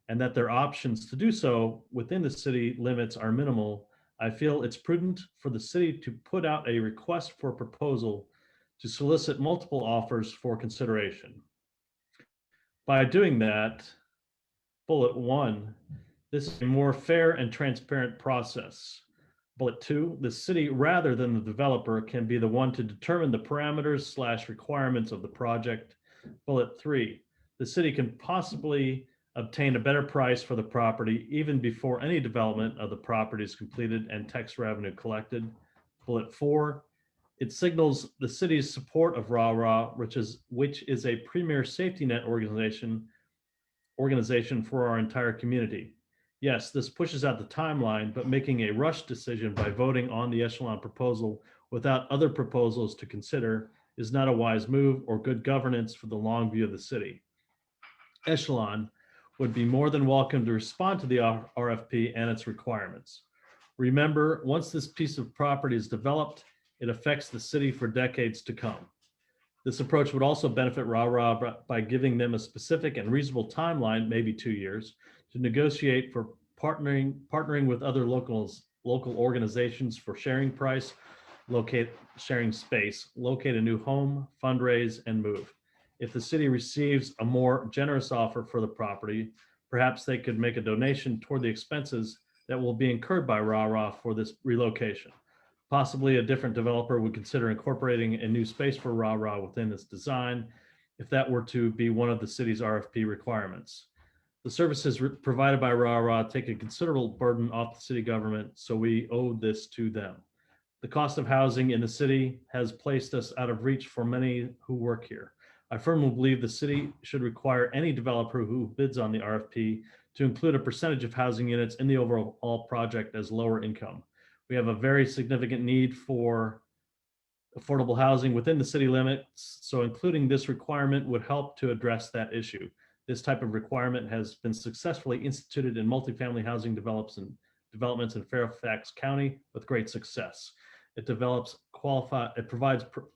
and that their options to do so within the city limits are minimal, I feel it's prudent for the city to put out a request for proposal to solicit multiple offers for consideration. By doing that, bullet 1, this is a more fair and transparent process. Bullet 2, the city rather than the developer can be the one to determine the parameters / requirements of the project. Bullet 3, the city can possibly obtain a better price for the property even before any development of the property is completed and tax revenue collected. Bullet 4, it signals the city's support of RARA, which is a premier safety net organization for our entire community. Yes, this pushes out the timeline, but making a rush decision by voting on the echelon proposal without other proposals to consider is not a wise move or good governance for the long view of the city. Echelon would be more than welcome to respond to the RFP and its requirements. Remember, once this piece of property is developed, it affects the city for decades to come. This approach would also benefit RARA by giving them a specific and reasonable timeline, maybe 2 years, to negotiate for partnering with other local organizations for sharing price, sharing space, locate a new home, fundraise, and move. If the city receives a more generous offer for the property, perhaps they could make a donation toward the expenses that will be incurred by RARA for this relocation. Possibly a different developer would consider incorporating a new space for RARA within its design, if that were to be one of the city's RFP requirements. The services provided by RARA take a considerable burden off the city government, so we owe this to them. The cost of housing in the city has placed us out of reach for many who work here. I firmly believe the city should require any developer who bids on the RFP to include a percentage of housing units in the overall project as lower income. We have a very significant need for affordable housing within the city limits, so including this requirement would help to address that issue. This type of requirement has been successfully instituted in multifamily housing developments in Fairfax County with great success. It provides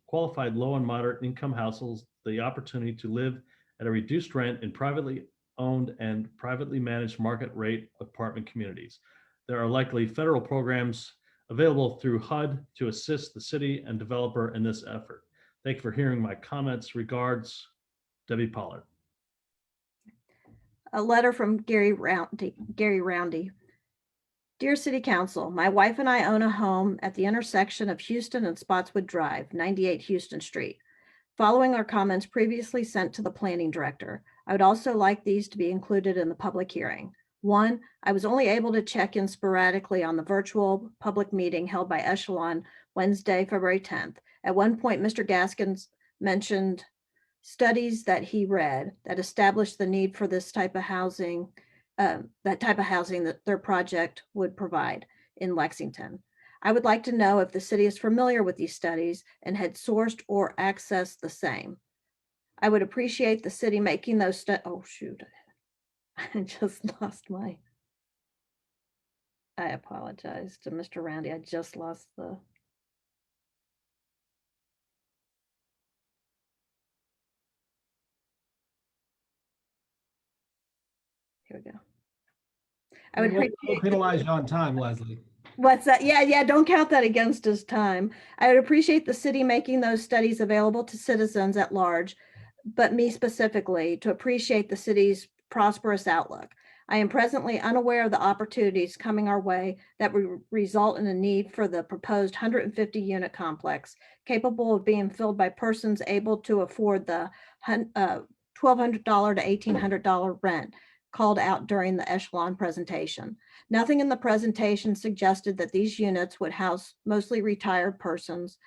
qualified low and moderate income households the opportunity to live at a reduced rent in privately owned and privately managed market rate apartment communities. There are likely federal programs available through HUD to assist the city and developer in this effort. Thank you for hearing my comments. Regards, Debbie Pollard. A letter from Gary Roundy. Dear City Council, my wife and I own a home at the intersection of Houston and Spotswood Drive, 98 Houston Street. Following our comments previously sent to the planning director, I would also like these to be included in the public hearing. 1, I was only able to check in sporadically on the virtual public meeting held by Echelon Wednesday, February 10th. At one point, Mr. Gaskins mentioned studies that he read that established the need for this type of housing, that their project would provide in Lexington. I would like to know if the city is familiar with these studies and had sourced or accessed the same. I would appreciate the city making those oh shoot, I just lost my, I apologize to Mr. Roundy. I just lost the, here we go. I would We'll penalize you on time, Leslie. What's that? Yeah, don't count that against his time. I would appreciate the city making those studies available to citizens at large, but me specifically, to appreciate the city's prosperous outlook. I am presently unaware of the opportunities coming our way that will result in a need for the proposed 150 unit complex capable of being filled by persons able to afford the $1,200 to $1,800 rent called out during the Echelon presentation. Nothing in the presentation suggested that these units would house mostly retired persons.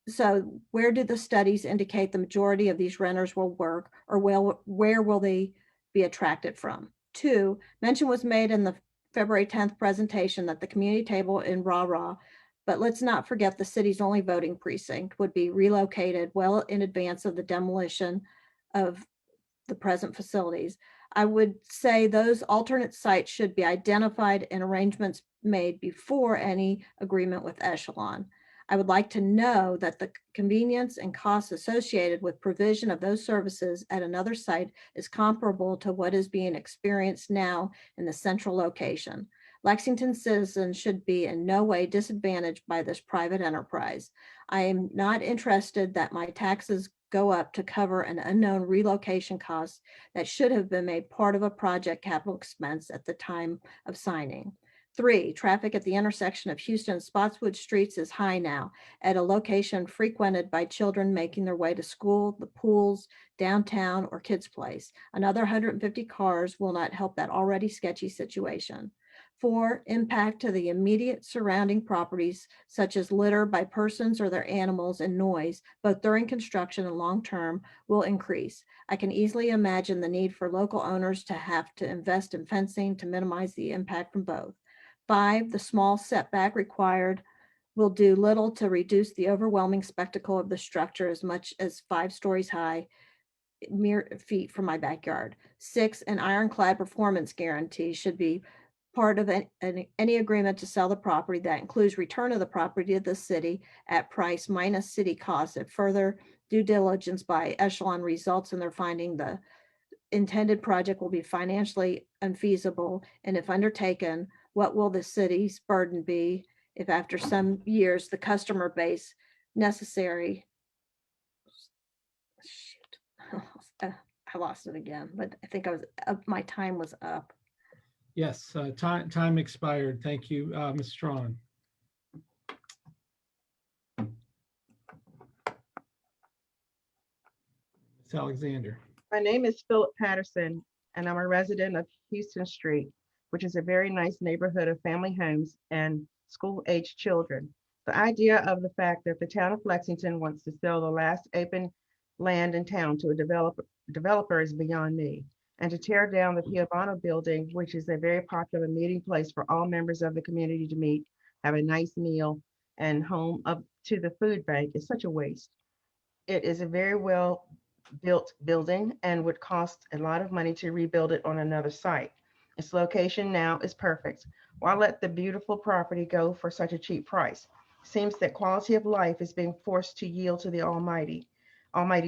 So where do the studies indicate the majority of these renters will work, or where will they be attracted from? 2, mention was made in the February 10th presentation that the community table in RARA, but let's not forget the city's only voting precinct, would be relocated well in advance of the demolition of the present facilities. I would say those alternate sites should be identified and arrangements made before any agreement with Echelon. I would like to know that the convenience and costs associated with provision of those services at another site is comparable to what is being experienced now in the central location. Lexington citizens should be in no way disadvantaged by this private enterprise. I am not interested that my taxes go up to cover an unknown relocation cost that should have been made part of a project capital expense at the time of signing. 3, traffic at the intersection of Houston and Spotswood streets is high now at a location frequented by children making their way to school, the pools, downtown, or kids' place. Another 150 cars will not help that already sketchy situation. 4, impact to the immediate surrounding properties, such as litter by persons or their animals and noise, both during construction and long-term, will increase. I can easily imagine the need for local owners to have to invest in fencing to minimize the impact from both. 5, the small setback required will do little to reduce the overwhelming spectacle of the structure as much as 5 stories high, mere feet from my backyard. 6, an ironclad performance guarantee should be part of any agreement to sell the property that includes return of the property to the city at price minus city costs. If further due diligence by Echelon results in their finding the intended project will be financially unfeasible, and if undertaken, what will the city's burden be if after some years the customer base necessary I lost it again, but I think I was my time was up. Yes, time expired. Thank you, Ms. Strawn. Ms. Alexander. My name is Philip Patterson, and I'm a resident of Houston Street, which is a very nice neighborhood of family homes and school-aged children. The idea of the fact that the town of Lexington wants to sell the last open land in town to a developer is beyond me. And to tear down the Piovano building, which is a very popular meeting place for all members of the community to meet, have a nice meal, and home up to the food bank, is such a waste. It is a very well built building and would cost a lot of money to rebuild it on another site. Its location now is perfect. Why let the beautiful property go for such a cheap price? Seems that quality of life is being forced to yield to the almighty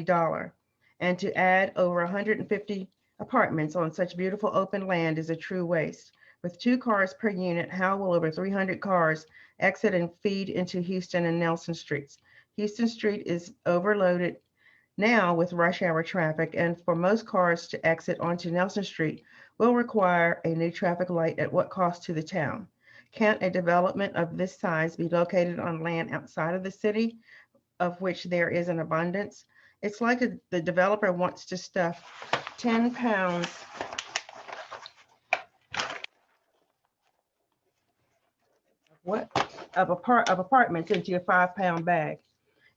dollar. And to add over 150 apartments on such beautiful open land is a true waste. With 2 cars per unit, how will over 300 cars exit and feed into Houston and Nelson Streets? Houston Street is overloaded now with rush hour traffic, and for most cars to exit onto Nelson Street will require a new traffic light at what cost to the town? Can't a development of this size be located on land outside of the city, of which there is an abundance? It's like the developer wants to stuff 10 pounds of apartments into a 5-pound bag.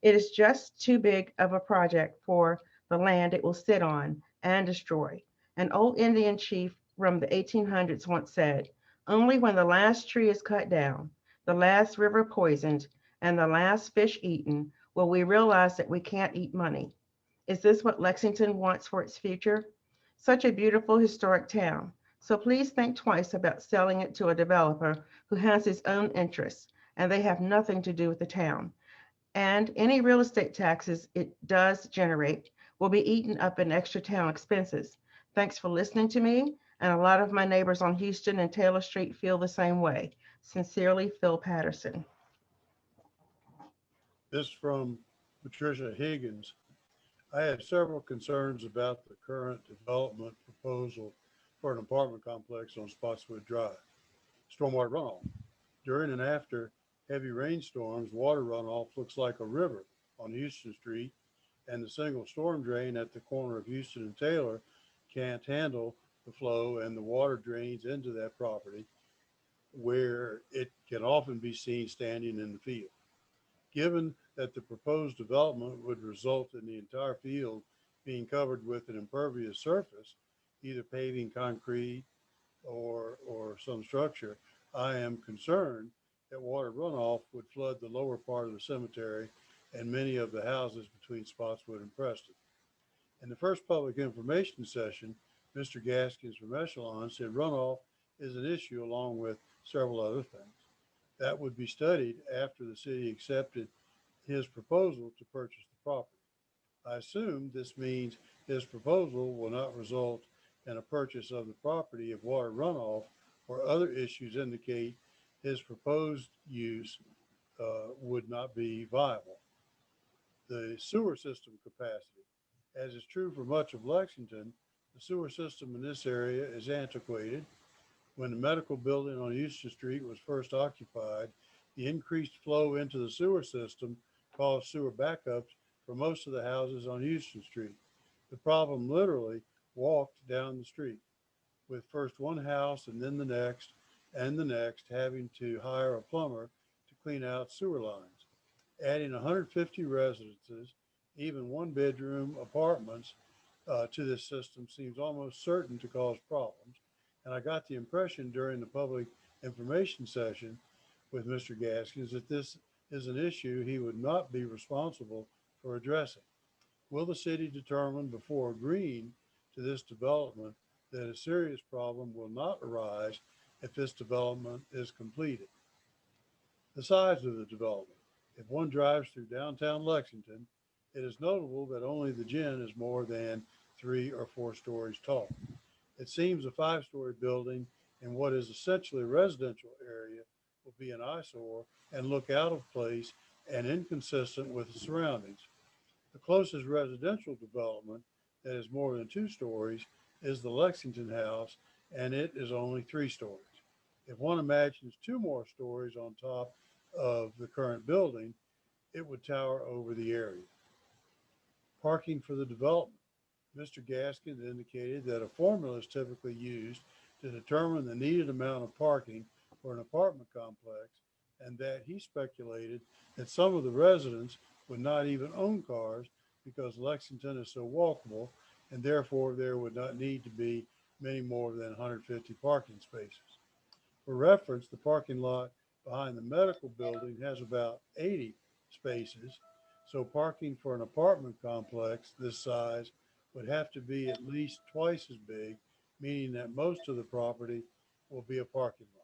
It is just too big of a project for the land it will sit on and destroy. An old Indian chief from the 1800s once said, "Only when the last tree is cut down, the last river poisoned, and the last fish eaten will we realize that we can't eat money." Is this what Lexington wants for its future? Such a beautiful historic town. So please think twice about selling it to a developer who has his own interests, and they have nothing to do with the town. And any real estate taxes it does generate will be eaten up in extra town expenses. Thanks for listening to me, and a lot of my neighbors on Houston and Taylor Street feel the same way. Sincerely, Phil Patterson. This from Patricia Higgins. I have several concerns about the current development proposal for an apartment complex on Spotswood Drive. Stormwater runoff. During and after heavy rainstorms, water runoff looks like a river on Houston Street, and the single storm drain at the corner of Houston and Taylor can't handle the flow, and the water drains into that property where it can often be seen standing in the field. Given that the proposed development would result in the entire field being covered with an impervious surface, either paving, concrete, or some structure, I am concerned that water runoff would flood the lower part of the cemetery and many of the houses between Spotswood and Preston. In the first public information session, Mr. Gaskins from Echelon said runoff is an issue along with several other things. That would be studied after the city accepted his proposal to purchase the property. I assume this means his proposal will not result in a purchase of the property if water runoff or other issues indicate his proposed use would not be viable. The sewer system capacity. As is true for much of Lexington, the sewer system in this area is antiquated. When the medical building on Houston Street was first occupied, the increased flow into the sewer system caused sewer backups for most of the houses on Houston Street. The problem literally walked down the street, with first one house and then the next and the next having to hire a plumber to clean out sewer lines. Adding 150 residences, even one-bedroom apartments to this system seems almost certain to cause problems. And I got the impression during the public information session with Mr. Gaskins that this is an issue he would not be responsible for addressing. Will the city determine before agreeing to this development that a serious problem will not arise if this development is completed? The size of the development. If one drives through downtown Lexington, it is notable that only the gym is more than 3 or 4 stories tall. It seems a 5-story building in what is essentially a residential area will be an eyesore and look out of place and inconsistent with the surroundings. The closest residential development that is more than 2 stories is the Lexington House, and it is only 3 stories. If one imagines 2 more stories on top of the current building, it would tower over the area. Parking for the development. Mr. Gaskins indicated that a formula is typically used to determine the needed amount of parking for an apartment complex, and that he speculated that some of the residents would not even own cars because Lexington is so walkable, and therefore there would not need to be many more than 150 parking spaces. For reference, the parking lot behind the medical building has about 80 spaces, so parking for an apartment complex this size would have to be at least twice as big, meaning that most of the property will be a parking lot.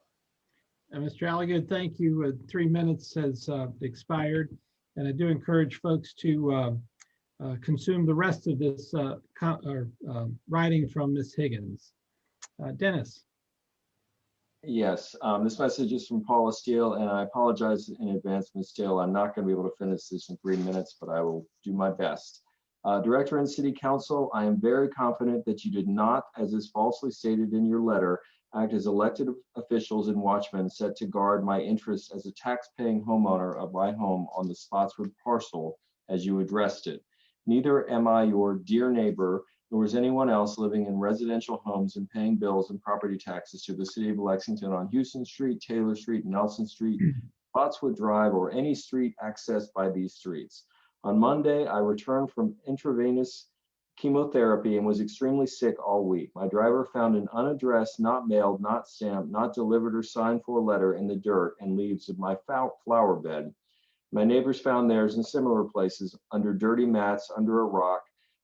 And Mr. Alligood, thank you. 3 minutes has expired, and I do encourage folks to consume the rest of this writing from Ms. Higgins. Dennis. Yes, this message is from Paula Steele, and I apologize in advance, Ms. Steele. I'm not going to be able to finish this in 3 minutes, but I will do my best. Director and City Council, I am very confident that you did not, as is falsely stated in your letter, act as elected officials and watchmen set to guard my interests as a tax-paying homeowner of my home on the Spotswood parcel as you addressed it. Neither am I your dear neighbor, nor is anyone else living in residential homes and paying bills and property taxes to the City of Lexington on Houston Street, Taylor Street, Nelson Street, Spotswood Drive, or any street accessed by these streets. On Monday, I returned from intravenous chemotherapy and was extremely sick all week. My driver found an unaddressed, not mailed, not stamped, not delivered or signed for letter in the dirt and leaves of my flower bed. My neighbors found theirs in similar places, under dirty mats, under a rock.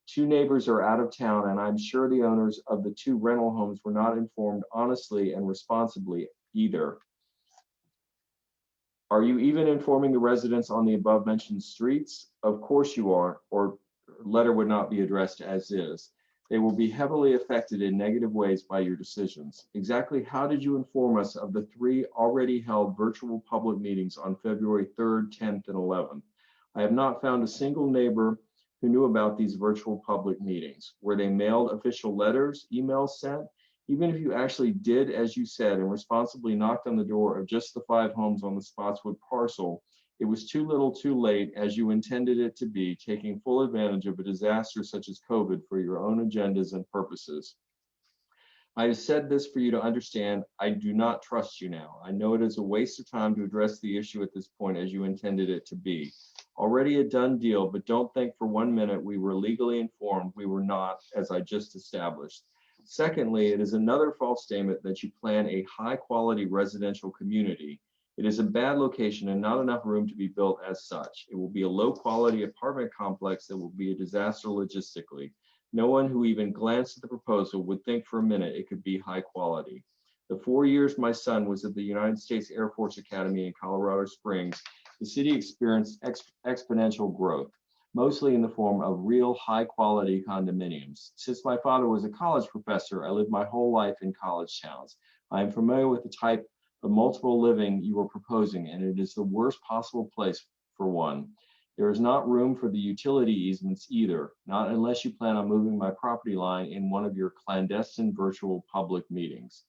2 neighbors are out of town, and I'm sure the owners of the 2 rental homes were not informed honestly and responsibly either. Are you even informing the residents on the above mentioned streets? Of course you are, or letter would not be addressed as is. They will be heavily affected in negative ways by your decisions. Exactly how did you inform us of the 3 already held virtual public meetings on February 3rd, 10th, and 11th? I have not found a single neighbor who knew about these virtual public meetings. Were they mailed official letters, emails sent? Even if you actually did as you said and responsibly knocked on the door of just the 5 homes on the Spotswood parcel, it was too little too late as you intended it to be, taking full advantage of a disaster such as COVID for your own agendas and purposes. I have said this for you to understand. I do not trust you now. I know it is a waste of time to address the issue at this point as you intended it to be. Already a done deal, but don't think for 1 minute we were legally informed. We were not, as I just established. Secondly, it is another false statement that you plan a high-quality residential community. It is a bad location and not enough room to be built as such. It will be a low-quality apartment complex that will be a disaster logistically. No one who even glanced at the proposal would think for a minute it could be high quality. The 4 years my son was at the United States Air Force Academy in Colorado Springs, the city experienced exponential growth, mostly in the form of real high-quality condominiums. Since my father was a college professor, I lived my whole life in college towns. I am familiar with the type of multiple living you are proposing, and it is the worst possible place for one. There is not room for the utility easements either, not unless you plan on moving my property line in one of your clandestine virtual public meetings.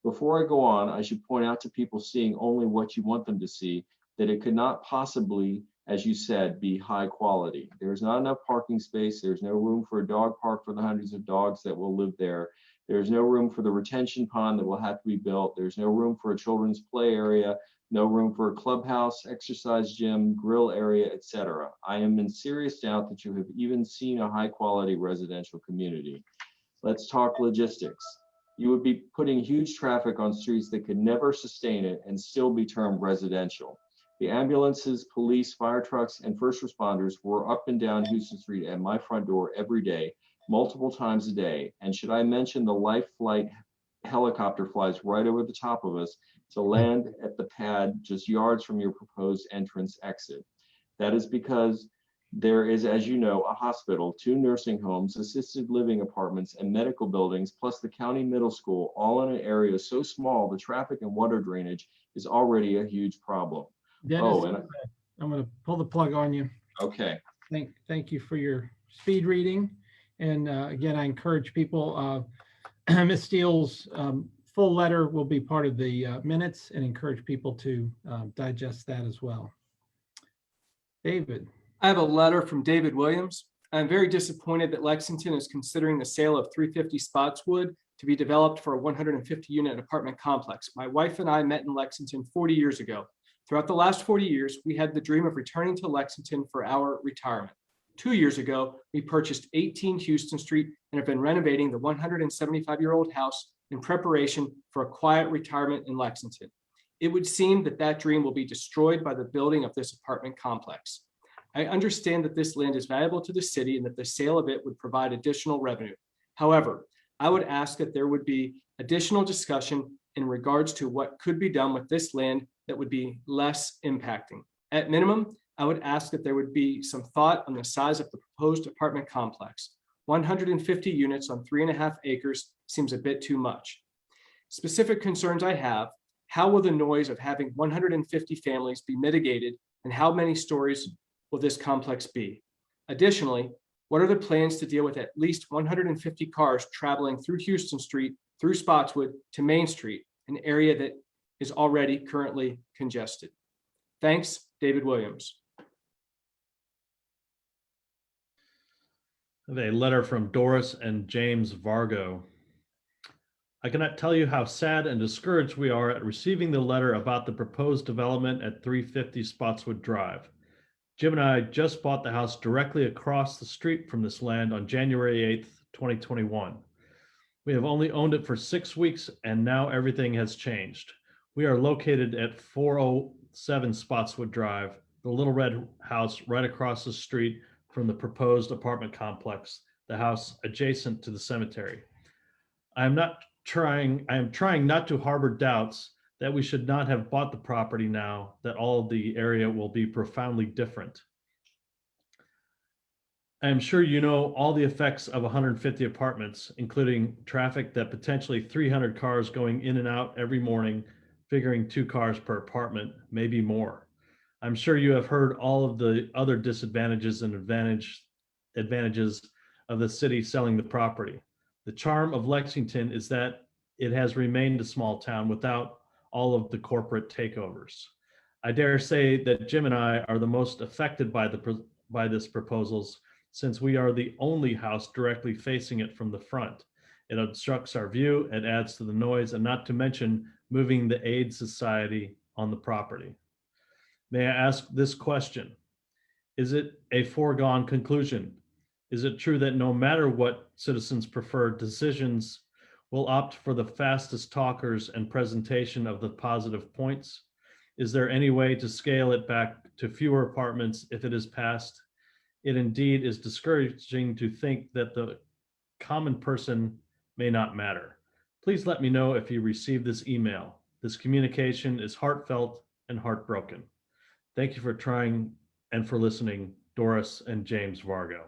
Before I go on, I should point out to people seeing only what you want them to see that it could not possibly, as you said, be high quality. There is not enough parking space. There's no room for a dog park for the hundreds of dogs that will live there. There's no room for the retention pond that will have to be built. There's no room for a children's play area, no room for a clubhouse, exercise gym, grill area, etc. I am in serious doubt that you have even seen a high quality residential community. Let's talk logistics. You would be putting huge traffic on streets that could never sustain it and still be termed residential. The ambulances, police, fire trucks, and first responders were up and down Houston Street at my front door every day, multiple times a day. And should I mention the Life Flight helicopter flies right over the top of us to land at the pad just yards from your proposed entrance exit. That is because there is, as you know, a hospital, 2 nursing homes, assisted living apartments, and medical buildings, plus the county middle school, all in an area so small the traffic and water drainage is already a huge problem. Dennis, I'm going to pull the plug on you. Okay. Thank you for your speed reading. And again, I encourage people, Ms. Steele's full letter will be part of the minutes, and encourage people to digest that as well. David. I have a letter from David Williams. I'm very disappointed that Lexington is considering the sale of 350 Spotswood to be developed for a 150 unit apartment complex. My wife and I met in Lexington 40 years ago. Throughout the last 40 years, we had the dream of returning to Lexington for our retirement. 2 years ago, we purchased 18 Houston Street and have been renovating the 175-year-old house in preparation for a quiet retirement in Lexington. It would seem that that dream will be destroyed by the building of this apartment complex. I understand that this land is valuable to the city and that the sale of it would provide additional revenue. However, I would ask that there would be additional discussion in regards to what could be done with this land that would be less impacting. At minimum, I would ask that there would be some thought on the size of the proposed apartment complex. 150 units on 3.5 acres seems a bit too much. Specific concerns I have: how will the noise of having 150 families be mitigated, and how many stories will this complex be? Additionally, what are the plans to deal with at least 150 cars traveling through Houston Street, through Spotswood to Main Street, an area that is already currently congested? Thanks, David Williams. I have a letter from Doris and James Vargo. I cannot tell you how sad and discouraged we are at receiving the letter about the proposed development at 350 Spotswood Drive. Jim and I just bought the house directly across the street from this land on January 8th, 2021. We have only owned it for 6 weeks, and now everything has changed. We are located at 407 Spotswood Drive, the little red house right across the street from the proposed apartment complex, the house adjacent to the cemetery. I am trying not to harbor doubts that we should not have bought the property now that all of the area will be profoundly different. I am sure you know all the effects of 150 apartments, including traffic that potentially 300 cars going in and out every morning, figuring 2 cars per apartment, maybe more. I'm sure you have heard all of the other disadvantages and advantages of the city selling the property. The charm of Lexington is that it has remained a small town without all of the corporate takeovers. I dare say that Jim and I are the most affected by this proposals, since we are the only house directly facing it from the front. It obstructs our view, it adds to the noise, and not to mention moving the aid society on the property. May I ask this question? Is it a foregone conclusion? Is it true that no matter what citizens prefer, decisions will opt for the fastest talkers and presentation of the positive points? Is there any way to scale it back to fewer apartments if it is passed? It indeed is discouraging to think that the common person may not matter. Please let me know if you received this email. This communication is heartfelt and heartbroken. Thank you for trying and for listening, Doris and James Vargo.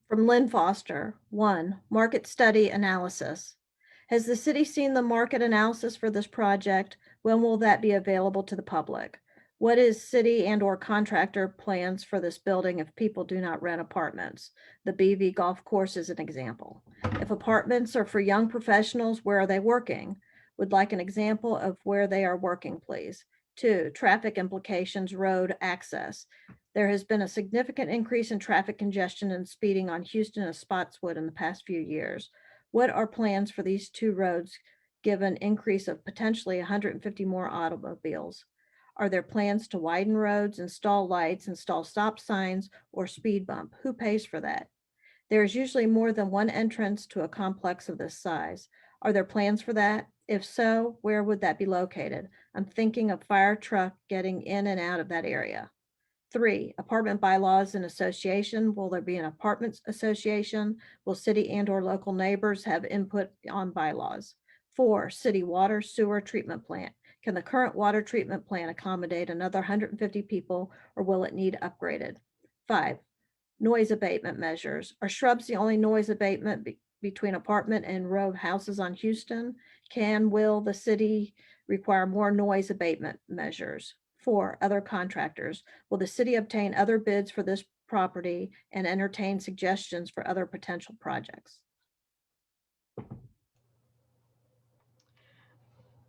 From Lynn Foster. 1, market study analysis. Has the city seen the market analysis for this project? When will that be available to the public? What is city and/or contractor plans for this building if people do not rent apartments? The BV golf course is an example. If apartments are for young professionals, where are they working? Would like an example of where they are working, please. 2, traffic implications, road access. There has been a significant increase in traffic congestion and speeding on Houston and Spotswood in the past few years. What are plans for these 2 roads given increase of potentially 150 more automobiles? Are there plans to widen roads, install lights, install stop signs, or speed bump? Who pays for that? There is usually more than one entrance to a complex of this size. Are there plans for that? If so, where would that be located? I'm thinking of fire truck getting in and out of that area. 3, apartment bylaws and association. Will there be an apartments association? Will city and or local neighbors have input on bylaws? 4, city water sewer treatment plant. Can the current water treatment plant accommodate another 150 people or will it need upgraded? 5, noise abatement measures. Are shrubs the only noise abatement between apartment and row houses on Houston? Will the city require more noise abatement measures? 4, other contractors. Will the city obtain other bids for this property and entertain suggestions for other potential projects?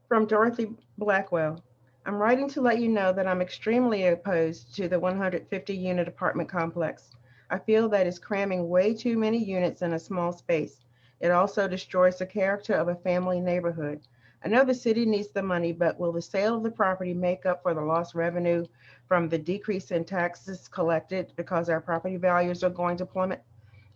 From Dorothy Blackwell. I'm writing to let you know that I'm extremely opposed to the 150 unit apartment complex. I feel that it's cramming way too many units in a small space. It also destroys the character of a family neighborhood. I know the city needs the money, but will the sale of the property make up for the lost revenue from the decrease in taxes collected because our property values are going to plummet?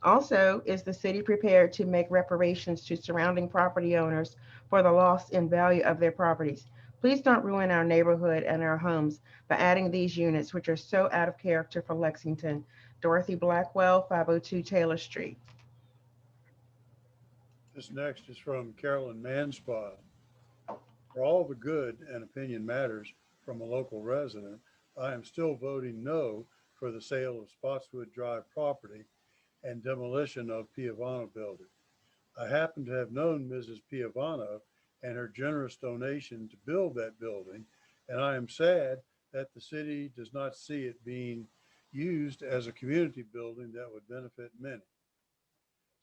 Also, is the city prepared to make reparations to surrounding property owners for the loss in value of their properties? Please don't ruin our neighborhood and our homes by adding these units, which are so out of character for Lexington. Dorothy Blackwell, 502 Taylor Street. This next is from Carolyn Manspot. For all the good and opinion matters from a local resident, I am still voting no for the sale of Spotswood Drive property and demolition of Piovano building. I happen to have known Mrs. Piovano and her generous donation to build that building, and I am sad that the city does not see it being used as a community building that would benefit many.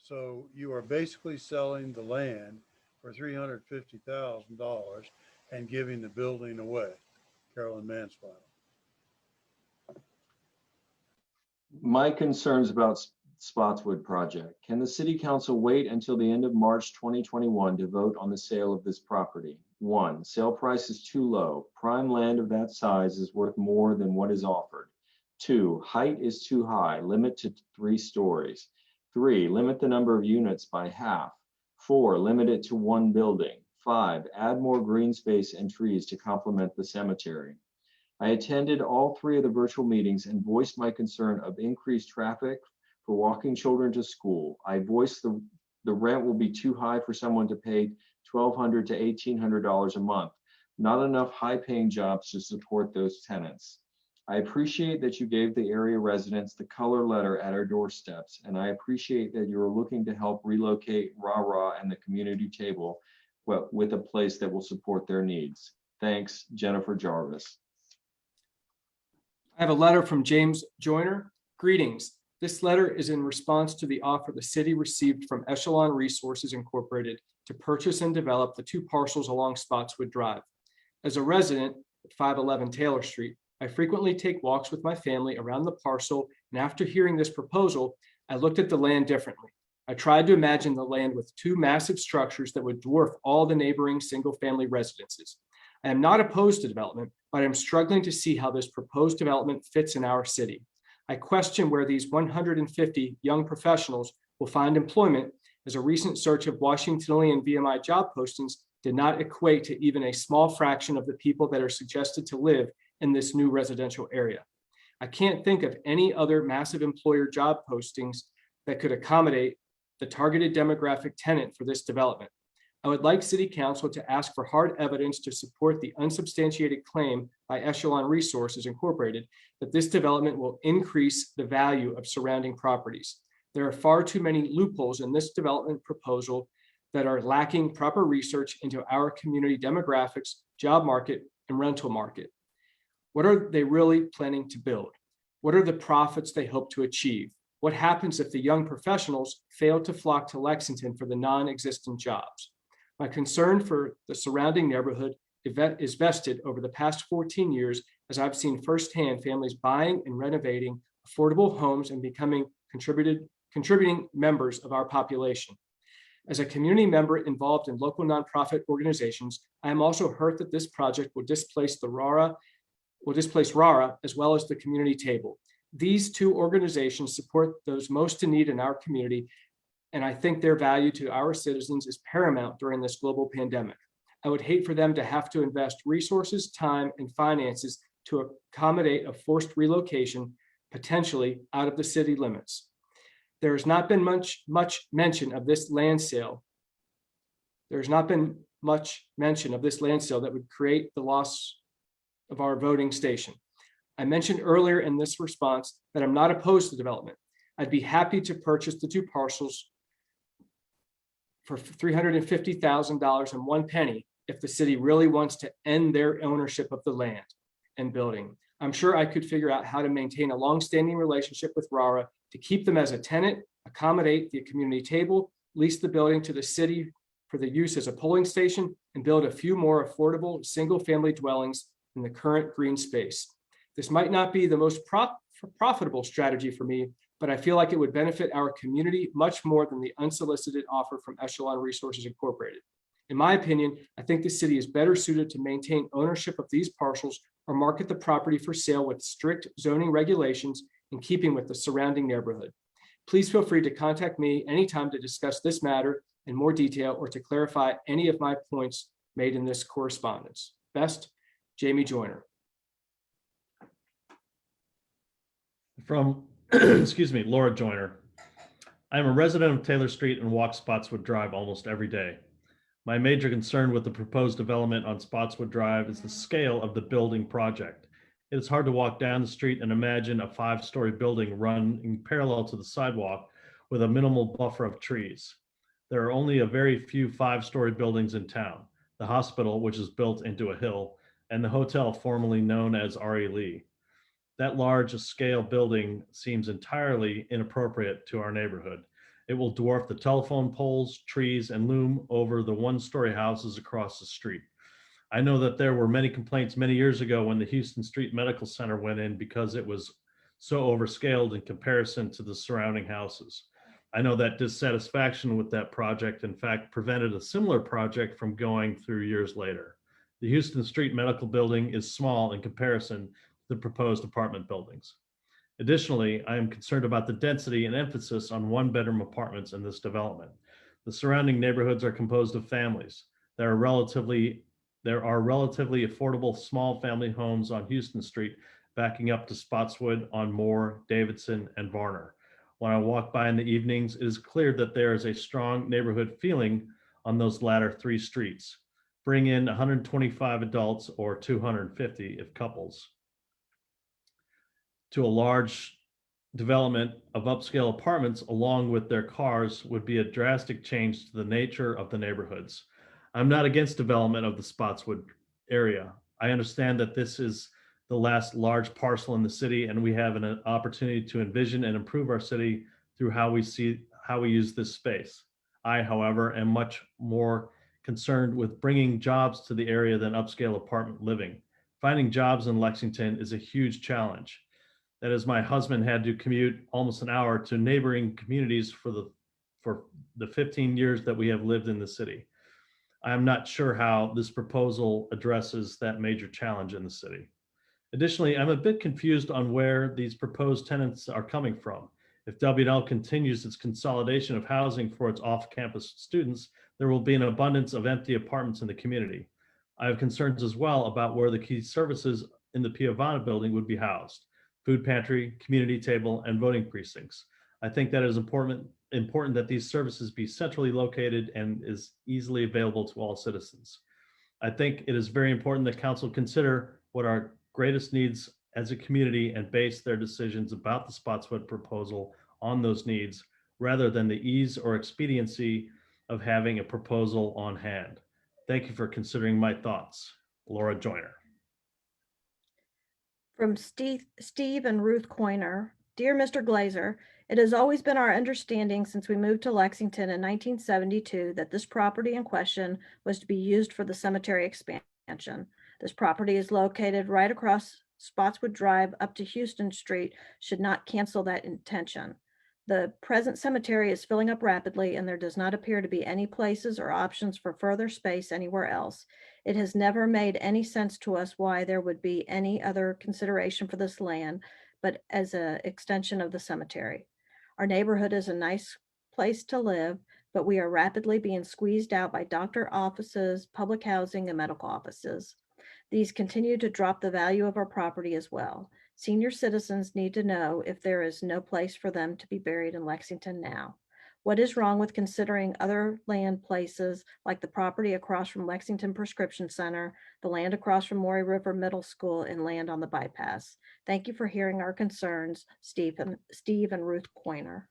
So you are basically selling the land for $350,000 and giving the building away. Carolyn Mansfield. My concerns about Spotswood project. Can the city council wait until the end of March 2021 to vote on the sale of this property? 1, sale price is too low. Prime land of that size is worth more than what is offered. 2, height is too high. Limit to 3 stories. 3, limit the number of units by half. 4, limit it to 1 building. 5, add more green space and trees to complement the cemetery. I attended all 3 of the virtual meetings and voiced my concern of increased traffic for walking children to school. I voiced the rent will be too high for someone to pay $1,200 to $1,800 a month. Not enough high-paying jobs to support those tenants. I appreciate that you gave the area residents the color letter at our doorsteps, and I appreciate that you are looking to help relocate Rah and the community table with a place that will support their needs. Thanks, Jennifer Jarvis. I have a letter from James Joyner. Greetings. This letter is in response to the offer the city received from Echelon Resources Incorporated to purchase and develop the 2 parcels along Spotswood Drive. As a resident at 511 Taylor Street, I frequently take walks with my family around the parcel, and after hearing this proposal, I looked at the land differently. I tried to imagine the land with 2 massive structures that would dwarf all the neighboring single-family residences. I am not opposed to development, but I'm struggling to see how this proposed development fits in our city. I question where these 150 young professionals will find employment, as a recent search of Washingtonian VMI job postings did not equate to even a small fraction of the people that are suggested to live in this new residential area. I can't think of any other massive employer job postings that could accommodate the targeted demographic tenant for this development. I would like City Council to ask for hard evidence to support the unsubstantiated claim by Echelon Resources Incorporated that this development will increase the value of surrounding properties. There are far too many loopholes in this development proposal that are lacking proper research into our community demographics, job market, and rental market. What are they really planning to build? What are the profits they hope to achieve? What happens if the young professionals fail to flock to Lexington for the non-existent jobs? My concern for the surrounding neighborhood is vested over the past 14 years, as I've seen firsthand families buying and renovating affordable homes and becoming contributing members of our population. As a community member involved in local nonprofit organizations, I am also hurt that this project will displace RARA as well as the community table. These 2 organizations support those most in need in our community, and I think their value to our citizens is paramount during this global pandemic. I would hate for them to have to invest resources, time, and finances to accommodate a forced relocation, potentially out of the city limits. There has not been much mention of this land sale. There has not been much mention of this land sale that would create the loss of our voting station. I mentioned earlier in this response that I'm not opposed to development. I'd be happy to purchase the 2 parcels for $350,000 and 1 penny if the city really wants to end their ownership of the land and building. I'm sure I could figure out how to maintain a long-standing relationship with RARA to keep them as a tenant, accommodate the community table, lease the building to the city for the use as a polling station, and build a few more affordable single-family dwellings in the current green space. This might not be the most profitable strategy for me, but I feel like it would benefit our community much more than the unsolicited offer from Echelon Resources Incorporated. In my opinion, I think the city is better suited to maintain ownership of these parcels or market the property for sale with strict zoning regulations in keeping with the surrounding neighborhood. Please feel free to contact me anytime to discuss this matter in more detail or to clarify any of my points made in this correspondence. Best, Jamie Joyner. From, excuse me, Laura Joyner. I am a resident of Taylor Street and walk Spotswood Drive almost every day. My major concern with the proposed development on Spotswood Drive is the scale of the building project. It is hard to walk down the street and imagine a 5-story building running parallel to the sidewalk with a minimal buffer of trees. There are only a very few 5-story buildings in town: the hospital, which is built into a hill, and the hotel formerly known as R.E. Lee. That large a scale building seems entirely inappropriate to our neighborhood. It will dwarf the telephone poles, trees, and loom over the 1-story houses across the street. I know that there were many complaints many years ago when the Houston Street Medical Center went in because it was so overscaled in comparison to the surrounding houses. I know that dissatisfaction with that project, in fact, prevented a similar project from going through years later. The Houston Street Medical Building is small in comparison to the proposed apartment buildings. Additionally, I am concerned about the density and emphasis on 1-bedroom apartments in this development. The surrounding neighborhoods are composed of families. There are relatively affordable small family homes on Houston Street, backing up to Spotswood on Moore, Davidson, and Varner. When I walk by in the evenings, it is clear that there is a strong neighborhood feeling on those latter 3 streets. Bring in 125 adults or 250 if couples to a large development of upscale apartments along with their cars would be a drastic change to the nature of the neighborhoods. I'm not against development of the Spotswood area. I understand that this is the last large parcel in the city, and we have an opportunity to envision and improve our city through how we use this space. I, however, am much more concerned with bringing jobs to the area than upscale apartment living. Finding jobs in Lexington is a huge challenge. That is, my husband had to commute almost an hour to neighboring communities for the 15 years that we have lived in the city. I am not sure how this proposal addresses that major challenge in the city. Additionally, I'm a bit confused on where these proposed tenants are coming from. If W&L continues its consolidation of housing for its off-campus students, there will be an abundance of empty apartments in the community. I have concerns as well about where the key services in the Piovana building would be housed: food pantry, community table, and voting precincts. I think that it is important that these services be centrally located and is easily available to all citizens. I think it is very important that council consider what our greatest needs as a community and base their decisions about the Spotswood proposal on those needs, rather than the ease or expediency of having a proposal on hand. Thank you for considering my thoughts. Laura Joyner. From Steve and Ruth Coiner. Dear Mr. Glazer, it has always been our understanding since we moved to Lexington in 1972 that this property in question was to be used for the cemetery expansion. This property is located right across Spotswood Drive up to Houston Street, should not cancel that intention. The present cemetery is filling up rapidly, and there does not appear to be any places or options for further space anywhere else. It has never made any sense to us why there would be any other consideration for this land, but as an extension of the cemetery. Our neighborhood is a nice place to live. but we are rapidly being squeezed out by doctor offices, public housing, and medical offices. These continue to drop the value of our property as well. Senior citizens need to know if there is no place for them to be buried in Lexington now. What is wrong with considering other land places like the property across from Lexington Prescription Center, the land across from Maury River Middle School, and land on the bypass? Thank you for hearing our concerns, Steve and Ruth Coiner.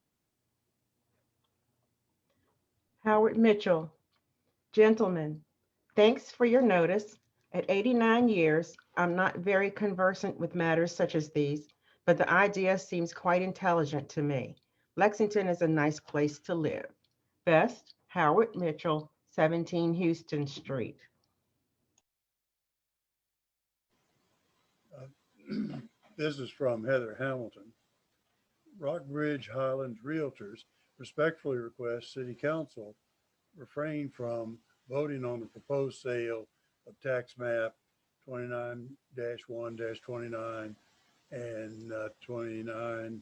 Howard Mitchell, gentlemen, thanks for your notice. At 89 years, I'm not very conversant with matters such as these, but the idea seems quite intelligent to me. Lexington is a nice place to live. Best, Howard Mitchell, 17 Houston Street. This is from Heather Hamilton. Rockbridge Highlands Realtors respectfully request City Council refrain from voting on the proposed sale of tax map 29-1-29 and 29-130,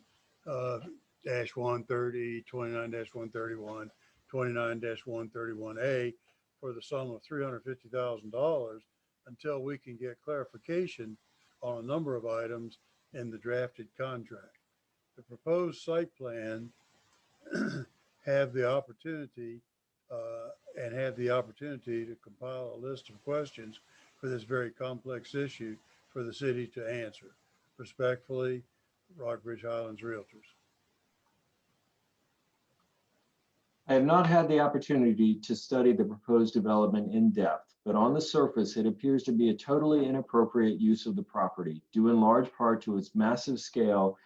29-131, 29-131A for the sum of $350,000 until we can get clarification on a number of items in the drafted contract. The proposed site plan have the opportunity to compile a list of questions for this very complex issue for the city to answer. Respectfully, Rockbridge Highlands Realtors. I have not had the opportunity to study the proposed development in depth, but on the surface, it appears to be a totally inappropriate use of the property, due in large part to its massive scale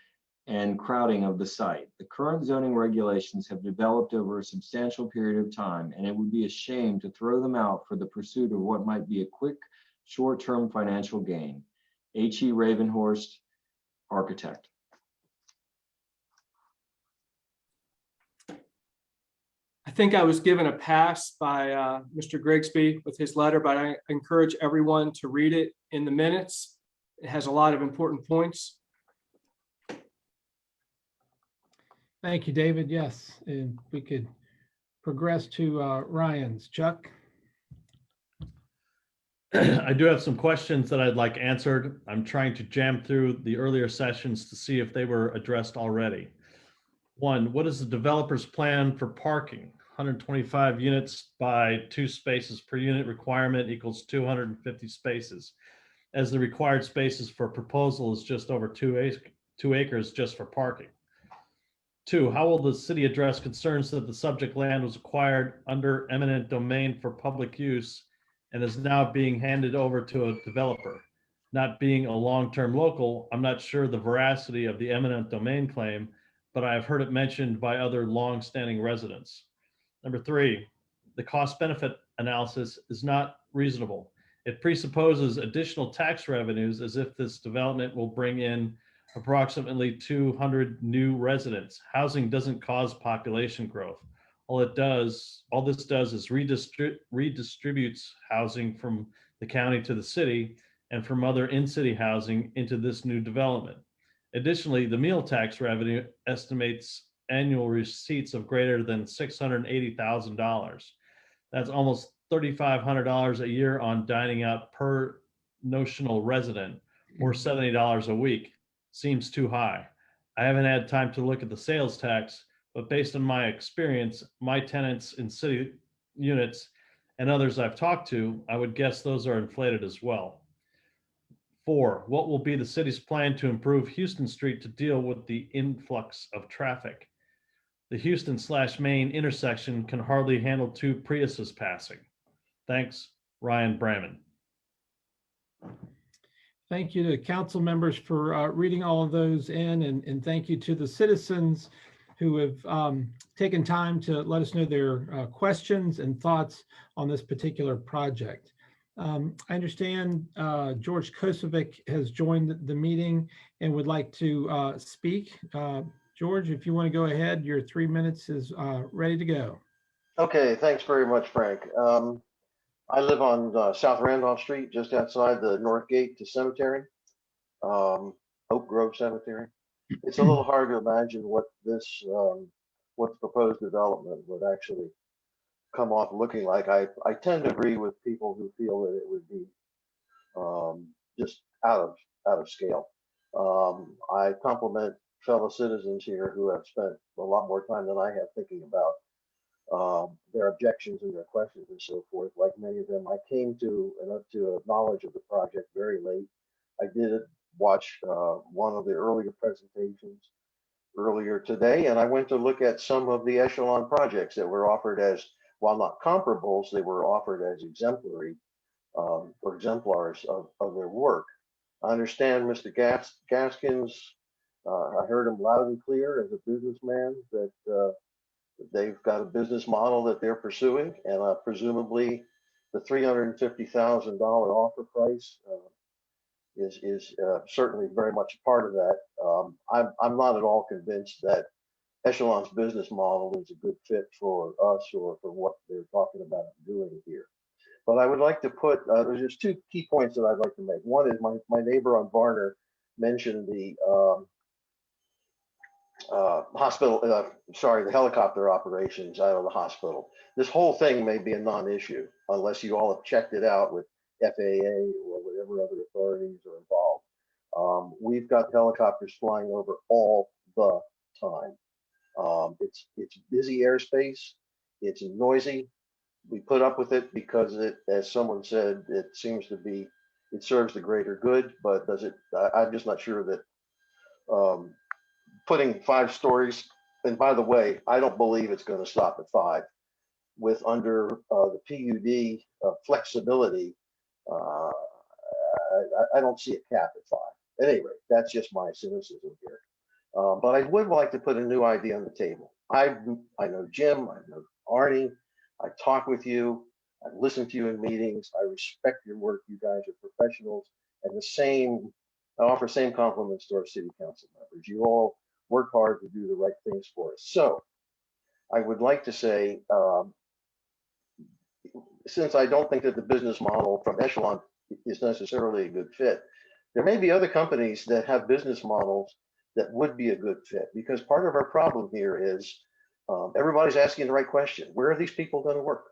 and crowding of the site. The current zoning regulations have developed over a substantial period of time, and it would be a shame to throw them out for the pursuit of what might be a quick, short-term financial gain. H.E. Ravenhorst, architect. I think I was given a pass by Mr. Grigsby with his letter, but I encourage everyone to read it in the minutes. It has a lot of important points. Thank you, David. Yes, and we could progress to Ryan's. Chuck? I do have some questions that I'd like answered. I'm trying to jam through the earlier sessions to see if they were addressed already. One, what is the developer's plan for parking? 125 units by 2 spaces per unit requirement equals 250 spaces, as the required spaces for proposal is just over 2 acres just for parking. 2, how will the city address concerns that the subject land was acquired under eminent domain for public use and is now being handed over to a developer? Not being a long-term local, I'm not sure the veracity of the eminent domain claim, but I have heard it mentioned by other long-standing residents. Number 3, the cost-benefit analysis is not reasonable. It presupposes additional tax revenues as if this development will bring in approximately 200 new residents. Housing doesn't cause population growth. All this does is redistributes housing from the county to the city and from other in-city housing into this new development. Additionally, the meal tax revenue estimates annual receipts of greater than $680,000. That's almost $3,500 a year on dining out per notional resident, or $70 a week. Seems too high. I haven't had time to look at the sales tax, but based on my experience, my tenants in city units and others I've talked to, I would guess those are inflated as well. 4, what will be the city's plan to improve Houston Street to deal with the influx of traffic? The Houston/Main intersection can hardly handle 2 Priuses passing. Thanks, Ryan Bramman. Thank you to council members for reading all of those in, and thank you to the citizens who have taken time to let us know their questions and thoughts on this particular project. I understand George Kosovic has joined the meeting and would like to speak. George, if you want to go ahead, your 3 minutes is ready to go. Okay, thanks very much, Frank. I live on South Randolph Street, just outside the north gate to cemetery, Oak Grove Cemetery. It's a little hard to imagine what this, what the proposed development would actually come off looking like. I tend to agree with people who feel that it would be just out of scale. I compliment fellow citizens here who have spent a lot more time than I have thinking about their objections and their questions and so forth. Like many of them, I came to a knowledge of the project very late. I did watch one of the earlier presentations earlier today, and I went to look at some of the echelon projects that were offered as, while not comparables, they were offered as exemplary or exemplars of their work. I understand Mr. Gaskins, I heard him loud and clear as a businessman that they've got a business model that they're pursuing, and presumably the $350,000 offer price is certainly very much a part of that. I'm not at all convinced that Echelon's business model is a good fit for us or for what they're talking about doing here. But I would like to put, there's just two key points that I'd like to make. One is my neighbor on Varner mentioned the the helicopter operations out of the hospital. This whole thing may be a non-issue unless you all have checked it out with FAA or whatever other authorities are involved. We've got helicopters flying over all the time. It's busy airspace. It's noisy. We put up with it because it, as someone said, it seems to be, it serves the greater good, but does it, I'm just not sure that putting 5 stories, and by the way, I don't believe it's going to stop at 5. With under the PUD flexibility, I don't see a cap at 5. At any rate, that's just my cynicism here. But I would like to put a new idea on the table. I know Jim, I know Arnie, I talk with you, I listen to you in meetings, I respect your work, you guys are professionals, and I offer same compliments to our city council members. You all work hard to do the right things for us. So I would like to say, since I don't think that the business model from Echelon is necessarily a good fit, there may be other companies that have business models that would be a good fit, because part of our problem here is everybody's asking the right question. Where are these people going to work?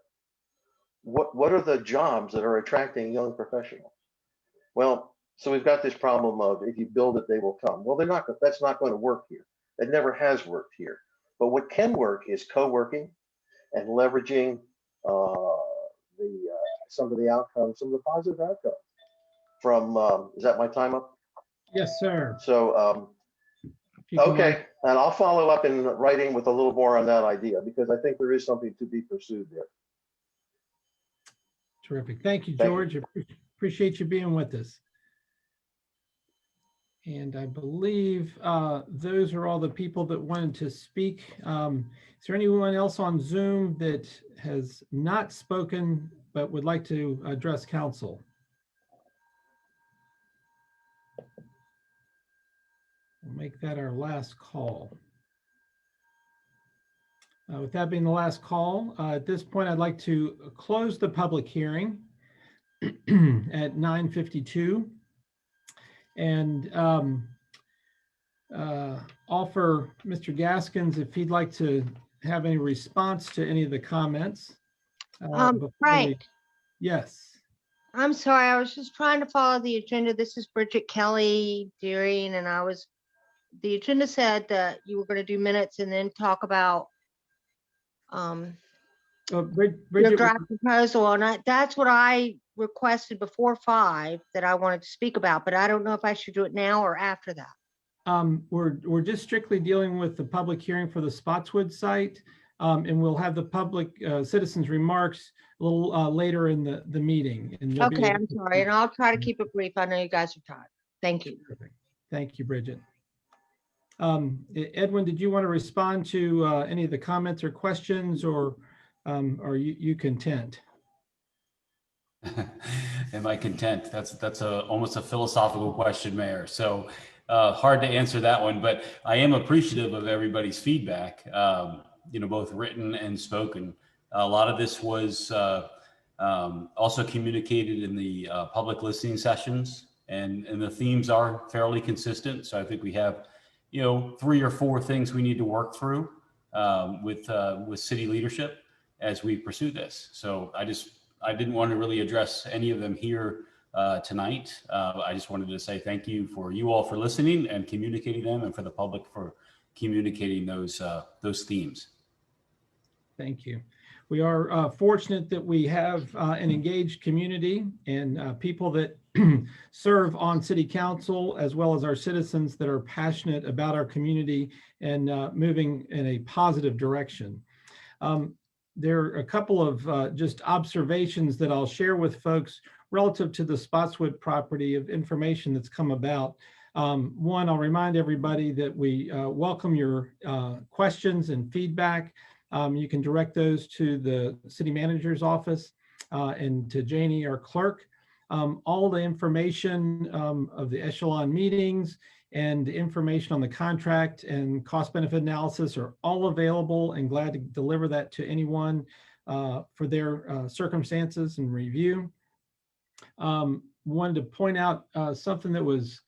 What are the jobs that are attracting young professionals? Well, so we've got this problem of if you build it, they will come. Well, that's not going to work here. It never has worked here. But what can work is co-working and leveraging some of the outcomes, some of the positive outcomes from, is that my time up? Yes, sir. So, okay, and I'll follow up in writing with a little more on that idea, because I think there is something to be pursued there. Terrific. Thank you, George. Appreciate you being with us. And I believe those are all the people that wanted to speak. Is there anyone else on Zoom that has not spoken but would like to address council? We'll make that our last call. With that being the last call, at this point, I'd like to close the public hearing at 9:52 and offer Mr. Gaskins if he'd like to have any response to any of the comments. Frank. Yes. I'm sorry, I was just trying to follow the agenda. This is Bridget Kelly Deering, and the agenda said that you were going to do minutes and then talk about Bridget, your draft proposal. And that's what I requested before 5 that I wanted to speak about, but I don't know if I should do it now or after that. We're just strictly dealing with the public hearing for the Spotswood site, and we'll have the public citizens' remarks a little later in the meeting. And okay, I'm sorry, and I'll try to keep it brief. I know you guys are tired. Thank you. Thank you, Bridget. Edwin, did you want to respond to any of the comments or questions, or are you content? Am I content? That's almost a philosophical question, Mayor. So hard to answer that one, but I am appreciative of everybody's feedback, both written and spoken. A lot of this was also communicated in the public listening sessions, and the themes are fairly consistent. So I think we have, 3 or 4 things we need to work through with city leadership. as we pursue this. So I didn't want to really address any of them here tonight. I just wanted to say thank you for you all for listening and communicating them, and for the public for communicating those themes. Thank you. We are fortunate that we have an engaged community and people that serve on city council, as well as our citizens that are passionate about our community and moving in a positive direction. There are a couple of just observations that I'll share with folks relative to the Spotswood property of information that's come about. One, I'll remind everybody that we welcome your questions and feedback. You can direct those to the city manager's office and to Janie, our clerk. All the information of the echelon meetings and the information on the contract and cost benefit analysis are all available, and glad to deliver that to anyone for their circumstances and review. Wanted to point out something that was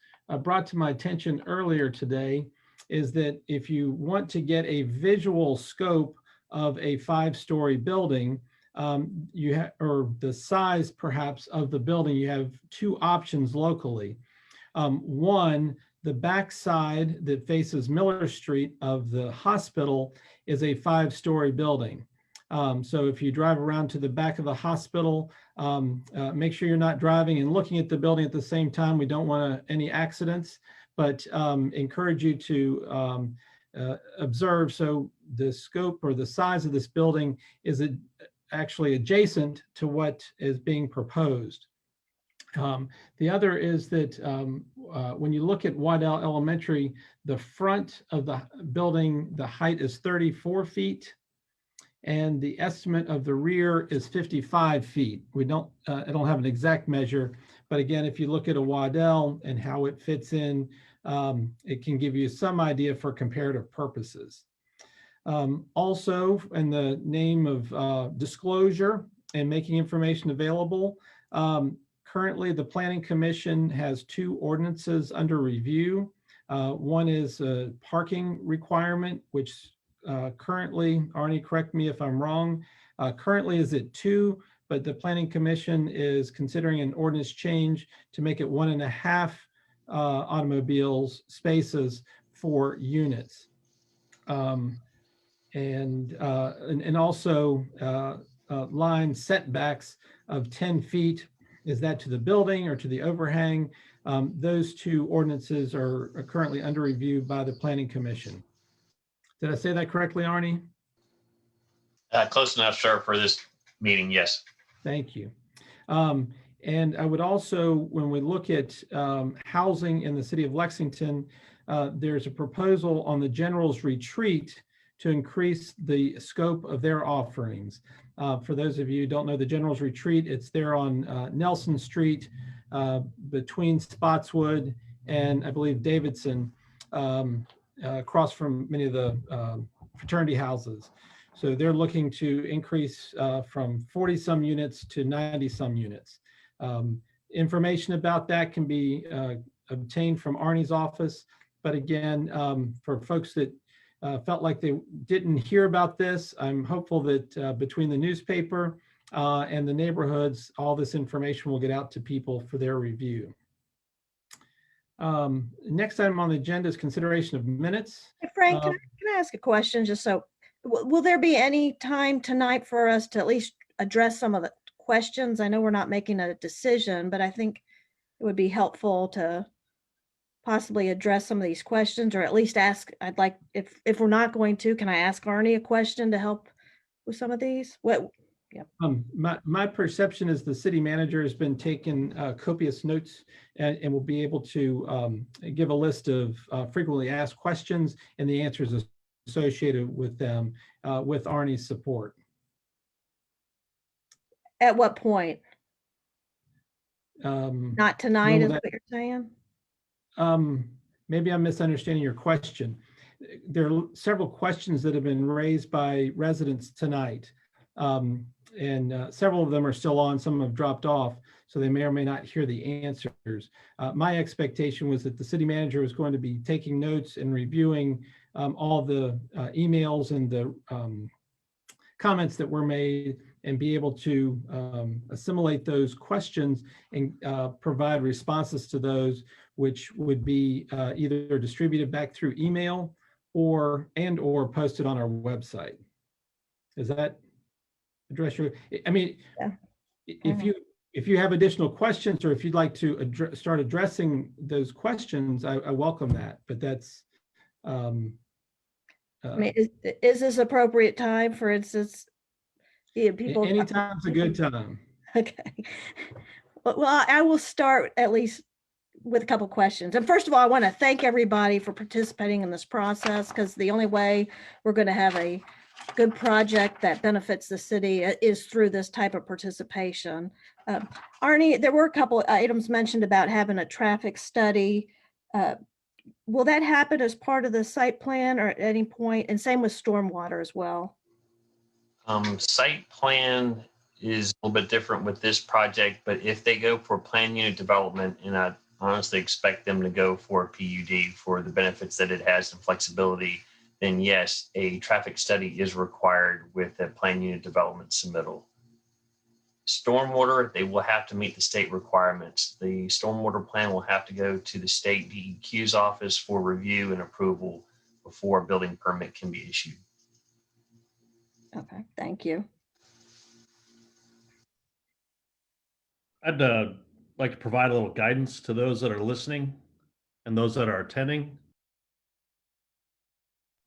brought to my attention earlier today, is that if you want to get a visual scope of a 5-story building, you have, or the size perhaps of the building, you have two options locally. One, the back side that faces Miller Street of the hospital is a 5-story building. So if you drive around to the back of the hospital, make sure you're not driving and looking at the building at the same time. We don't want any accidents, but encourage you to observe. So the scope or the size of this building is actually adjacent to what is being proposed. The other is that when you look at Waddell Elementary, the front of the building, the height is 34 feet. And the estimate of the rear is 55 feet. We don't, I don't have an exact measure, but again, if you look at a Waddell and how it fits in, it can give you some idea for comparative purposes. Also, in the name of disclosure and making information available, currently the Planning Commission has 2 ordinances under review. One is a parking requirement, which currently, Arnie, correct me if I'm wrong, currently is at 2, but the Planning Commission is considering an ordinance change to make it 1.5 automobiles spaces for units. And also line setbacks of 10 feet. Is that to the building or to the overhang? Those 2 ordinances are currently under review by the Planning Commission. Did I say that correctly, Arnie? Close enough, sir, for this meeting, yes. Thank you. And I would also, when we look at housing in the city of Lexington, there's a proposal on the General's Retreat to increase the scope of their offerings. For those of you who don't know the General's Retreat, it's there on Nelson Street between Spotswood and I believe Davidson, across from many of the fraternity houses. So they're looking to increase from 40 some units to 90 some units. Information about that can be obtained from Arnie's office. But again, for folks that felt like they didn't hear about this, I'm hopeful that between the newspaper and the neighborhoods, all this information will get out to people for their review. Next item on the agenda is consideration of minutes. Hey, Frank, can I ask a question? Just so, will there be any time tonight for us to at least address some of the questions? I know we're not making a decision, but I think it would be helpful to possibly address some of these questions, or at least ask. I'd like, if we're not going to, can I ask Arnie a question to help with some of these? What? Yeah. My perception is the city manager has been taking copious notes and will be able to give a list of frequently asked questions and the answers associated with them with Arnie's support. At what point? Not tonight, is what you're saying? Maybe I'm misunderstanding your question. There are several questions that have been raised by residents tonight. And several of them are still on, some have dropped off, so they may or may not hear the answers. My expectation was that the city manager was going to be taking notes and reviewing all the emails and the comments that were made and be able to assimilate those questions and provide responses to those, which would be either distributed back through email or posted on our website. Does that address your, I mean, Yeah. if you have additional questions, or if you'd like to start addressing those questions, I welcome that. But that's I mean, is this appropriate time, for instance? Yeah, people. Anytime's a good time. Okay. Well, I will start at least with a couple questions. And first of all, I want to thank everybody for participating in this process, because the only way we're going to have a good project that benefits the city is through this type of participation. Arnie, there were a couple items mentioned about having a traffic study. Will that happen as part of the site plan or at any point? And same with stormwater as well. Site plan is a little bit different with this project, but if they go for plan unit development, and I honestly expect them to go for a PUD for the benefits that it has and flexibility, then yes, a traffic study is required with a plan unit development submittal. Stormwater, they will have to meet the state requirements. The stormwater plan will have to go to the state DEQ's office for review and approval before a building permit can be issued. Okay, thank you. I'd like to provide a little guidance to those that are listening and those that are attending,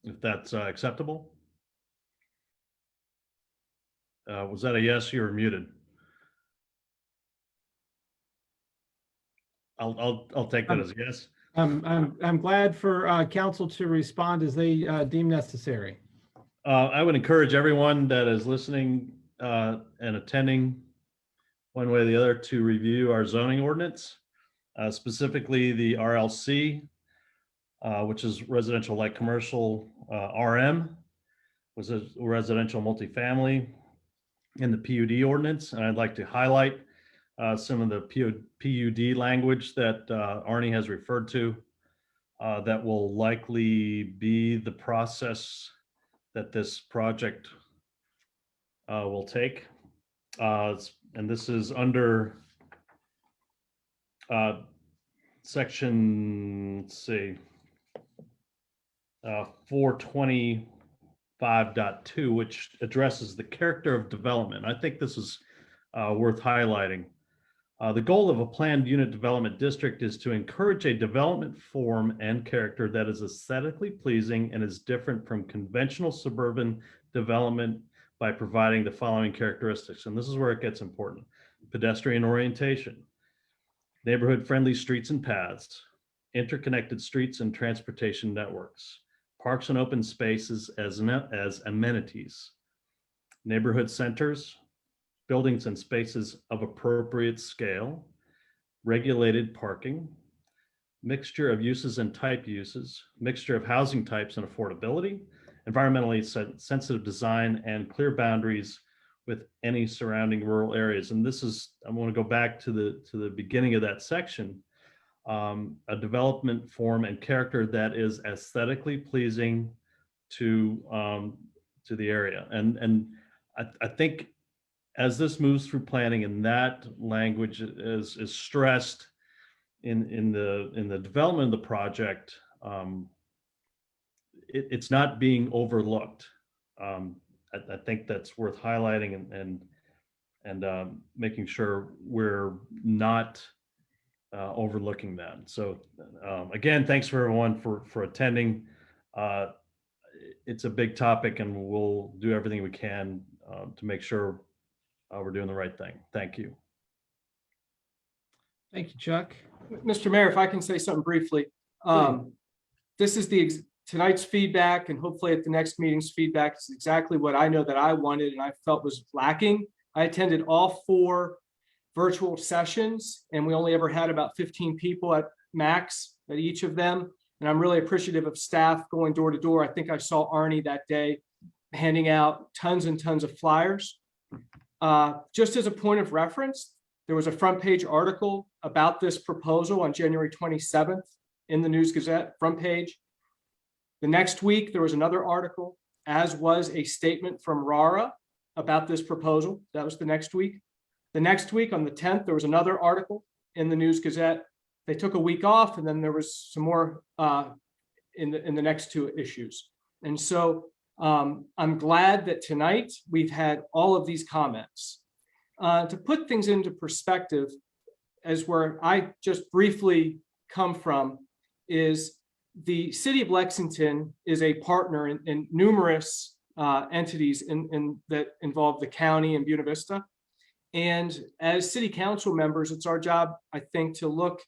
if that's acceptable. Was that a yes? You were muted. I'll take that as a yes. I'm glad for council to respond as they deem necessary. I would encourage everyone that is listening and attending one way or the other to review our zoning ordinance, specifically the RLC, which is residential light commercial, RM, was a residential multifamily, in the PUD ordinance. And I'd like to highlight some of the PUD language that Arnie has referred to that will likely be the process that this project will take. And this is under section, let's see, 425.2, which addresses the character of development. I think this is worth highlighting. The goal of a planned unit development district is to encourage a development form and character that is aesthetically pleasing and is different from conventional suburban development by providing the following characteristics. And this is where it gets important: pedestrian orientation, neighborhood-friendly streets and paths, interconnected streets and transportation networks, parks and open spaces as amenities, neighborhood centers, buildings and spaces of appropriate scale, regulated parking, mixture of uses and type uses, mixture of housing types and affordability, environmentally sensitive design, and clear boundaries with any surrounding rural areas. And this is, I want to go back to the beginning of that section, a development form and character that is aesthetically pleasing to the area. And I think as this moves through planning and that language is stressed in the development of the project, it's not being overlooked. I think that's worth highlighting and making sure we're not overlooking that. So again, thanks for everyone for attending. It's a big topic, and we'll do everything we can to make sure we're doing the right thing. Thank you. Thank you, Chuck. Mr. Mayor, if I can say something briefly. This is tonight's feedback, and hopefully at the next meeting's feedback is exactly what I know that I wanted and I felt was lacking. I attended all 4 virtual sessions, and we only ever had about 15 people at max at each of them. And I'm really appreciative of staff going door to door. I think I saw Arnie that day handing out tons and tons of flyers. Just as a point of reference, there was a front page article about this proposal on January 27th in the News Gazette, front page. The next week, there was another article, as was a statement from RARA about this proposal. That was the next week. The next week on the 10th, there was another article in the News Gazette. They took a week off, and then there was some more in the next two issues. And so I'm glad that tonight we've had all of these comments. To put things into perspective, as where I just briefly come from, is the city of Lexington is a partner in numerous entities that involve the county and Buena Vista. And as city council members, it's our job, I think, to look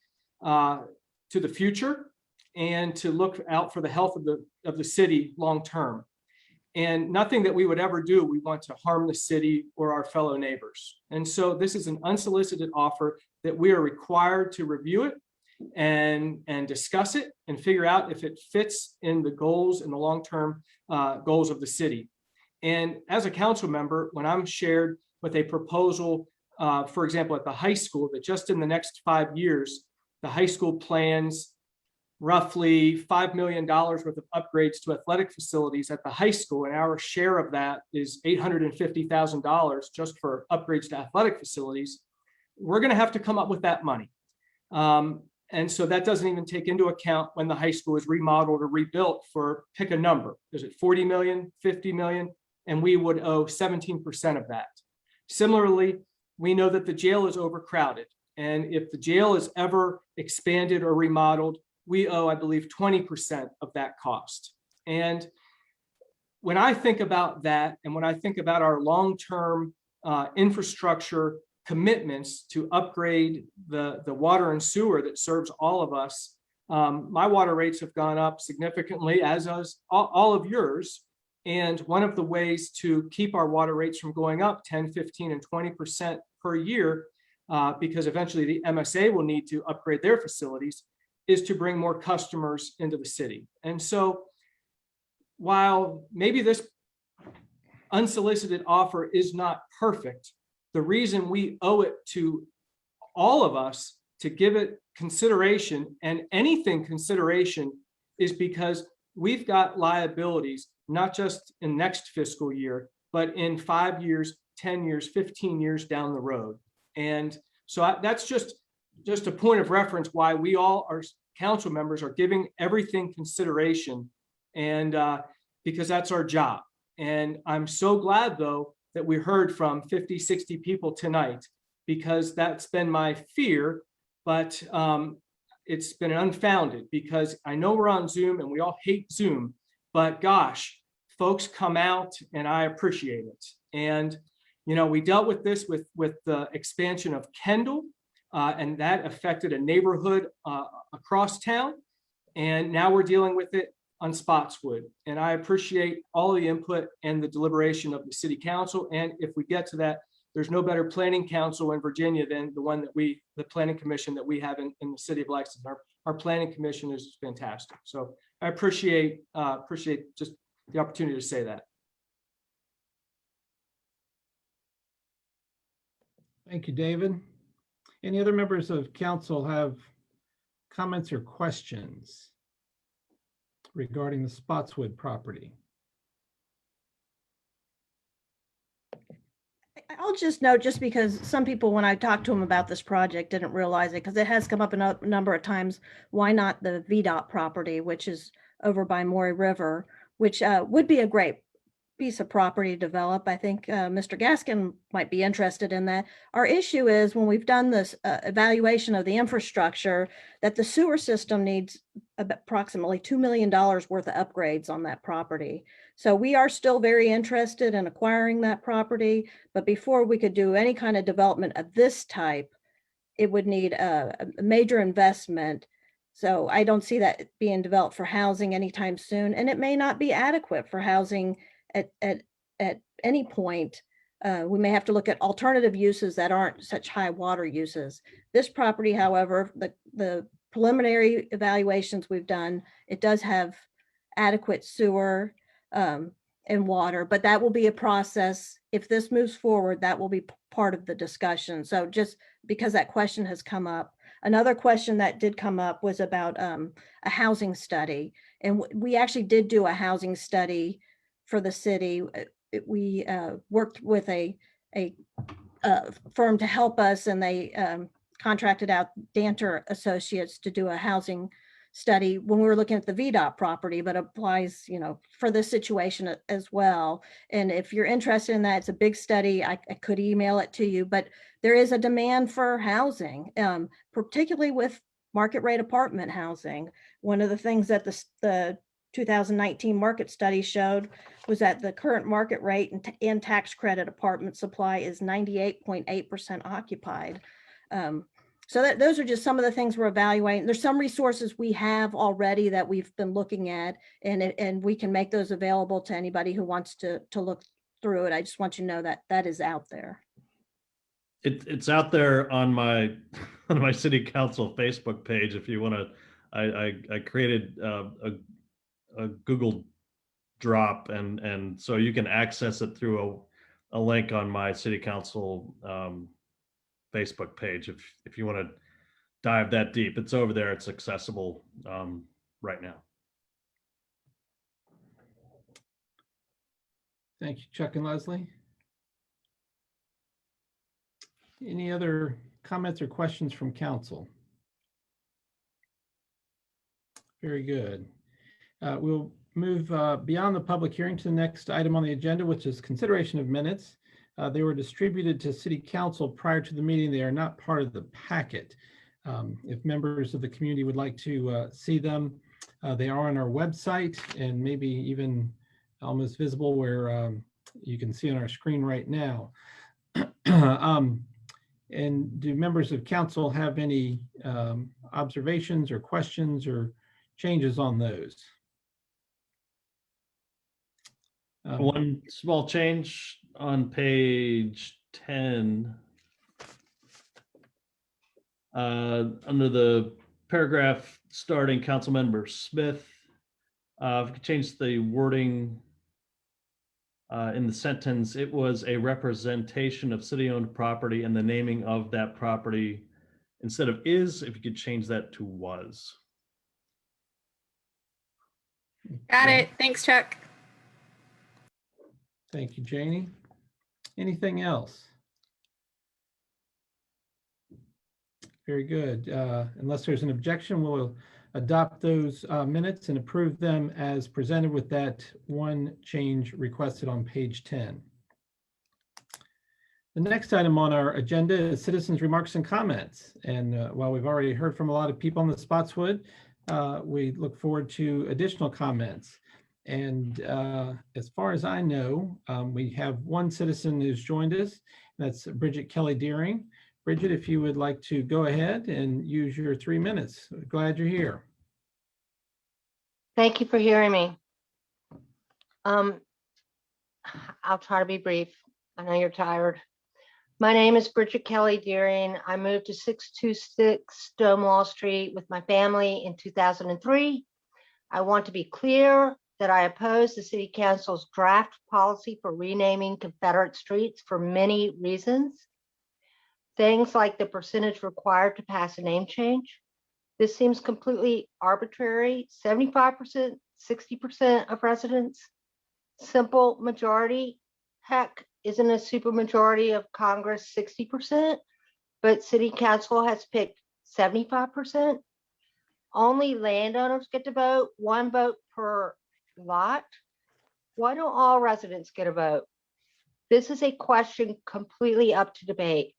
to the future and to look out for the health of the city long term. And nothing that we would ever do, we want to harm the city or our fellow neighbors. And so this is an unsolicited offer that we are required to review it and discuss it and figure out if it fits in the goals and the long-term goals of the city. And as a council member, when I'm shared with a proposal, for example, at the high school, that just in the next 5 years, the high school plans roughly $5 million worth of upgrades to athletic facilities at the high school, and our share of that is $850,000 just for upgrades to athletic facilities, we're going to have to come up with that money. And so that doesn't even take into account when the high school is remodeled or rebuilt for, pick a number. Is it 40 million, 50 million? And we would owe 17% of that. Similarly, we know that the jail is overcrowded. And if the jail is ever expanded or remodeled, we owe, I believe, 20% of that cost. And when I think about that, and when I think about our long-term infrastructure commitments to upgrade the water and sewer that serves all of us, my water rates have gone up significantly, as does all of yours. And one of the ways to keep our water rates from going up 10, 15, and 20% per year, because eventually the MSA will need to upgrade their facilities, is to bring more customers into the city. And so while maybe this unsolicited offer is not perfect, the reason we owe it to all of us to give it consideration, and anything consideration, is because we've got liabilities, not just in next fiscal year, but in 5 years, 10 years, 15 years down the road. And so that's just a point of reference why we all, our council members, are giving everything consideration, and because that's our job. And I'm so glad, though, that we heard from 50, 60 people tonight, because that's been my fear, but it's been unfounded, because I know we're on Zoom and we all hate Zoom, but gosh, folks come out and I appreciate it. And, you know, we dealt with this with the expansion of Kendall, and that affected a neighborhood across town. And now we're dealing with it on Spotswood. And I appreciate all the input and the deliberation of the city council. And if we get to that, there's no better planning council in Virginia than the one that the planning commission that we have in the city of Lexington. Our planning commission is fantastic. So I appreciate just the opportunity to say that. Thank you, David. Any other members of council have comments or questions regarding the Spotswood property? I'll just note, just because some people, when I talked to them about this project, didn't realize it, because it has come up a number of times, why not the VDOT property, which is over by Maury River, which would be a great piece of property to develop. I think Mr. Gaskin might be interested in that. Our issue is, when we've done this evaluation of the infrastructure, that the sewer system needs approximately $2 million worth of upgrades on that property. So we are still very interested in acquiring that property, but before we could do any kind of development of this type, it would need a major investment. So I don't see that being developed for housing anytime soon, and it may not be adequate for housing at any point. We may have to look at alternative uses that aren't such high water uses. This property, however, the preliminary evaluations we've done, it does have adequate sewer and water, but that will be a process. If this moves forward, that will be part of the discussion. So just because that question has come up. Another question that did come up was about a housing study. And we actually did do a housing study for the city we worked with a firm to help us, and they contracted out Danter Associates to do a housing study when we were looking at the VDOT property, but applies, for this situation as well. And if you're interested in that, it's a big study. I could email it to you, but there is a demand for housing, particularly with market rate apartment housing. One of the things that the 2019 market study showed was that the current market rate and tax credit apartment supply is 98.8% occupied. So those are just some of the things we're evaluating. There's some resources we have already that we've been looking at, and we can make those available to anybody who wants to look through it. I just want you to know that that is out there. It's out there on my city council Facebook page. If you want to, I created a Google drop, and so you can access it through a link on my city council Facebook page. If you want to dive that deep, it's over there. It's accessible right now. Thank you, Chuck and Leslie. Any other comments or questions from council? Very good. We'll move beyond the public hearing to the next item on the agenda, which is consideration of minutes. They were distributed to City Council prior to the meeting. They are not part of the packet. If members of the community would like to see them, they are on our website and maybe even almost visible where you can see on our screen right now. And do members of council have any observations or questions or changes on those? One small change on page 10. Under the paragraph starting Councilmember Smith, if we could change the wording in the sentence, it was a representation of city-owned property, and the naming of that property, instead of is, if you could change that to was. Got it. Thanks, Chuck. Thank you, Janie. Anything else? Very good. Unless there's an objection, we'll adopt those minutes and approve them as presented with that one change requested on page 10. The next item on our agenda is citizens' remarks and comments. And while we've already heard from a lot of people on the Spotswood, we look forward to additional comments. And as far as I know, we have one citizen who's joined us. That's Bridget Kelly Deering. Bridget, if you would like to go ahead and use your 3 minutes. Glad you're here. Thank you for hearing me. I'll try to be brief. I know you're tired. My name is Bridget Kelly Deering. I moved to 626 Stonewall Street with my family in 2003. I want to be clear that I oppose the City Council's draft policy for renaming Confederate streets for many reasons. Things like the percentage required to pass a name change. This seems completely arbitrary. 75%, 60% of residents. Simple majority. Heck, isn't a supermajority of Congress 60%? But City Council has picked 75%. Only landowners get to vote, 1 vote per lot. Why don't all residents get a vote? This is a question completely up to debate.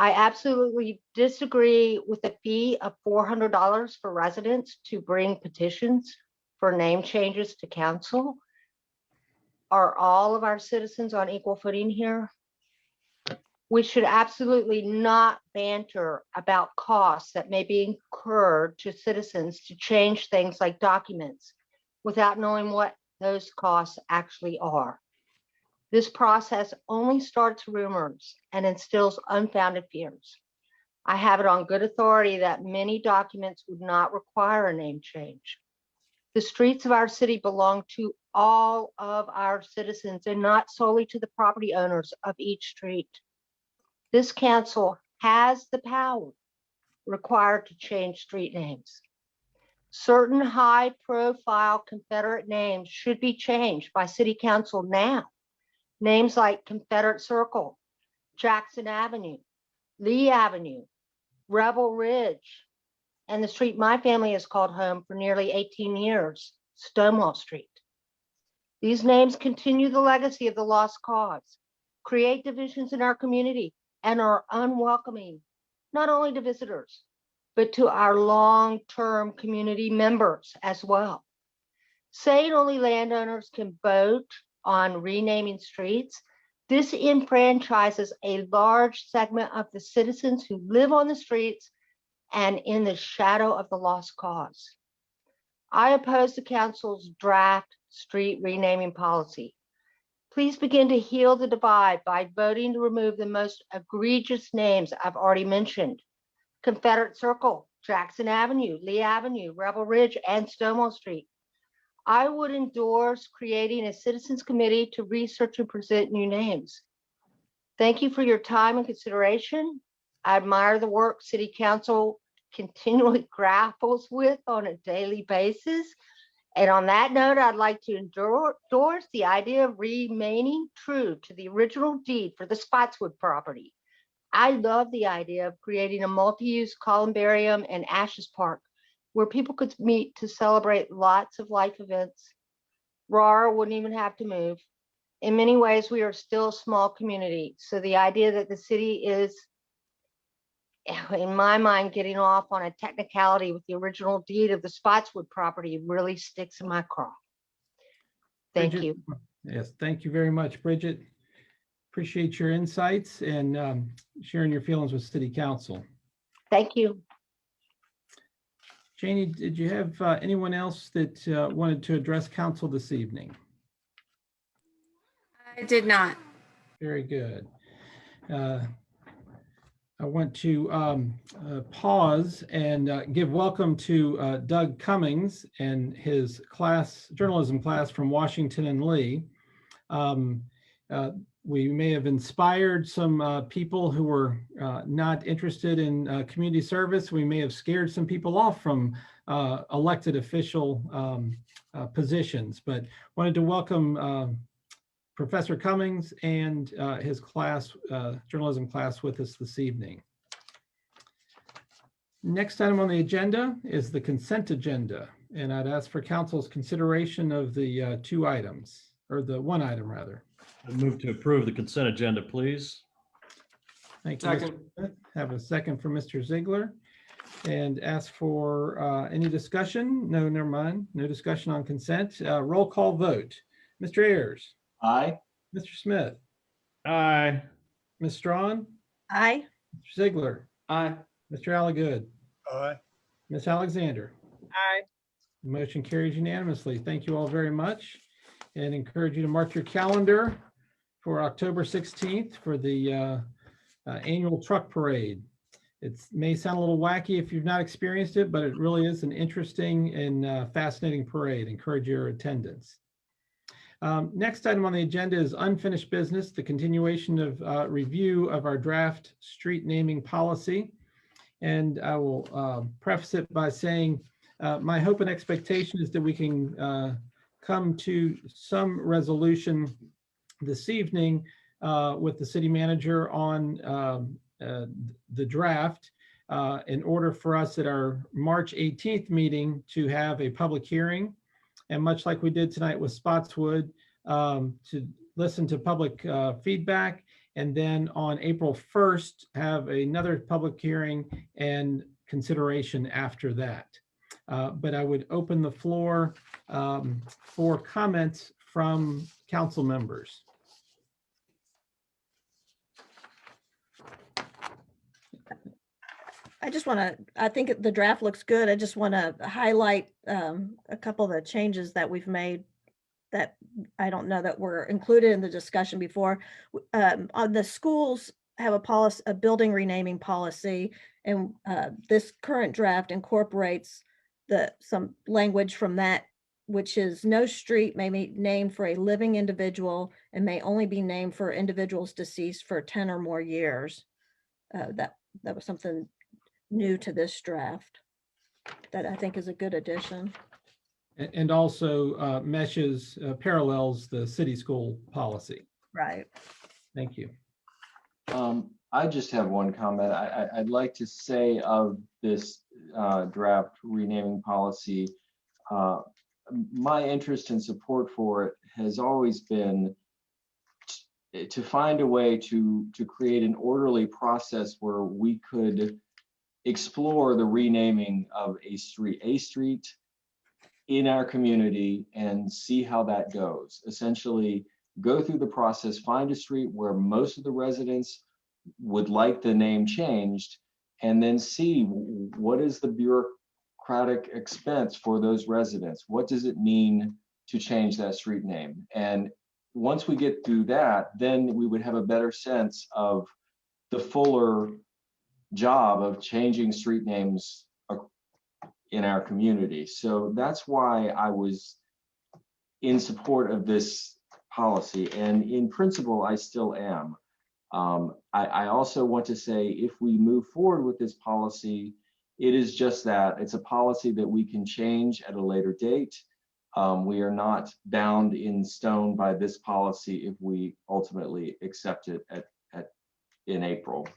I absolutely disagree with a fee of $400 for residents to bring petitions for name changes to council. Are all of our citizens on equal footing here? We should absolutely not banter about costs that may be incurred to citizens to change things like documents without knowing what those costs actually are. This process only starts rumors and instills unfounded fears. I have it on good authority that many documents would not require a name change. The streets of our city belong to all of our citizens and not solely to the property owners of each street. This council has the power required to change street names. Certain high-profile Confederate names should be changed by City Council now Names like Confederate Circle, Jackson Avenue, Lee Avenue, Rebel Ridge, and the street my family has called home for nearly 18 years, Stonewall Street. These names continue the legacy of the lost cause, create divisions in our community, and are unwelcoming, not only to visitors, but to our long-term community members as well. Saying only landowners can vote on renaming streets, this enfranchises a large segment of the citizens who live on the streets and in the shadow of the lost cause. I oppose the council's draft street renaming policy. Please begin to heal the divide by voting to remove the most egregious names I've already mentioned: Confederate Circle, Jackson Avenue, Lee Avenue, Rebel Ridge, and Stonewall Street. I would endorse creating a citizens committee to research and present new names. Thank you for your time and consideration. I admire the work City Council continually grapples with on a daily basis. And on that note, I'd like to endorse the idea of remaining true to the original deed for the Spotswood property. I love the idea of creating a multi-use columbarium and ashes park where people could meet to celebrate lots of life events. RAR wouldn't even have to move. In many ways, we are still a small community. So the idea that the city is, in my mind, getting off on a technicality with the original deed of the Spotswood property really sticks in my craw. Thank Bridget, you. Yes, thank you very much, Bridget. Appreciate your insights and sharing your feelings with City Council. Thank you. Janie, did you have anyone else that wanted to address council this evening? I did not. Very good. I want to pause and give welcome to Doug Cummings and his journalism class from Washington and Lee. We may have inspired some people who were not interested in community service. We may have scared some people off from elected official positions, but wanted to welcome Professor Cummings and his class, journalism class, with us this evening. Next item on the agenda is the consent agenda, and I'd ask for council's consideration of the two items, or the one item rather. I move to approve the consent agenda, please. Thank you, Mr. Smith. Have a second from Mr. Ziegler, and ask for any discussion. No, never mind. No discussion on consent. Roll call vote. Mr. Ayers. Aye. Mr. Smith. Aye. Ms. Strawn. Aye. Mr. Ziegler. Aye. Mr. Alligood. Aye. Ms. Alexander. Aye. The motion carries unanimously. Thank you all very much, and encourage you to mark your calendar for October 16th for the annual truck parade. It may sound a little wacky if you've not experienced it, but it really is an interesting and fascinating parade. Encourage your attendance. Next item on the agenda is unfinished business, the continuation of review of our draft street naming policy. And I will preface it by saying my hope and expectation is that we can come to some resolution this evening with the city manager on the draft in order for us at our March 18th meeting to have a public hearing. And much like we did tonight with Spotswood, to listen to public feedback, and then on April 1st, have another public hearing and consideration after that. But I would open the floor for comments from council members. I think the draft looks good. I just want to highlight a couple of the changes that we've made that I don't know that were included in the discussion before. On the schools have a policy, a building renaming policy, and this current draft incorporates some language from that, which is no street may be named for a living individual and may only be named for individuals deceased for 10 or more years. That was something new to this draft that I think is a good addition. And also meshes, parallels the city school policy. Right. Thank you. I just have one comment. I'd like to say of this draft renaming policy, my interest and support for it has always been to find a way to create an orderly process where we could explore the renaming of a street in our community and see how that goes. Essentially, go through the process, find a street where most of the residents would like the name changed, and then see what is the bureaucratic expense for those residents. What does it mean to change that street name? And once we get through that, then we would have a better sense of the fuller job of changing street names in our community. So that's why I was in support of this policy, and in principle, I still am. I also want to say, if we move forward with this policy, it is just that. It's a policy that we can change at a later date. We are not bound in stone by this policy if we ultimately accept it in April.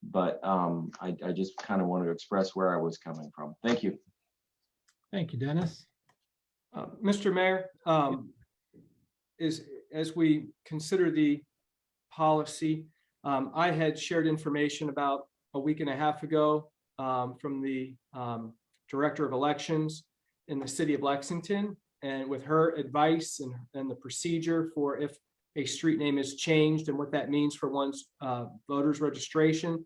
But I just kind of wanted to express where I was coming from. Thank you. Thank you, Dennis. Mr. Mayor, as we consider the policy, I had shared information about a week and a half ago from the Director of Elections in the city of Lexington, and with her advice and the procedure for if a street name is changed and what that means for one's voters registration.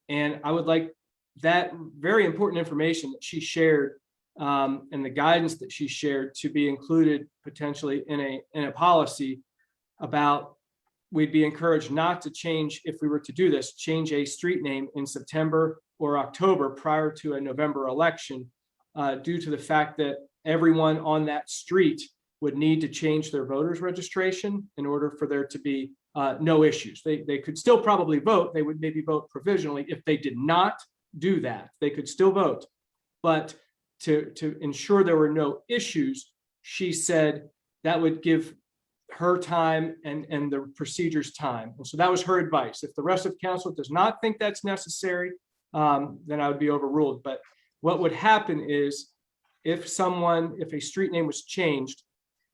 And I would like that very important information that she shared and the guidance that she shared to be included potentially in a policy about, we'd be encouraged not to change, if we were to do this, change a street name in September or October prior to a November election, due to the fact that everyone on that street would need to change their voters registration in order for there to be no issues. They could still probably vote. They would maybe vote provisionally. If they did not do that, they could still vote. But to ensure there were no issues, she said that would give her time and the procedures time. And so that was her advice. If the rest of council does not think that's necessary, then I would be overruled. But what would happen is, if a street name was changed,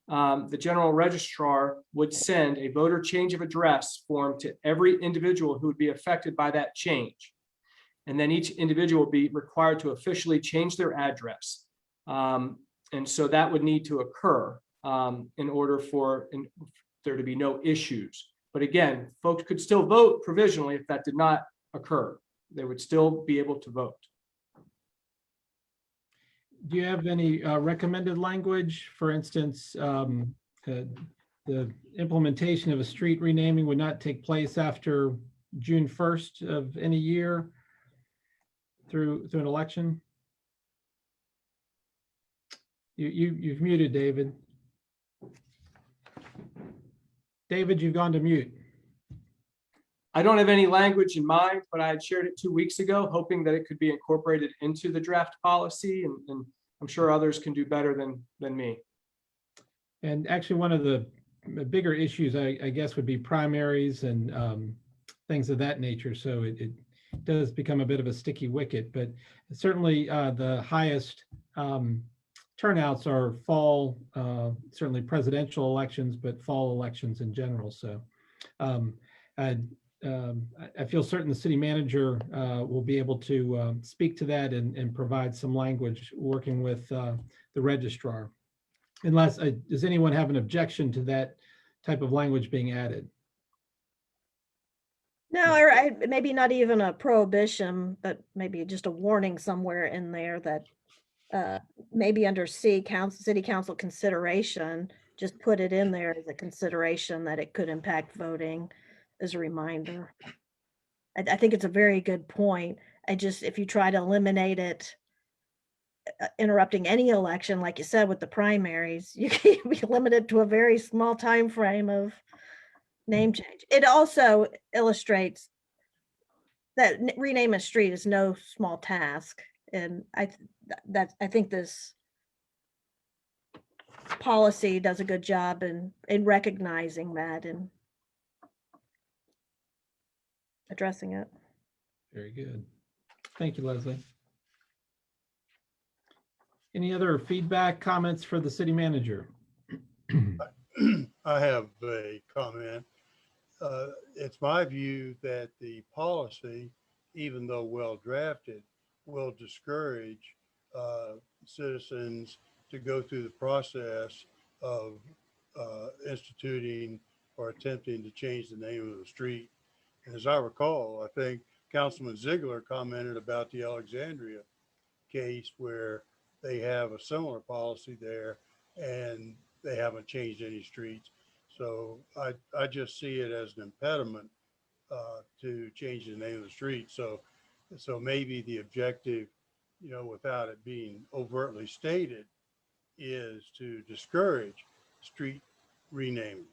the general registrar would send a voter change of address form to every individual who would be affected by that change. And then each individual would be required to officially change their address. And so that would need to occur in order for there to be no issues. But again, folks could still vote provisionally if that did not occur. They would still be able to vote. Do you have any recommended language? For instance, the implementation of a street renaming would not take place after June 1st of any year through an election? You've muted, David. David, you've gone to mute. I don't have any language in mind, but I had shared it 2 weeks ago, hoping that it could be incorporated into the draft policy, and I'm sure others can do better than me. And actually, one of the bigger issues, I guess, would be primaries and things of that nature. So it does become a bit of a sticky wicket, but certainly the highest turnouts are fall, certainly presidential elections, but fall elections in general. So I feel certain the city manager will be able to speak to that and provide some language working with the registrar. Unless, does anyone have an objection to that type of language being added? No, or maybe not even a prohibition, but maybe just a warning somewhere in there that maybe under city council consideration, just put it in there as a consideration that it could impact voting as a reminder. I think it's a very good point. If you try to eliminate it, interrupting any election, like you said, with the primaries, you can be limited to a very small time frame of name change. It also illustrates that rename a street is no small task. And I think this policy does a good job in recognizing that and addressing it. Very good. Thank you, Leslie. Any other feedback, comments for the city manager? I have a comment. It's my view that the policy, even though well drafted, will discourage citizens to go through the process of instituting or attempting to change the name of the street. And as I recall, I think Councilman Ziegler commented about the Alexandria case where they have a similar policy there and they haven't changed any streets. So I just see it as an impediment to change the name of the street. So maybe the objective, you know, without it being overtly stated, is to discourage street renaming.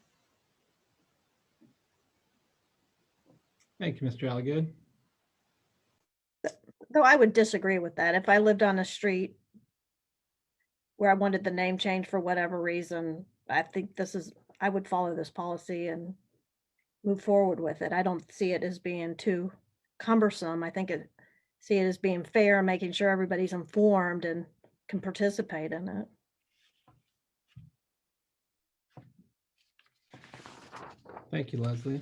Thank you, Mr. Alligood. Though I would disagree with that. If I lived on a street where I wanted the name changed for whatever reason, I think I would follow this policy and move forward with it. I don't see it as being too cumbersome. I see it as being fair, making sure everybody's informed and can participate in it. Thank you, Leslie.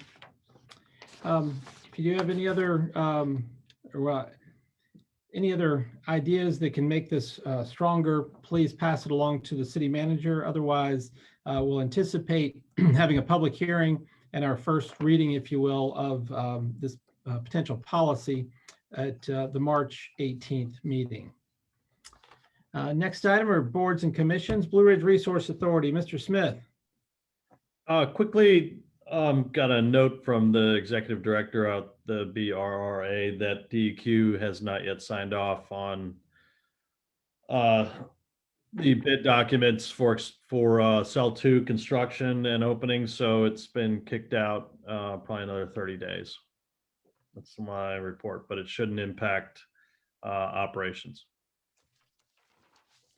If you have any other ideas that can make this stronger, please pass it along to the city manager. Otherwise, we'll anticipate having a public hearing and our first reading, if you will, of this potential policy at the March 18th meeting. Next item are boards and commissions. Blue Ridge Resource Authority, Mr. Smith. Quickly, got a note from the executive director at the BRRA that DEQ has not yet signed off on the bid documents for cell 2 construction and opening. So it's been kicked out probably another 30 days. That's my report, but it shouldn't impact operations.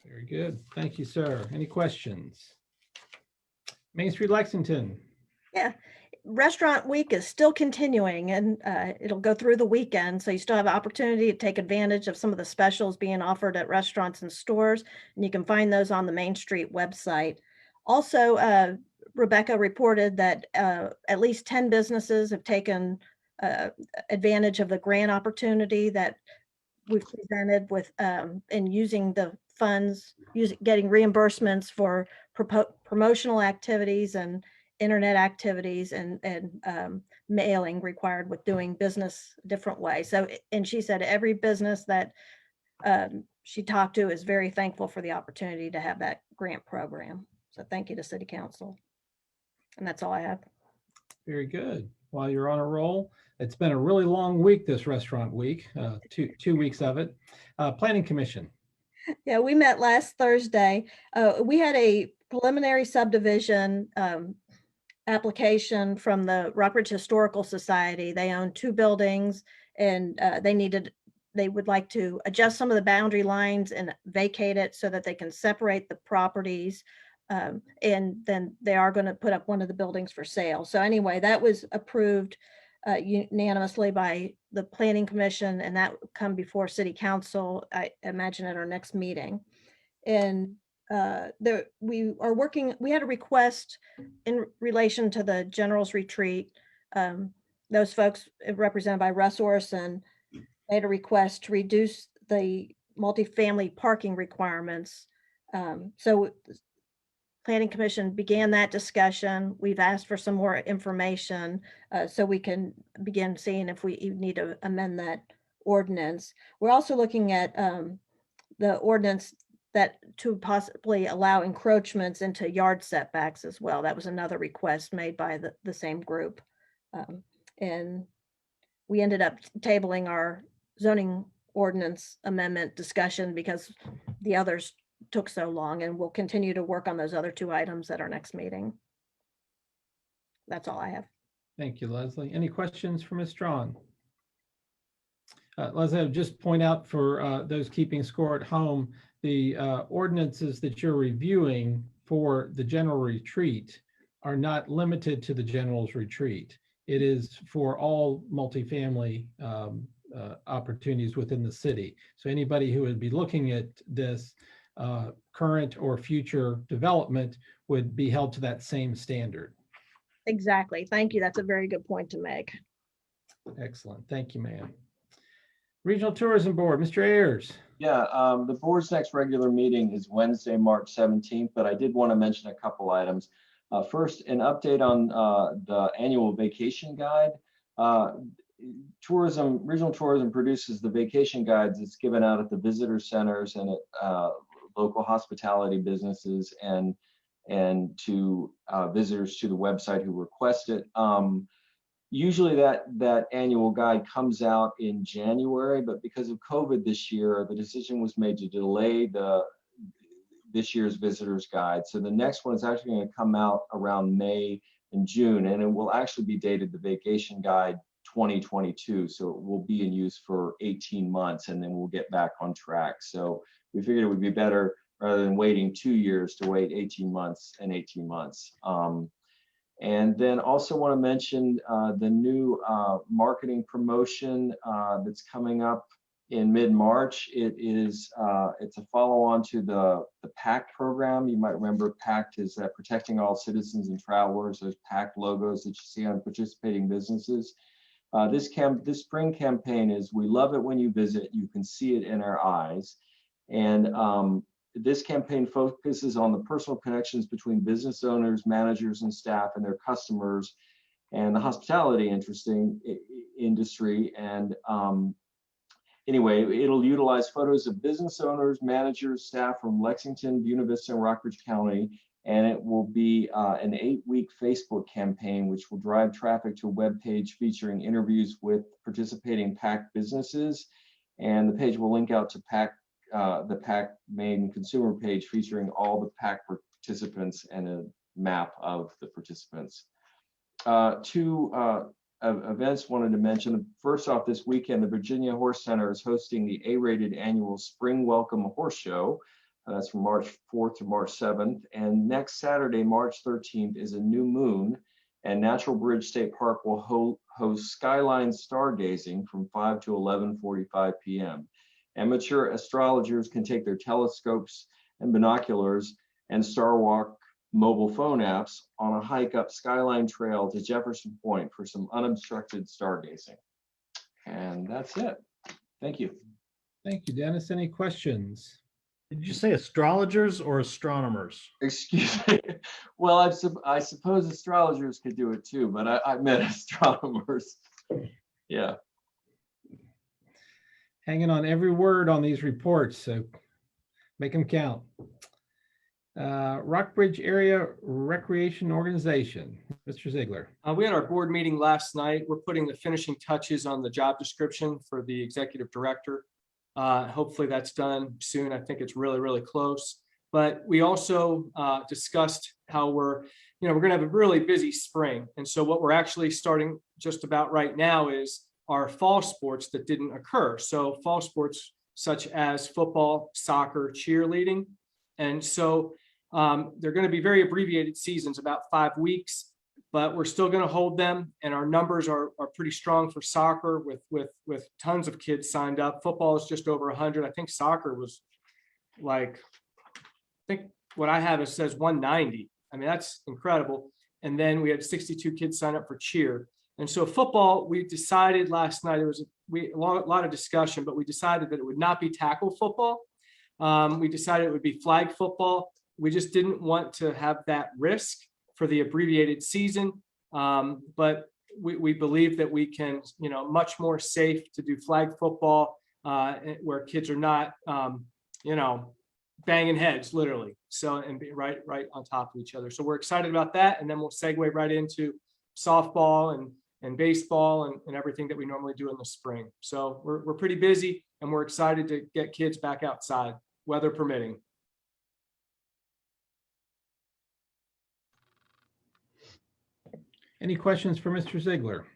Very good. Thank you, sir. Any questions? Main Street Lexington. Yeah, Restaurant Week is still continuing and it'll go through the weekend. So you still have opportunity to take advantage of some of the specials being offered at restaurants and stores. And you can find those on the Main Street website. Also, Rebecca reported that at least 10 businesses have taken advantage of the grant opportunity that we've presented with in using the funds, getting reimbursements for promotional activities and internet activities and mailing required with doing business a different way. So, and she said every business that she talked to is very thankful for the opportunity to have that grant program. So thank you to City Council. And that's all I have. Very good. While you're on a roll, it's been a really long week, this Restaurant Week, two weeks of it. Planning Commission. Yeah, we met last Thursday. We had a preliminary subdivision application from the Rockbridge Historical Society. They own 2 buildings and they would like to adjust some of the boundary lines and vacate it so that they can separate the properties. And then they are going to put up one of the buildings for sale. So anyway, that was approved unanimously by the Planning Commission, and that would come before City Council, I imagine, at our next meeting. And we had a request in relation to the General's Retreat. Those folks represented by Russ Orson made a request to reduce the multifamily parking requirements. So Planning Commission began that discussion. We've asked for some more information so we can begin seeing if we need to amend that ordinance. We're also looking at the ordinance that to possibly allow encroachments into yard setbacks as well. That was another request made by the same group. And we ended up tabling our zoning ordinance amendment discussion because the others took so long, and we'll continue to work on those other 2 items at our next meeting. That's all I have. Thank you, Leslie. Any questions for Ms. Strawn? Leslie, I'll just point out for those keeping score at home, the ordinances that you're reviewing for the General Retreat are not limited to the General's Retreat. It is for all multifamily opportunities within the city. So anybody who would be looking at this current or future development would be held to that same standard. Exactly. Thank you. That's a very good point to make. Excellent. Thank you, ma'am. Regional Tourism Board, Mr. Ayers. Yeah, the board's next regular meeting is Wednesday, March 17th, but I did want to mention a couple items. First, an update on the annual vacation guide. Regional Tourism produces the vacation guides that's given out at the visitor centers and at local hospitality businesses and to visitors to the website who request it. Usually that annual guide comes out in January, but because of COVID this year, the decision was made to delay this year's visitors guide. So the next one is actually going to come out around May and June, and it will actually be dated the vacation guide 2022. So it will be in use for 18 months and then we'll get back on track. So we figured it would be better rather than waiting 2 years to wait 18 months and 18 months. And then also want to mention the new marketing promotion that's coming up in mid-March. It's a follow-on to the PACT program. You might remember PACT is Protecting All Citizens and Travelers. Those PACT logos that you see on participating businesses. This spring campaign is "We love it when you visit. You can see it in our eyes," and this campaign focuses on the personal connections between business owners, managers, and staff and their customers and the hospitality industry. And anyway, it'll utilize photos of business owners, managers, staff from Lexington, Buena Vista, and Rockbridge County. And it will be an 8-week Facebook campaign, which will drive traffic to a web page featuring interviews with participating PACT businesses. And the page will link out to the PACT main consumer page featuring all the PACT participants and a map of the participants. Two events wanted to mention. First off, this weekend, the Virginia Horse Center is hosting the A-rated annual Spring Welcome Horse Show. That's from March 4th to March 7th. And next Saturday, March 13th, is a new moon, and Natural Bridge State Park will host Skyline Stargazing from 5 to 11:45 p.m. Amateur astrologers can take their telescopes and binoculars and Starwalk mobile phone apps on a hike up Skyline Trail to Jefferson Point for some unobstructed stargazing. And that's it. Thank you. Thank you, Dennis. Any questions? Did you say astrologers or astronomers? Excuse me. Well, I suppose astrologers could do it too, but I meant astronomers. Yeah. Hanging on every word on these reports, so make them count. Rockbridge Area Recreation Organization, Mr. Ziegler. We had our board meeting last night. We're putting the finishing touches on the job description for the executive director. Hopefully that's done soon. I think it's really, really close. But we also discussed how we're going to have a really busy spring. And so what we're actually starting just about right now is our fall sports that didn't occur. So fall sports such as football, soccer, cheerleading. And so they're going to be very abbreviated seasons, about 5 weeks, but we're still going to hold them. And our numbers are pretty strong for soccer with tons of kids signed up. Football is just over 100. I think soccer was like, I think what I have, it says 190. I mean, that's incredible. And then we had 62 kids sign up for cheer. And so football, we decided last night, there was a lot of discussion, but we decided that it would not be tackle football. We decided it would be flag football. We just didn't want to have that risk for the abbreviated season. But we believe that we can, much more safe to do flag football where kids are not, banging heads literally. So, and be right on top of each other. So we're excited about that. And then we'll segue right into softball and baseball and everything that we normally do in the spring. So we're pretty busy and we're excited to get kids back outside, weather permitting. Any questions for Mr. Ziegler?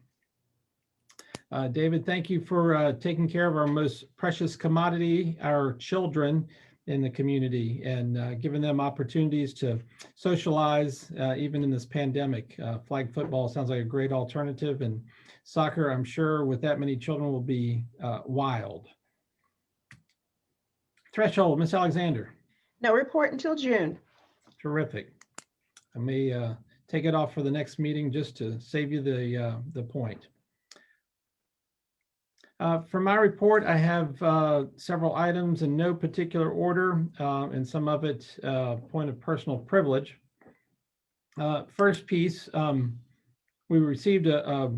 David, thank you for taking care of our most precious commodity, our children. in the community and giving them opportunities to socialize even in this pandemic. Flag football sounds like a great alternative, and soccer, I'm sure, with that many children will be wild. Threshold, Miss Alexander. No report until June. Terrific. I may take it off for the next meeting just to save you the point. For my report, I have several items in no particular order, and some of it point of personal privilege. First piece, we received a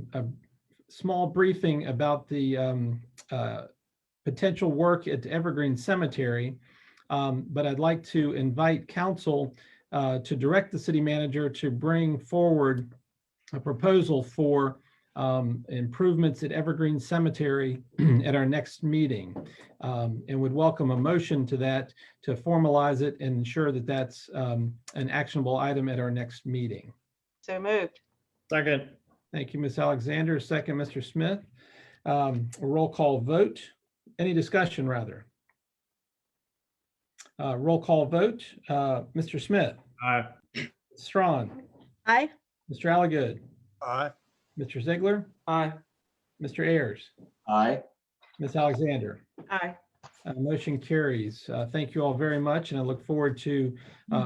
small briefing about the potential work at Evergreen Cemetery, but I'd like to invite council to direct the city manager to bring forward a proposal for improvements at Evergreen Cemetery at our next meeting, and would welcome a motion to that to formalize it and ensure that that's an actionable item at our next meeting. So moved. Second. Thank you, Ms. Alexander. Second, Mr. Smith. A roll call vote. Any discussion, rather? Roll call vote. Mr. Smith. Aye. Strawn. Aye. Mr. Alligood. Aye. Mr. Ziegler. Aye. Mr. Ayers. Aye. Ms. Alexander. Aye. Motion carries. Thank you all very much, and I look forward to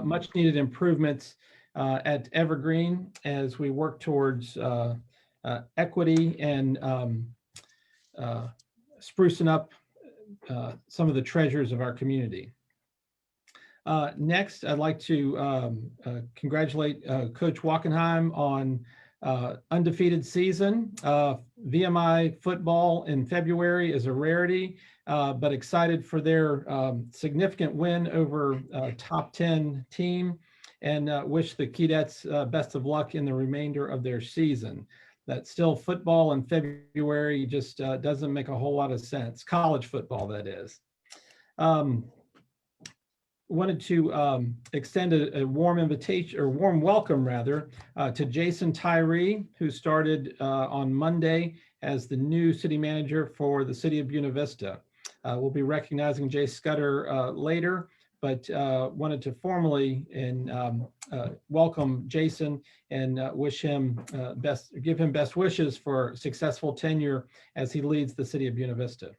much needed improvements at Evergreen as we work towards equity and sprucing up some of the treasures of our community. Next, I'd like to congratulate Coach Wackenheim on undefeated season. VMI football in February is a rarity, but excited for their significant win over a top 10 team, and wish the Keydets best of luck in the remainder of their season. That still football in February just doesn't make a whole lot of sense. College football, that is. Wanted to extend a warm invitation, or warm welcome rather, to Jason Tyree, who started on Monday as the new city manager for the city of Buena Vista. We'll be recognizing Jay Scudder later, but wanted to formally welcome Jason and wish him give him best wishes for successful tenure as he leads the city of Buena Vista.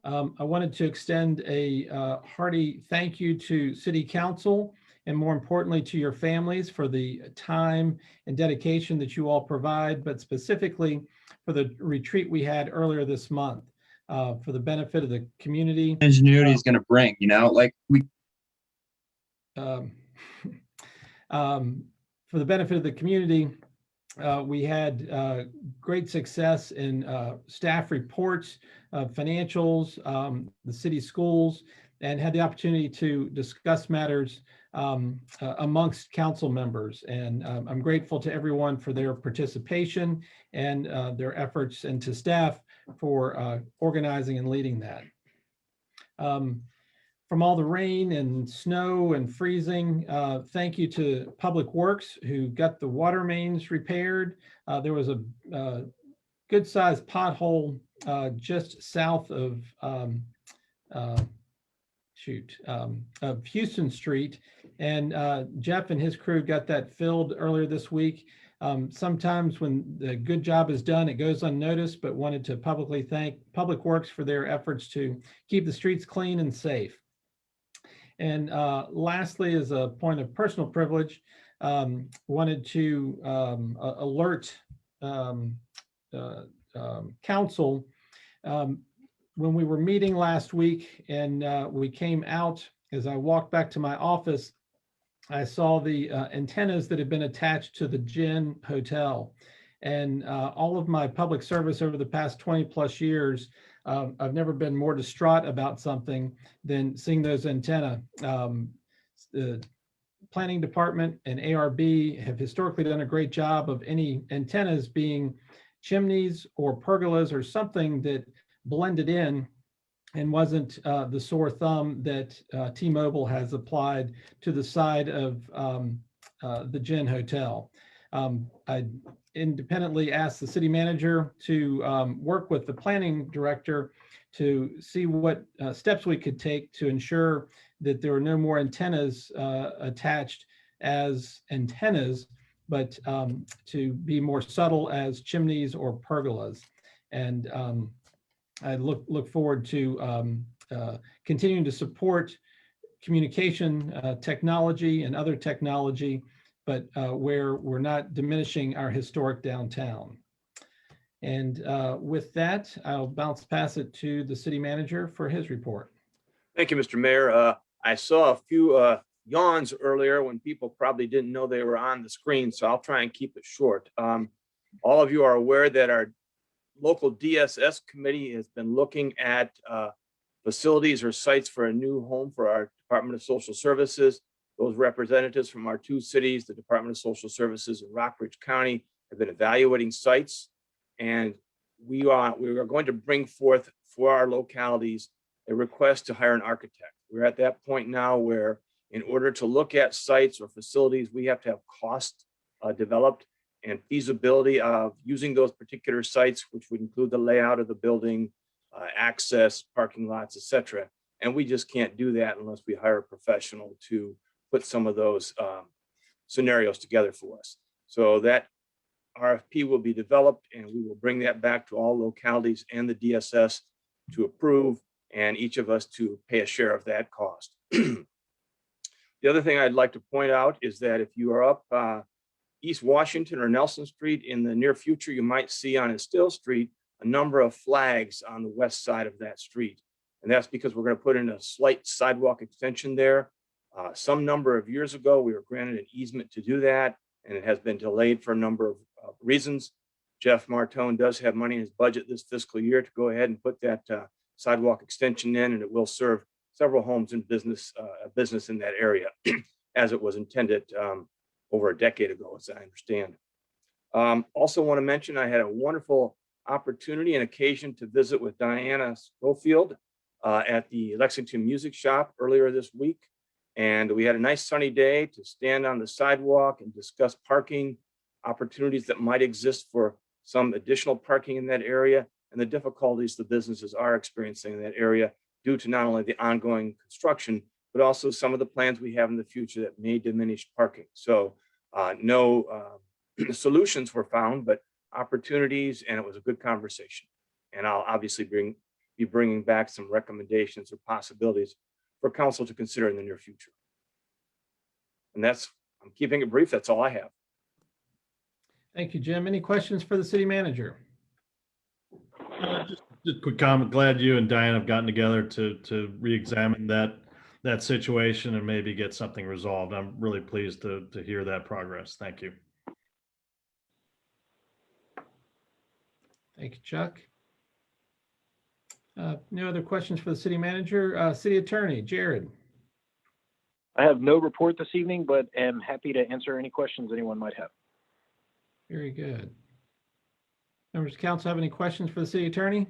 I wanted to extend a hearty thank you to City Council, and more importantly to your families, for the time and dedication that you all provide, but specifically for the retreat we had earlier this month for the benefit of the community. Ingenuity is going to bring, you know, like we. For the benefit of the community, we had great success in staff reports, financials, the city schools, and had the opportunity to discuss matters amongst council members. And I'm grateful to everyone for their participation and their efforts, and to staff for organizing and leading that. From all the rain and snow and freezing, thank you to Public Works, who got the water mains repaired. There was a good sized pothole just south of Houston Street, and Jeff and his crew got that filled earlier this week. Sometimes when the good job is done, it goes unnoticed, but wanted to publicly thank Public Works for their efforts to keep the streets clean and safe. And lastly, as a point of personal privilege, wanted to alert council. When we were meeting last week and we came out, as I walked back to my office, I saw the antennas that had been attached to the Gin Hotel. And all of my public service over the past 20 plus years, I've never been more distraught about something than seeing those antenna. The planning department and ARB have historically done a great job of any antennas being chimneys or pergolas or something that blended in and wasn't the sore thumb that T-Mobile has applied to the side of the Gin Hotel. I independently asked the city manager to work with the planning director to see what steps we could take to ensure that there are no more antennas attached as antennas, but to be more subtle as chimneys or pergolas. And I look forward to continuing to support communication technology and other technology, but where we're not diminishing our historic downtown. And with that, I'll pass it to the city manager for his report. Thank you, Mr. Mayor. I saw a few yawns earlier when people probably didn't know they were on the screen, so I'll try and keep it short. All of you are aware that our local DSS committee has been looking at facilities or sites for a new home for our Department of Social Services. Those representatives from our two cities, the Department of Social Services and Rockbridge County, have been evaluating sites. And we are going to bring forth for our localities a request to hire an architect. We're at that point now where in order to look at sites or facilities, we have to have cost developed and feasibility of using those particular sites, which would include the layout of the building, access, parking lots, etc. And we just can't do that unless we hire a professional to put some of those scenarios together for us. So that RFP will be developed and we will bring that back to all localities and the DSS to approve and each of us to pay a share of that cost. The other thing I'd like to point out is that if you are up East Washington or Nelson Street in the near future, you might see on Estill Street a number of flags on the west side of that street. And that's because we're going to put in a slight sidewalk extension there. Some number of years ago, we were granted an easement to do that, and it has been delayed for a number of reasons. Jeff Martone does have money in his budget this fiscal year to go ahead and put that sidewalk extension in, and it will serve several homes and business in that area as it was intended over a decade ago, as I understand. Also want to mention I had a wonderful opportunity and occasion to visit with Diana Schofield at the Lexington Music Shop earlier this week. And we had a nice sunny day to stand on the sidewalk and discuss parking opportunities that might exist for some additional parking in that area and the difficulties the businesses are experiencing in that area due to not only the ongoing construction, but also some of the plans we have in the future that may diminish parking. So no solutions were found, but opportunities, and it was a good conversation. And I'll obviously be bringing back some recommendations or possibilities for council to consider in the near future. And I'm keeping it brief. That's all I have. Thank you, Jim. Any questions for the city manager? Just a quick comment. Glad you and Diane have gotten together to re-examine that situation and maybe get something resolved. I'm really pleased to hear that progress. Thank you. Thank you, Chuck. No other questions for the city manager. City attorney, Jared. I have no report this evening, but am happy to answer any questions anyone might have. Very good. Members of council have any questions for the city attorney?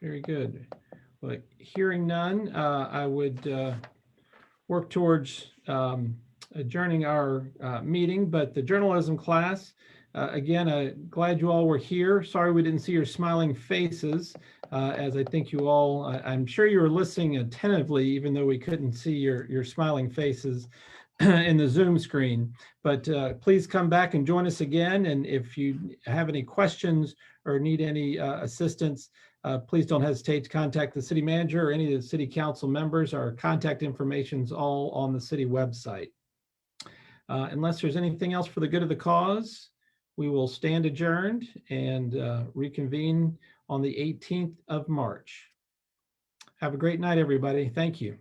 Very good. Well, hearing none, I would work towards adjourning our meeting, but the journalism class, again, glad you all were here. Sorry we didn't see your smiling faces, as I think you all, I'm sure you were listening attentively, even though we couldn't see your smiling faces in the Zoom screen. But please come back and join us again. And if you have any questions or need any assistance, please don't hesitate to contact the city manager or any of the city council members. Our contact information is all on the city website. Unless there's anything else for the good of the cause, we will stand adjourned and reconvene on the 18th of March. Have a great night, everybody. Thank you.